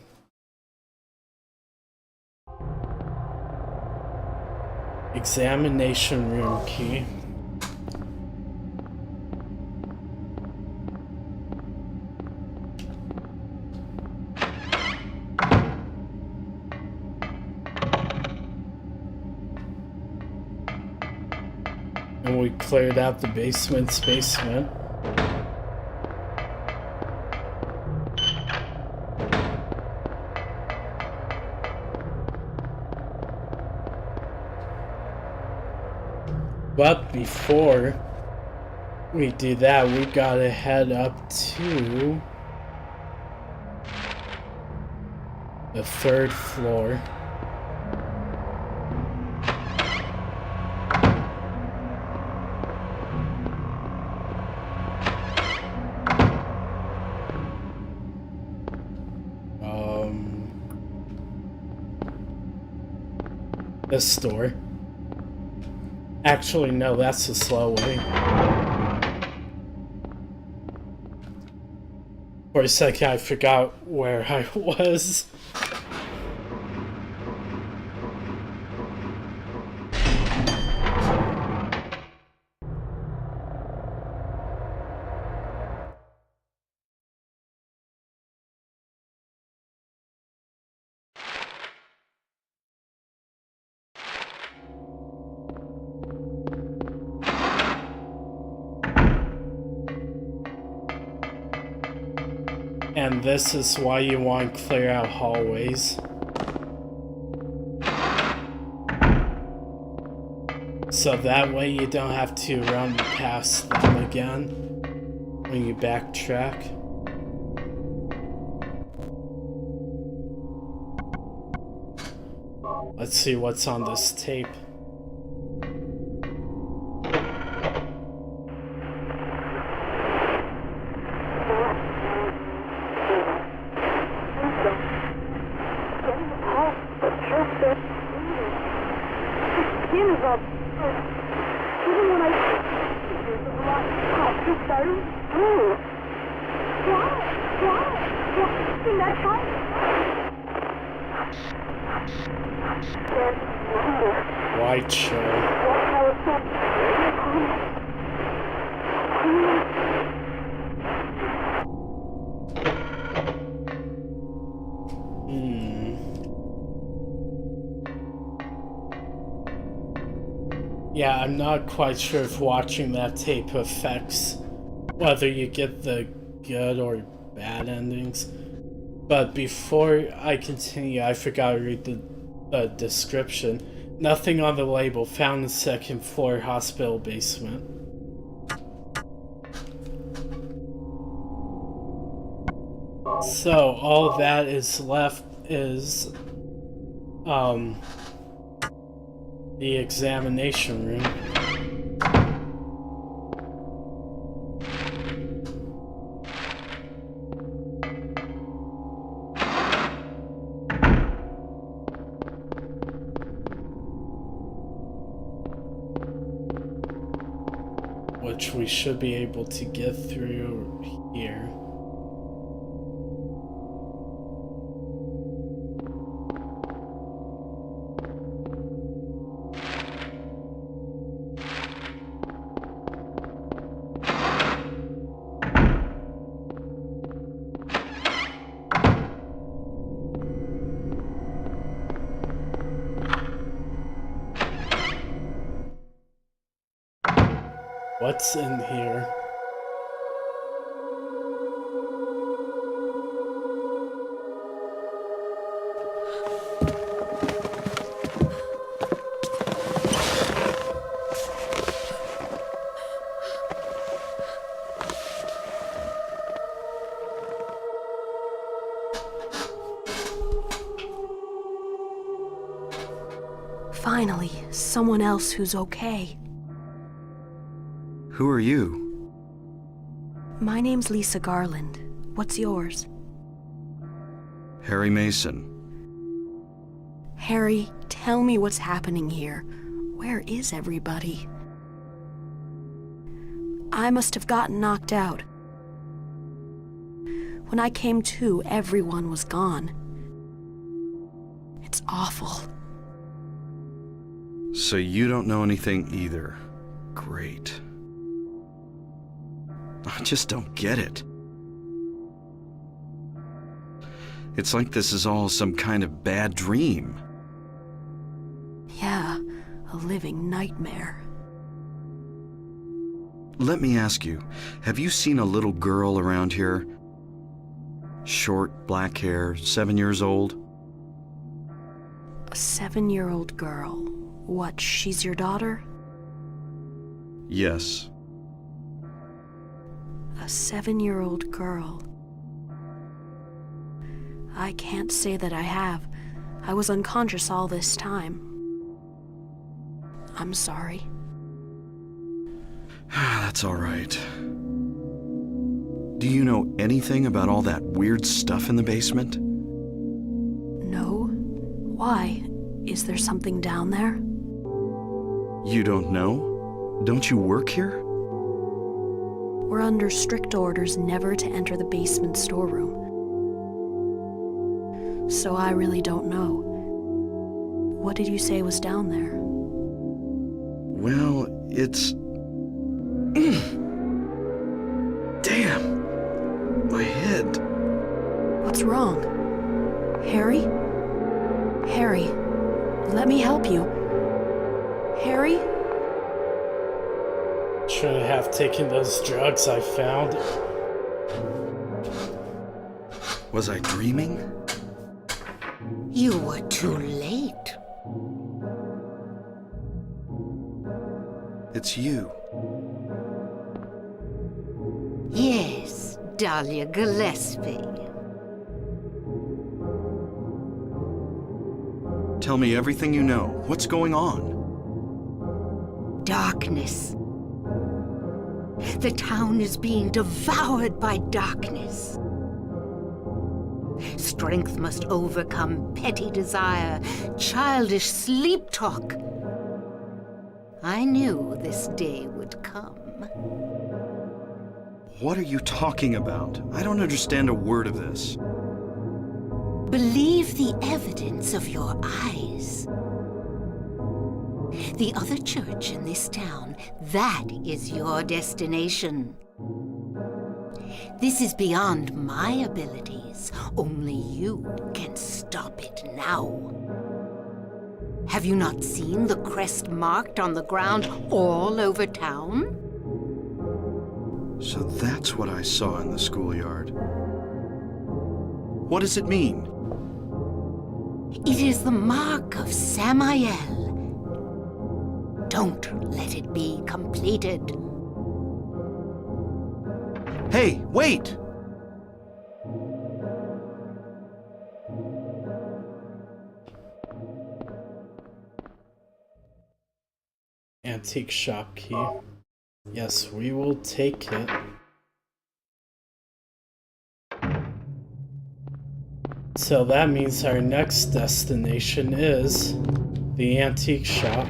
Examination room key. And we cleared out the basement. But before we do that, we gotta head up to the 3rd floor. This door. Actually, no, that's the slow way. For a second, I forgot where I was. And this is why you want to clear out hallways. So that way you don't have to run past them again when you backtrack. Let's see what's on this tape. White show. Yeah, I'm not quite sure if watching that tape affects whether you get the good or bad endings. But before I continue, I forgot to read the description. Nothing on the label. Found in second floor hospital basement. So all that is left is the examination room. Which we should be able to get through here. What's in here? Finally, someone else who's okay. Who are you? My name's Lisa Garland. What's yours? Harry Mason. Harry, tell me what's happening here. Where is everybody? I must have gotten knocked out. When I came to, everyone was gone. It's awful. So you don't know anything either. Great. I just don't get it. It's like this is all some kind of bad dream. Yeah, a living nightmare. Let me ask you, have you seen a little girl around here? Short, black hair, 7 years old? A 7-year-old girl. What, she's your daughter? Yes. A 7-year-old girl. I can't say that I have. I was unconscious all this time. I'm sorry. That's all right. Do you know anything about all that weird stuff in the basement? No? Why? Is there something down there? You don't know? Don't you work here? We're under strict orders never to enter the basement storeroom. So I really don't know. What did you say was down there? Well, it's... Damn! My head. What's wrong? Harry? Harry, let me help you. Harry? Should I have taken those drugs I found? Was I dreaming? You were too late. It's you. Yes, Dahlia Gillespie. Tell me everything you know. What's going on? Darkness. The town is being devoured by darkness. Strength must overcome petty desire, childish sleep talk. I knew this day would come. What are you talking about? I don't understand a word of this. Believe the evidence of your eyes. The other church in this town, that is your destination. This is beyond my abilities. Only you can stop it now. Have you not seen the crest marked on the ground all over town? So that's what I saw in the schoolyard. What does it mean? It is the mark of Samael. Don't let it be completed. Hey, wait! Antique shop key. Yes, we will take it. So that means our next destination is the antique shop.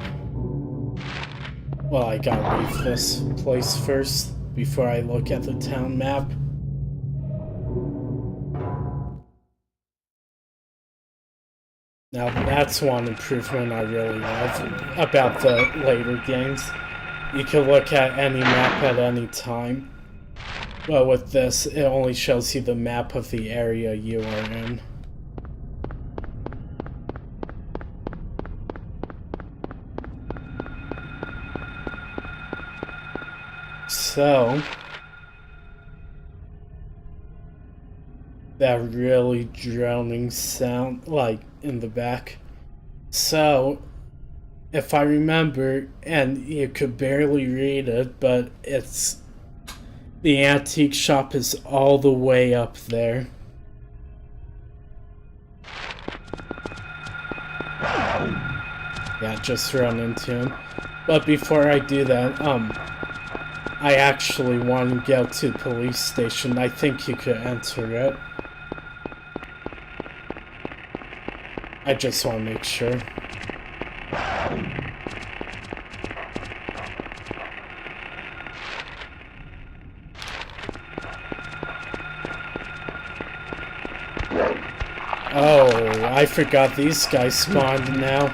Well, I gotta leave this place first before I look at the town map. Now that's one improvement I really love about the later games. You can look at any map at any time. But with this, it only shows you the map of the area you are in. So, that really droning sound, like, in the back. So, if I remember, and you could barely read it, but it's... the antique shop is all the way up there. Yeah, just run into him. But before I do that, I actually want to go to the police station. I think you could enter it. I just want to make sure. Oh, I forgot these guys spawned now.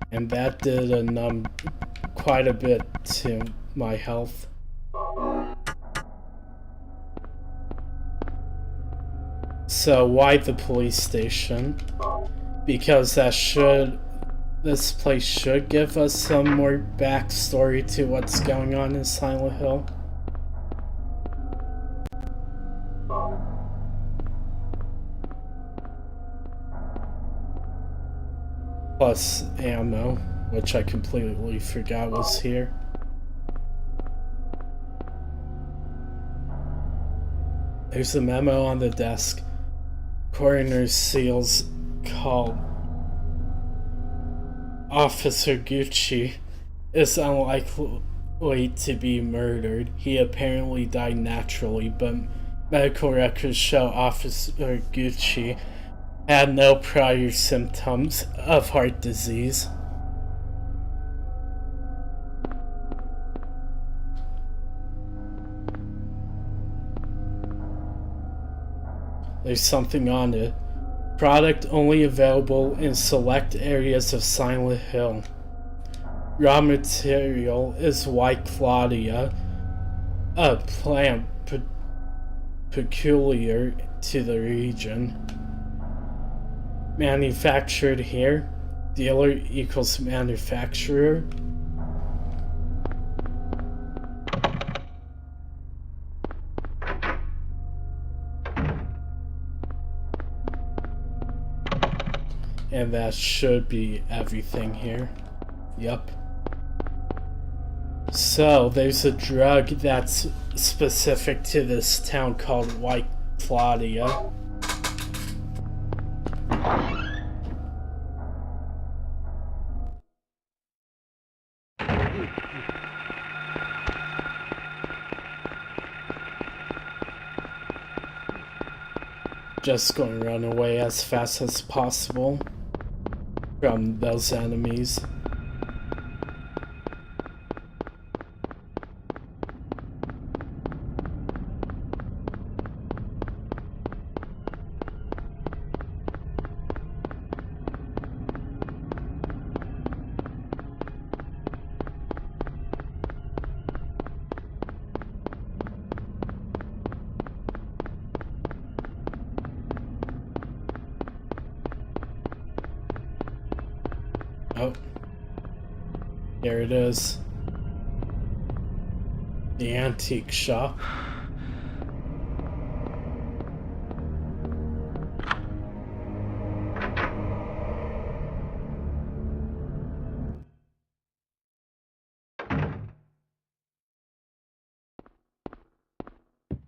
And that did quite a bit to my health. So why the police station? Because this place should give us some more backstory to what's going on in Silent Hill. Plus ammo, which I completely forgot was here. There's a memo on the desk. Coroner's seals called Officer Gucci is unlikely to be murdered. He apparently died naturally, but medical records show Officer Gucci had no prior symptoms of heart disease. There's something on it. Product only available in select areas of Silent Hill. Raw material is White Claudia, a plant peculiar to the region. Manufactured here. Dealer equals manufacturer. And that should be everything here. Yup. So, there's a drug that's specific to this town called White Claudia. Just going to run away as fast as possible from those enemies. Oh, there it is. The antique shop.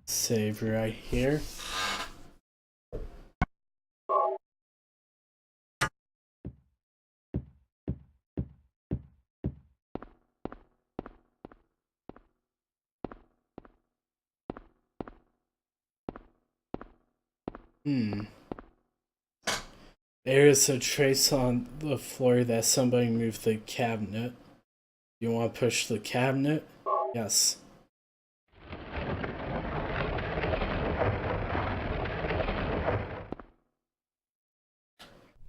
Save right here. There is a trace on the floor that somebody moved the cabinet. You want to push the cabinet? Yes.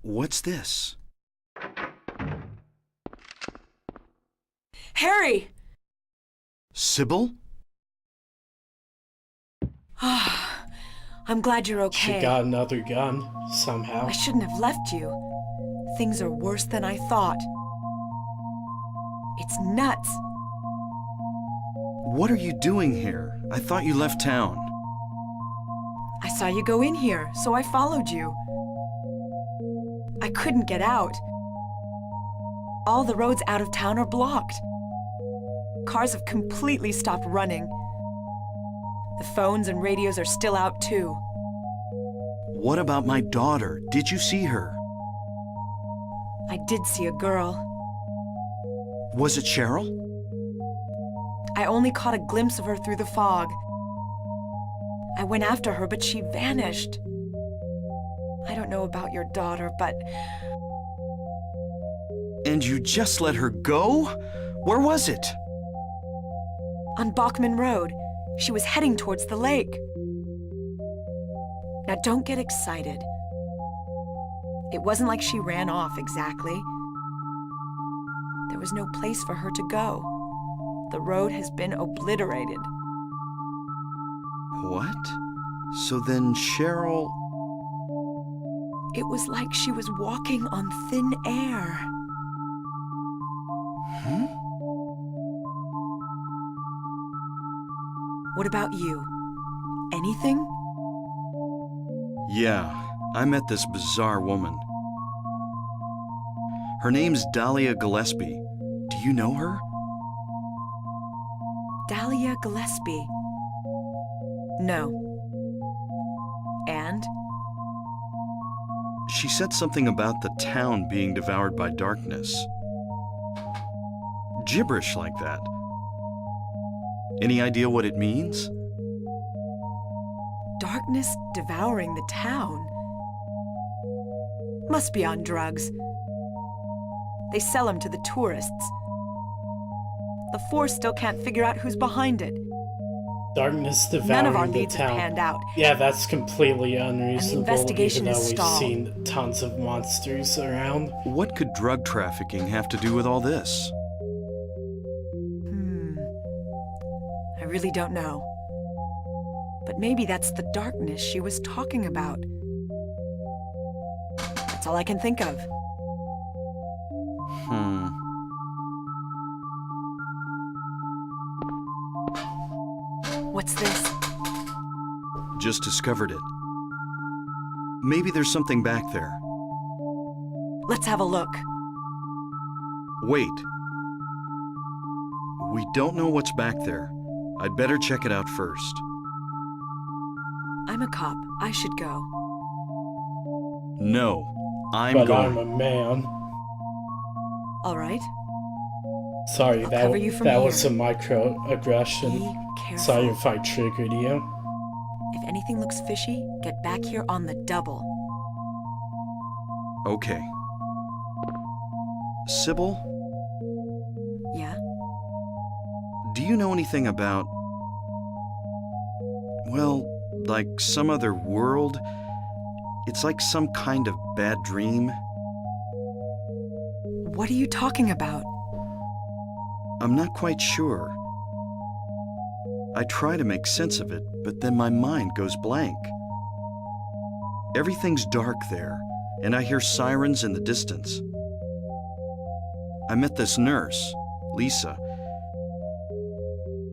What's this? Harry! Sybil? I'm glad you're okay. She got another gun, somehow. I shouldn't have left you. Things are worse than I thought. It's nuts. What are you doing here? I thought you left town. I saw you go in here, so I followed you. I couldn't get out. All the roads out of town are blocked. Cars have completely stopped running. The phones and radios are still out too. What about my daughter? Did you see her? I did see a girl. Was it Cheryl? I only caught a glimpse of her through the fog. I went after her, but she vanished. I don't know about your daughter, but... And you just let her go? Where was it? On Bachman Road. She was heading towards the lake. Now don't get excited. It wasn't like she ran off exactly. There was no place for her to go. The road has been obliterated. What? So then Cheryl... It was like she was walking on thin air. Hmm? What about you? Anything? Yeah, I met this bizarre woman. Her name's Dahlia Gillespie. Do you know her? Dahlia Gillespie. No. And? She said something about the town being devoured by darkness. Gibberish like that. Any idea what it means? Darkness devouring the town? Must be on drugs. They sell them to the tourists. The Force still can't figure out who's behind it. Darkness devouring None of our the leads have town. panned out. Yeah, that's completely unreasonable, investigation even though is we've stalled. seen tons of monsters around. What could drug trafficking have to do with all this? I really don't know. But maybe that's the darkness she was talking about. That's all I can think of. What's this? Just discovered it. Maybe there's something back there. Let's have a look. Wait. We don't know what's back there. I'd better check it out first. I'm a cop. I should go. No, I'm But going. I'm a man. All right? Sorry, I'll that cover you from that was here. a microaggression. Be careful. Sorry if I triggered you. If anything looks fishy, get back here on the double. Okay. Sybil, Yeah? do you know anything about... well, like some other world? It's like some kind of bad dream. What are you talking about? I'm not quite sure. I try to make sense of it, but then my mind goes blank. Everything's dark there, and I hear sirens in the distance. I met this nurse, Lisa.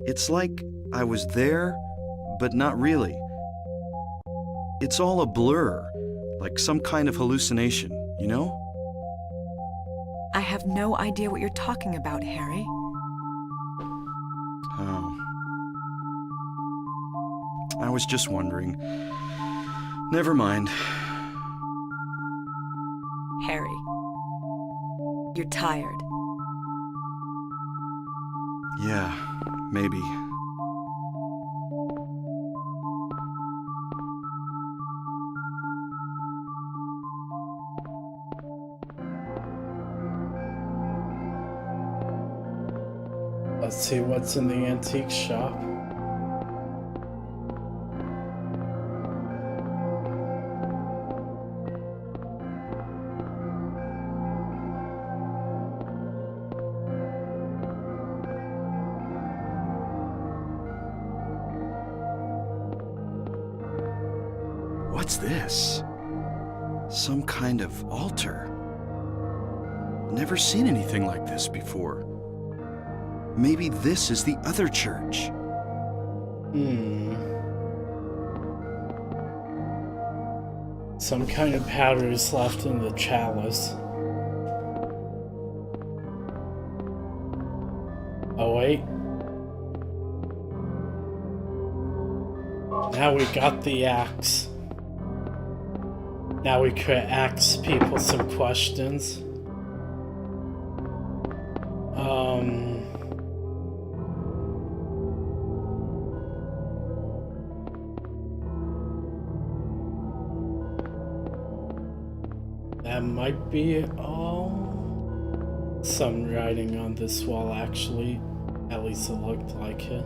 It's like I was there, but not really. It's all a blur, like some kind of hallucination, you know? I have no idea what you're talking about, Harry. Oh. I was just wondering. Never mind. Harry. You're tired. Yeah, maybe. Let's see what's in the antique shop. What's this? Some kind of altar. Never seen anything like this before. Maybe this is the other church. Some kind of powder is left in the chalice. Oh wait. Now we got the axe. Now we could ask people some questions. That might be all. Some writing on this wall, actually. At least it looked like it.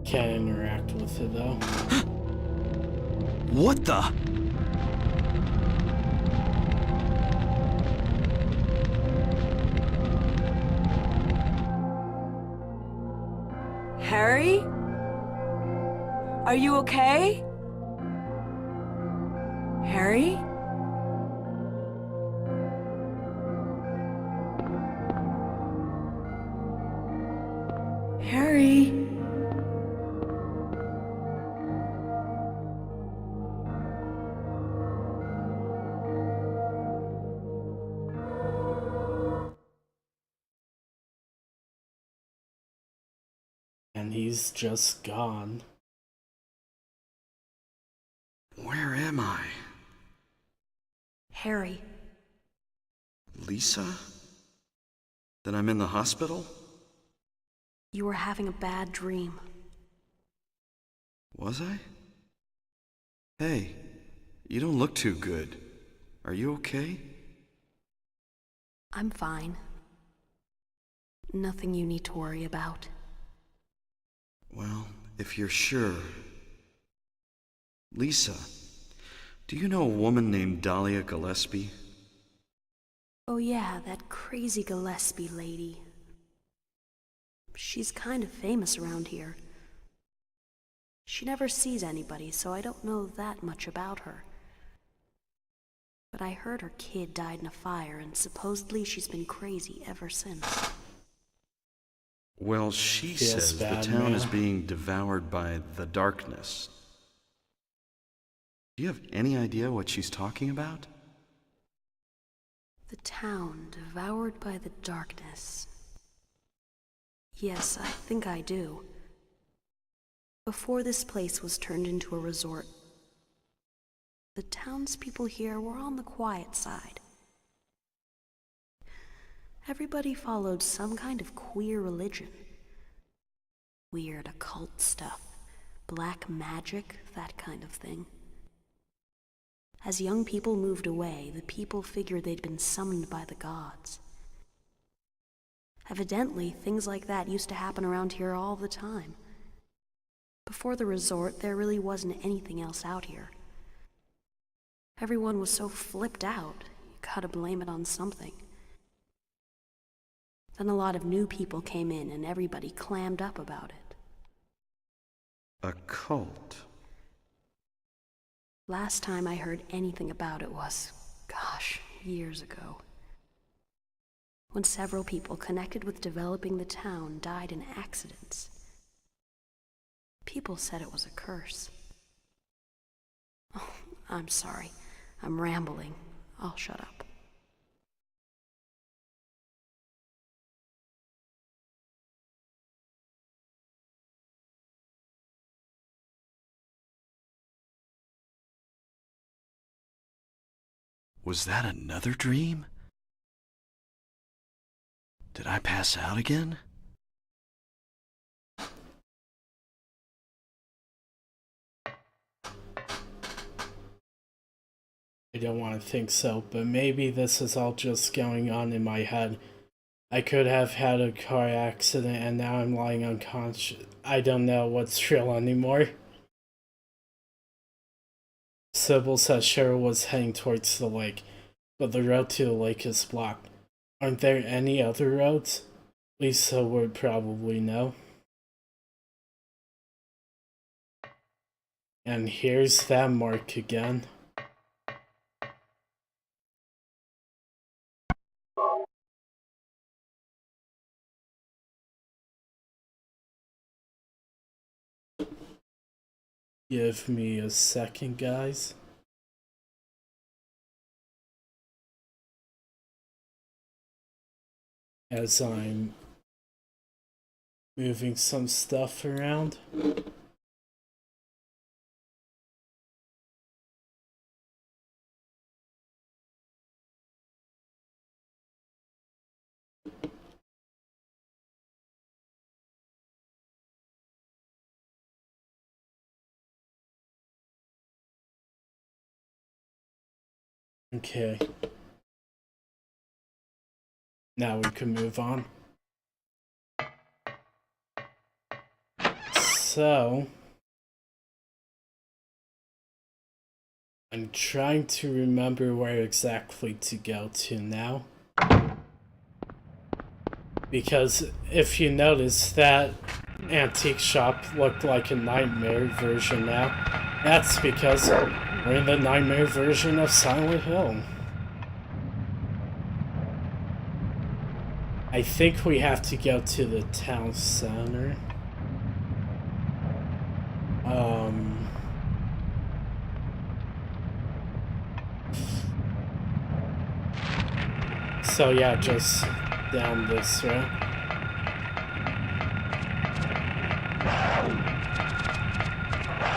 Can't interact with it though. What the? Harry? Are you okay? Harry? Harry? And he's just gone. Where am I? Harry, Lisa? Then I'm in the hospital? you were having a bad dream. Was I? Hey, you don't look too good. Are you okay? I'm fine. Nothing you need to worry about. Well, if you're sure. Lisa, do you know a woman named Dahlia Gillespie? Oh yeah, that crazy Gillespie lady. She's kind of famous around here. She never sees anybody, so I don't know that much about her. But I heard her kid died in a fire, and supposedly she's been crazy ever since. Well, she Yes, says the bad town man. is being devoured by the darkness. Do you have any idea what she's talking about? The town devoured by the darkness. Yes, I think I do. Before this place was turned into a resort, the townspeople here were on the quiet side. Everybody followed some kind of queer religion. Weird occult stuff, black magic, that kind of thing. As young people moved away, the people figured they'd been summoned by the gods. Evidently, things like that used to happen around here all the time. Before the resort, there really wasn't anything else out here. Everyone was so flipped out, you gotta blame it on something. Then a lot of new people came in and everybody clammed up about it. A cult? Last time I heard anything about it was, gosh, years ago. When several people connected with developing the town died in accidents. People said it was a curse. Oh, I'm sorry. I'm rambling. I'll shut up. Was that another dream? Did I pass out again? I don't want to think so, but maybe this is all just going on in my head. I could have had a car accident and now I'm lying unconscious. I don't know what's real anymore. Sybil says Cheryl was heading towards the lake, but the road to the lake is blocked. Aren't there any other roads? Lisa would probably know. And here's that mark again. Give me a second, guys. As I'm moving some stuff around. Okay. Now we can move on. So, I'm trying to remember where exactly to go to now. Because if you notice, that antique shop looked like a nightmare version now. That's because we're in the nightmare version of Silent Hill. I think we have to go to the town center. So yeah, just down this way.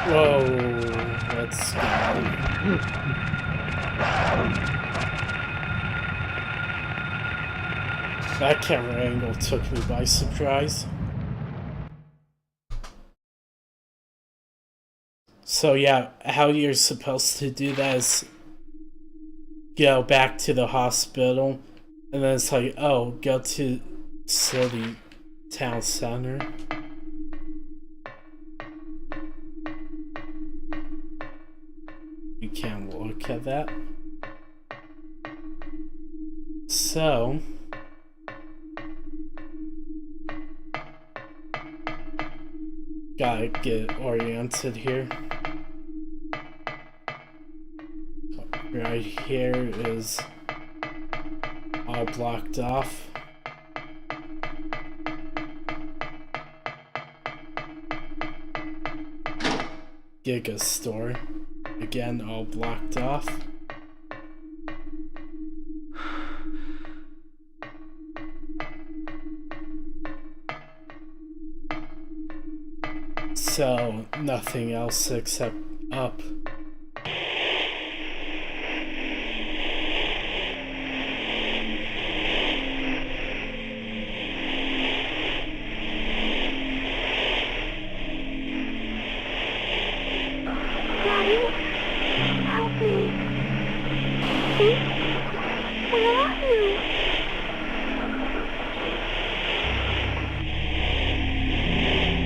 Whoa, let's go. That camera angle took me by surprise. So yeah, how you're supposed to do that is go back to the hospital, and then it's like, oh, go to city town center. You can't look at that. So gotta get oriented here. Right here is all blocked off. Giga store, again all blocked off. So, nothing else except up. Daddy, help me. Pete, where are you?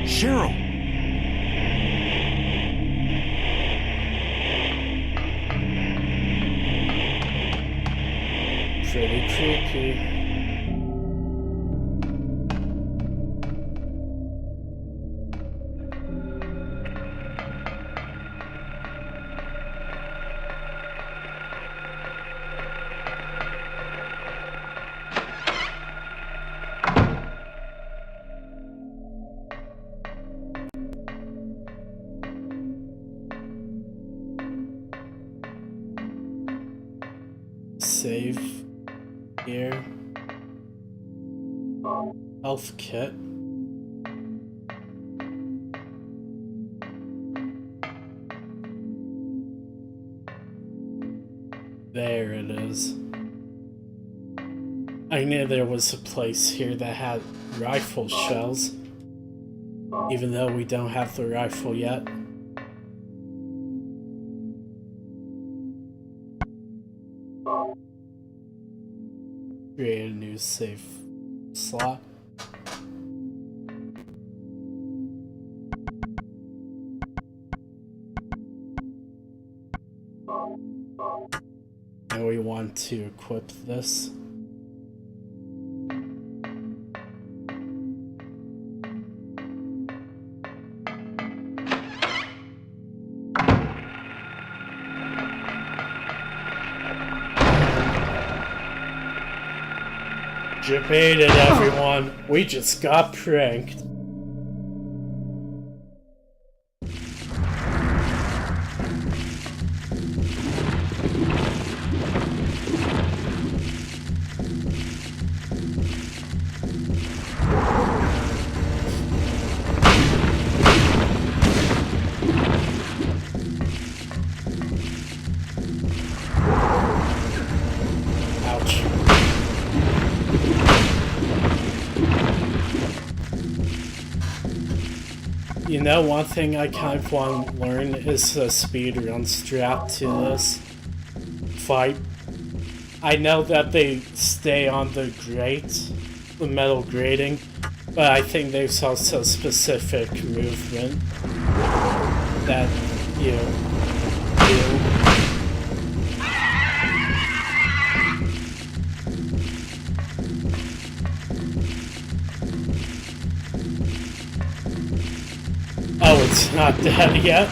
Cheryl! Pretty creepy. Save here. Health kit. There it is. I knew there was a place here that had rifle shells, even though we don't have the rifle yet. Create a new save slot. And we want to equip this. Debated, everyone. We just got pranked. Ouch. You know, one thing I kind of want to learn is the speedrun strat to this fight. I know that they stay on the grate, the metal grating, but I think there's also specific movement that you do. Oh, it's not dead yet?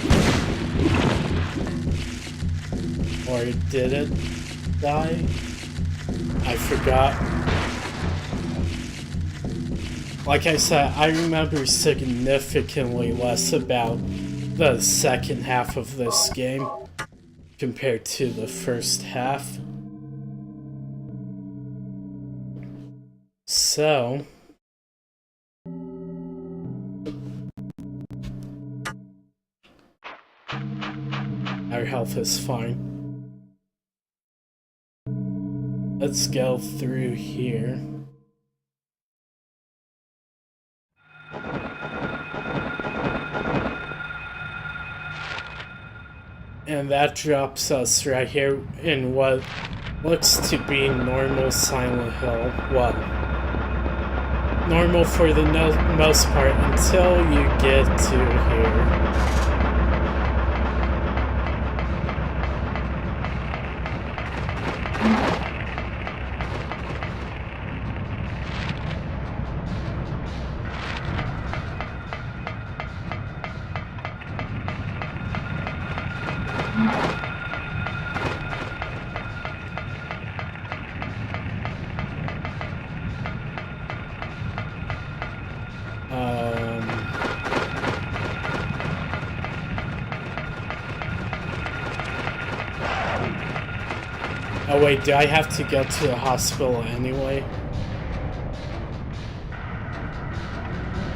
Or did it die? I forgot. Like I said, I remember significantly less about the second half of this game compared to the first half. So... our health is fine. Let's go through here. And that drops us right here in what looks to be normal Silent Hill. Well, normal for the most part until you get to here. Oh wait, do I have to go to the hospital anyway?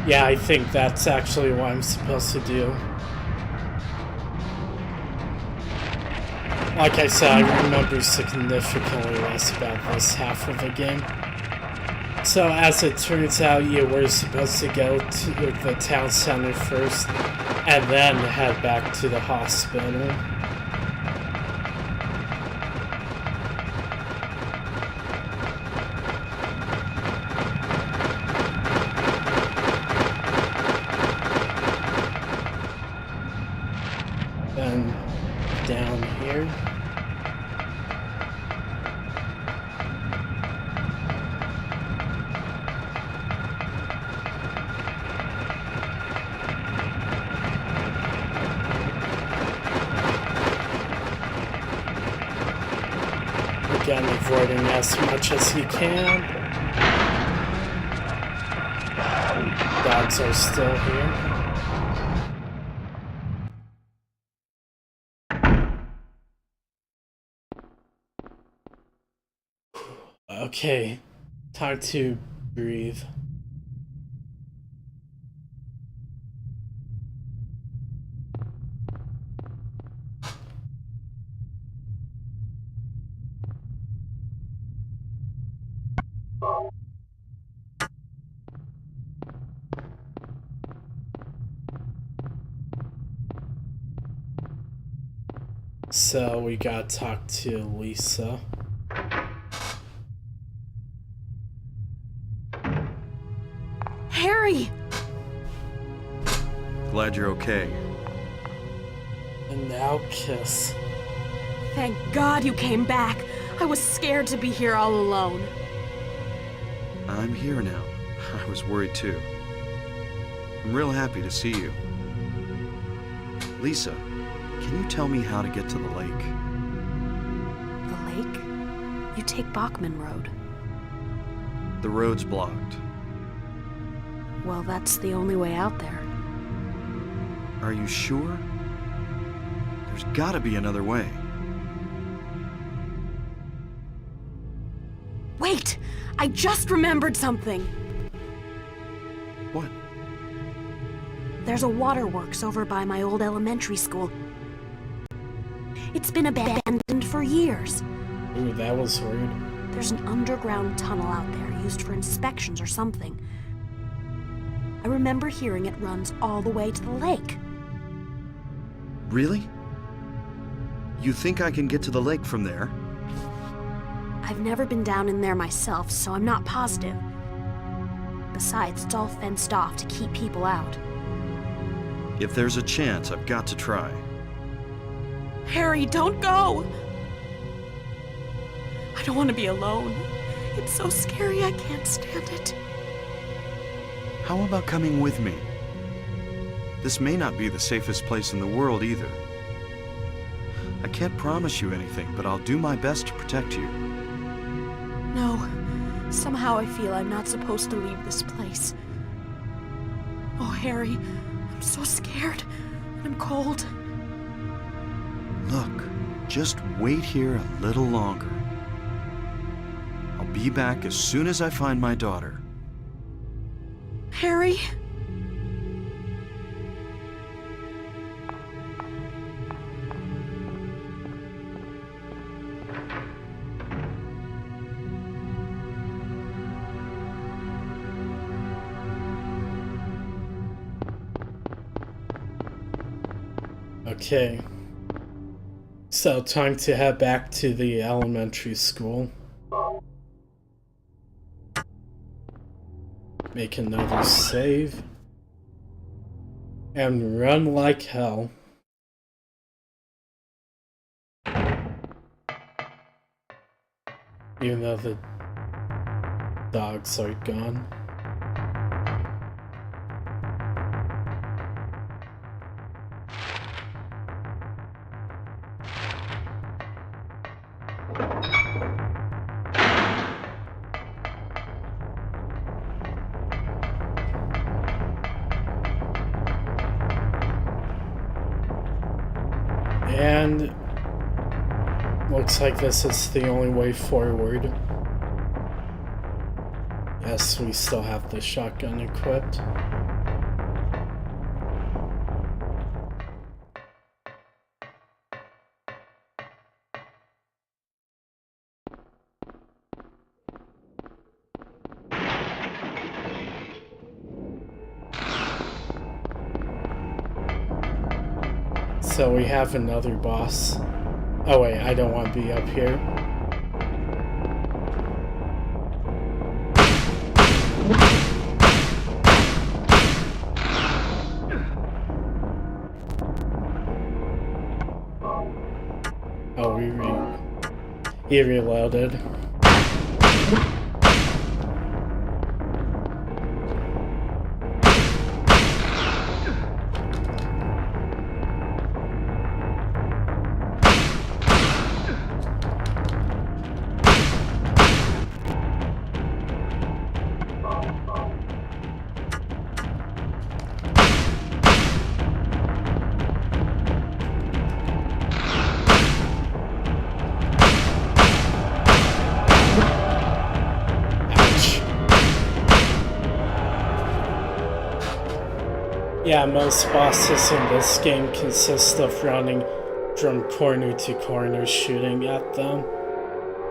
Yeah, I think that's actually what I'm supposed to do. Like I said, I remember significantly less about this half of the game. So as it turns out, you were supposed to go to the town center first, and then head back to the hospital. Then down here. Again, avoiding as much as you can. Dogs are still here. Okay, time to breathe. So we gotta talk to Lisa. Harry! Glad you're okay. And now kiss. Thank God you came back. I was scared to be here all alone. I'm here now. I was worried too. I'm real happy to see you. Lisa, can you tell me how to get to the lake? The lake? You take Bachman Road. The road's blocked. Well, that's the only way out there. Are you sure? There's gotta be another way. Wait! I just remembered something! What? There's a waterworks over by my old elementary school. It's been abandoned for years. Ooh, that was weird. There's an underground tunnel out there used for inspections or something. I remember hearing it runs all the way to the lake. Really? You think I can get to the lake from there? I've never been down in there myself, so I'm not positive. Besides, it's all fenced off to keep people out. If there's a chance, I've got to try. Harry, don't go! I don't want to be alone. It's so scary, I can't stand it. How about coming with me? This may not be the safest place in the world either. I can't promise you anything, but I'll do my best to protect you. No. Somehow I feel I'm not supposed to leave this place. Oh, Harry, I'm so scared, and I'm cold. Look, just wait here a little longer. I'll be back as soon as I find my daughter. Harry? Okay. So, time to head back to the elementary school. Make another save. And run like hell. Even though the dogs are gone. And looks like this is the only way forward. Yes, we still have the shotgun equipped. So we have another boss. Oh wait, I don't want to be up here. Oh, he reloaded. Yeah, most bosses in this game consist of running from corner to corner shooting at them.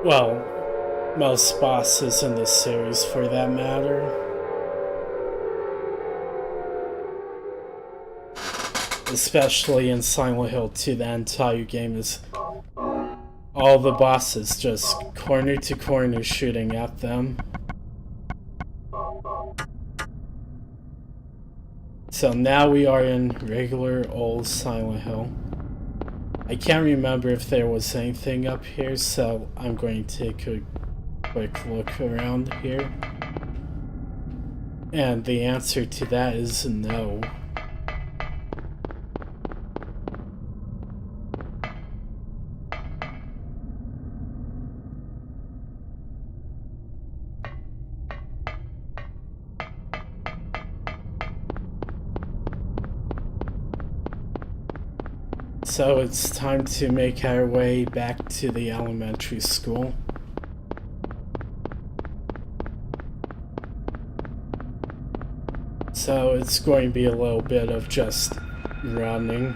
Well, most bosses in the series for that matter. Especially in Silent Hill 2, the entire game is all the bosses just corner to corner shooting at them. So now we are in regular old Silent Hill. I can't remember if there was anything up here, so I'm going to take a quick look around here. And the answer to that is no. So it's time to make our way back to the elementary school. So it's going to be a little bit of just running.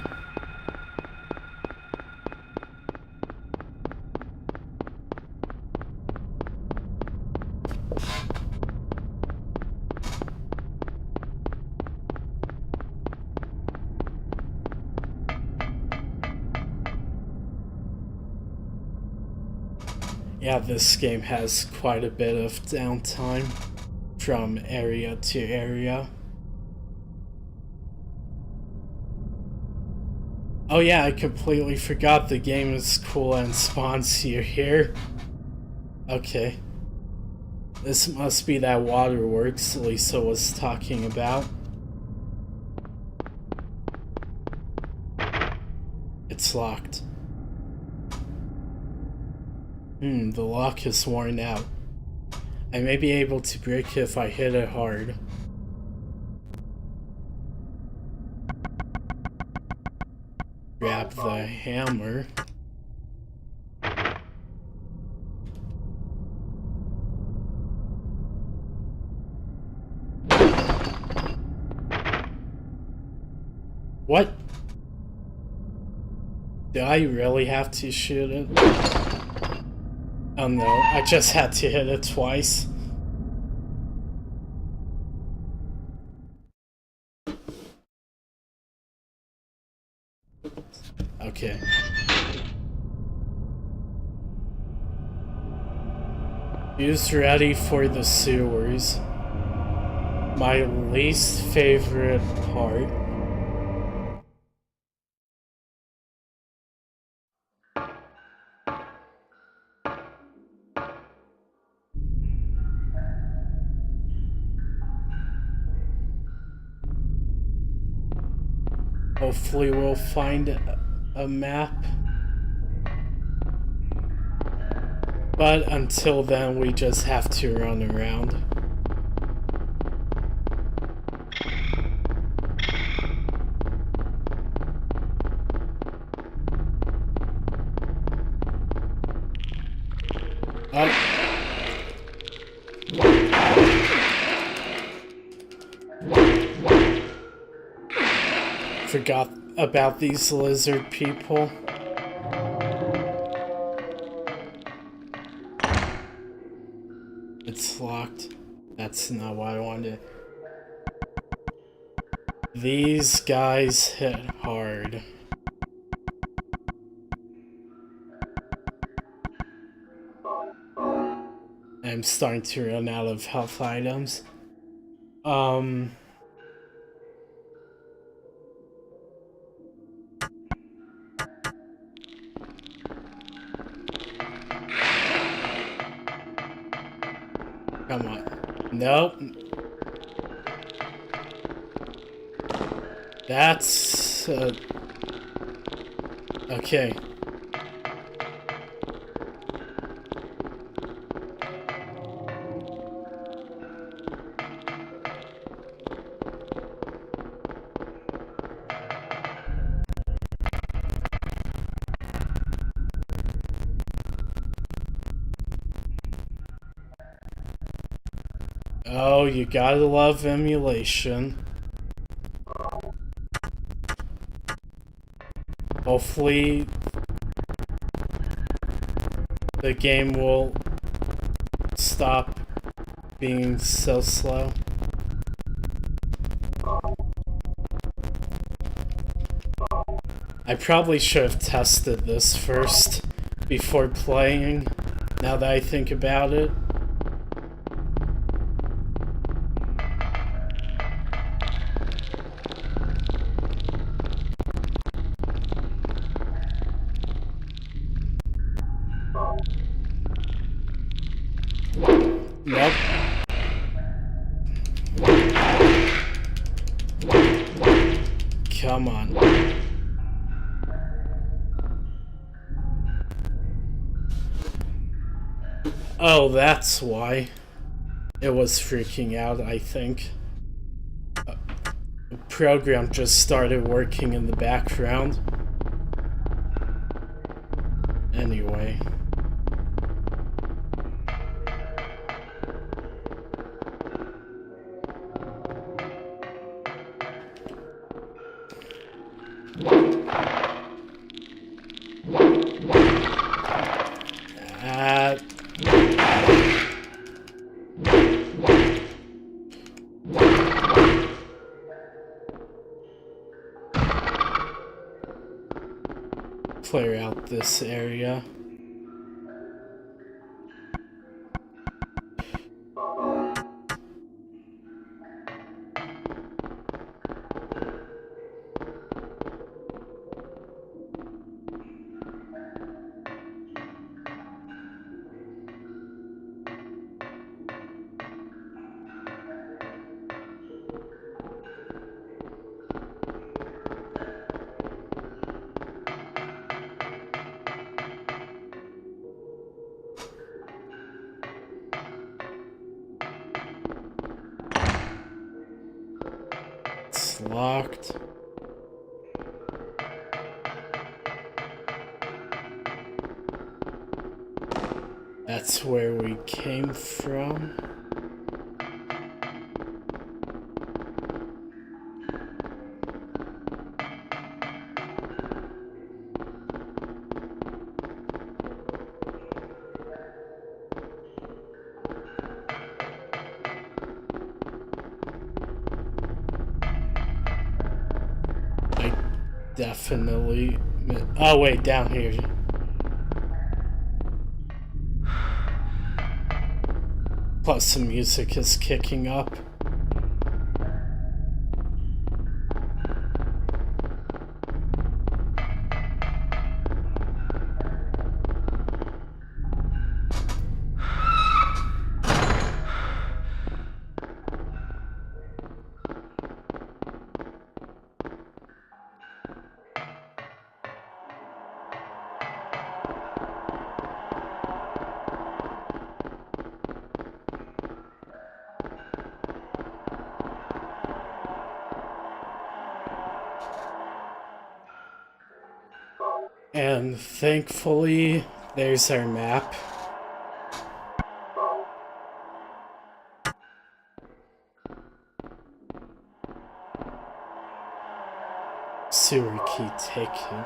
Yeah, this game has quite a bit of downtime from area to area. Oh yeah, I completely forgot the game is cool and spawns you here. Okay. This must be that waterworks Lisa was talking about. It's locked. The lock is worn out. I may be able to break it if I hit it hard. Grab the hammer. What? Do I really have to shoot it? Oh no, I just had to hit it twice. Okay. Who's ready for the sewers? My least favorite part. Hopefully we'll find a map. But until then, we just have to run around. Forgot about these lizard people. It's locked. That's not what I wanted. These guys hit hard. I'm starting to run out of health items. Come on. Nope. That's... okay. Oh, you gotta love emulation. Hopefully, the game will stop being so slow. I probably should have tested this first before playing, now that I think about it. Nope. Come on. Oh, that's why. It was freaking out, I think. The program just started working in the background. Anyway. Clear out this area. It's locked. That's where we came from. Definitely. Oh, wait, down here. Plus, the music is kicking up. And thankfully, there's our map. Sewer key taken.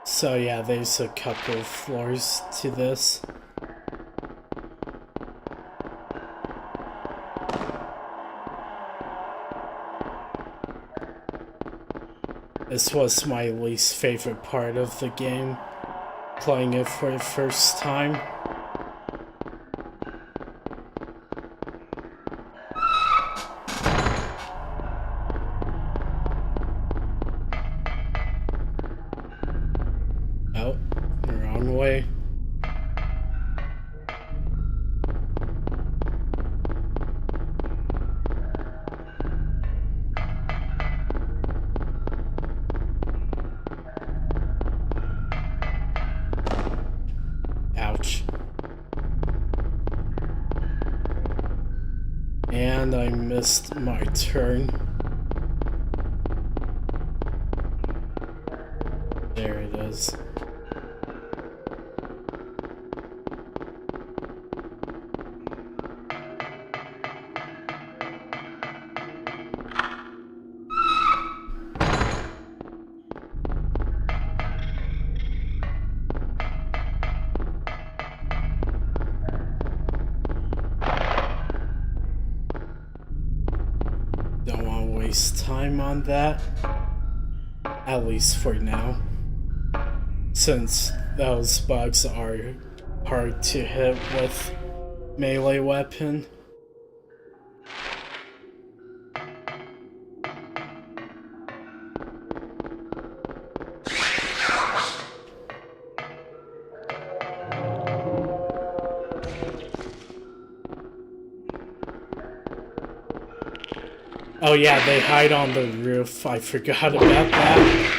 So yeah, there's a couple of floors to this. This was my least favorite part of the game, playing it for the first time. Oh, wrong way. Ouch. And I missed my turn. There it is. Don't want to waste time on that. At least for now. Since those bugs are hard to hit with melee weapon. Oh yeah, they hide on the roof. I forgot about that.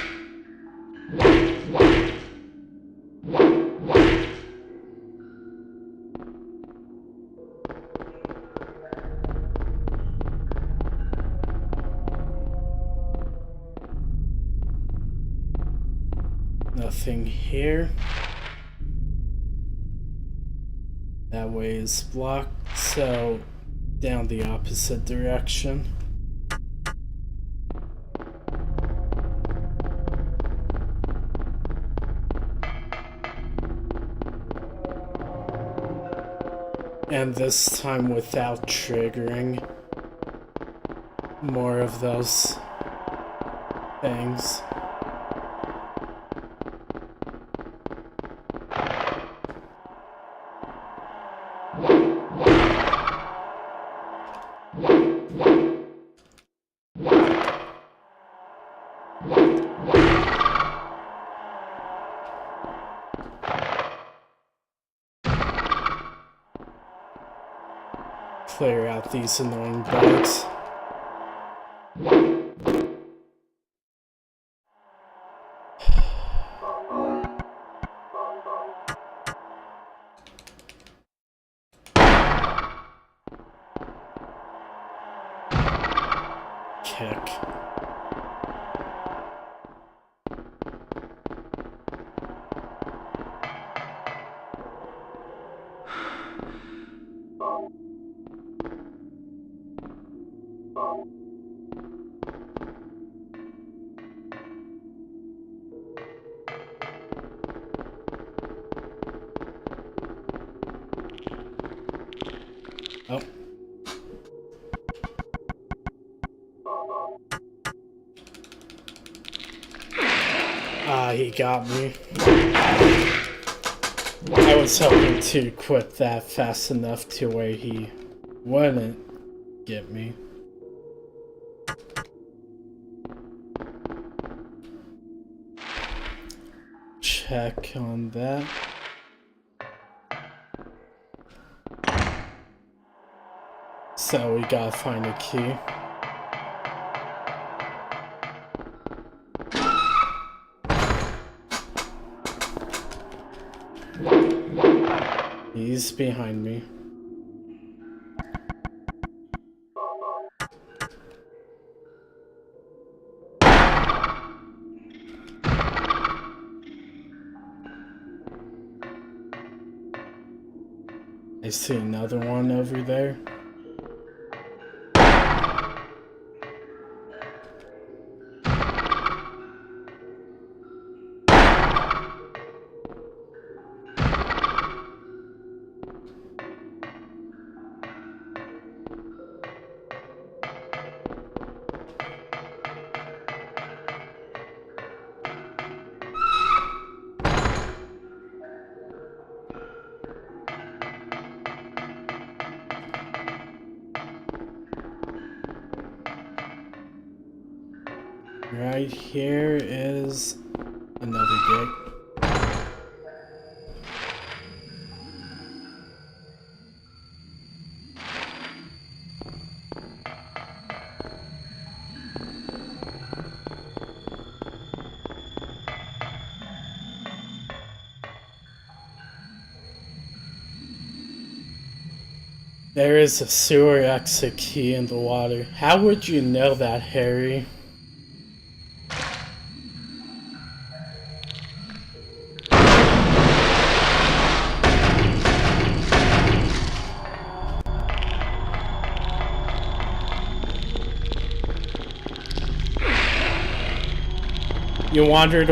Nothing here. That way is blocked, so down the opposite direction. And this time without triggering more of those things. Clear out these annoying bugs. Kick. Oh. Ah, he got me. I was hoping to quit that fast enough to where he wouldn't get me. Check on that. So we gotta find a key. He's behind me. I see another one over there. Right here is another gate. There is a sewer exit key in the water. How would you know that, Harry? You wandered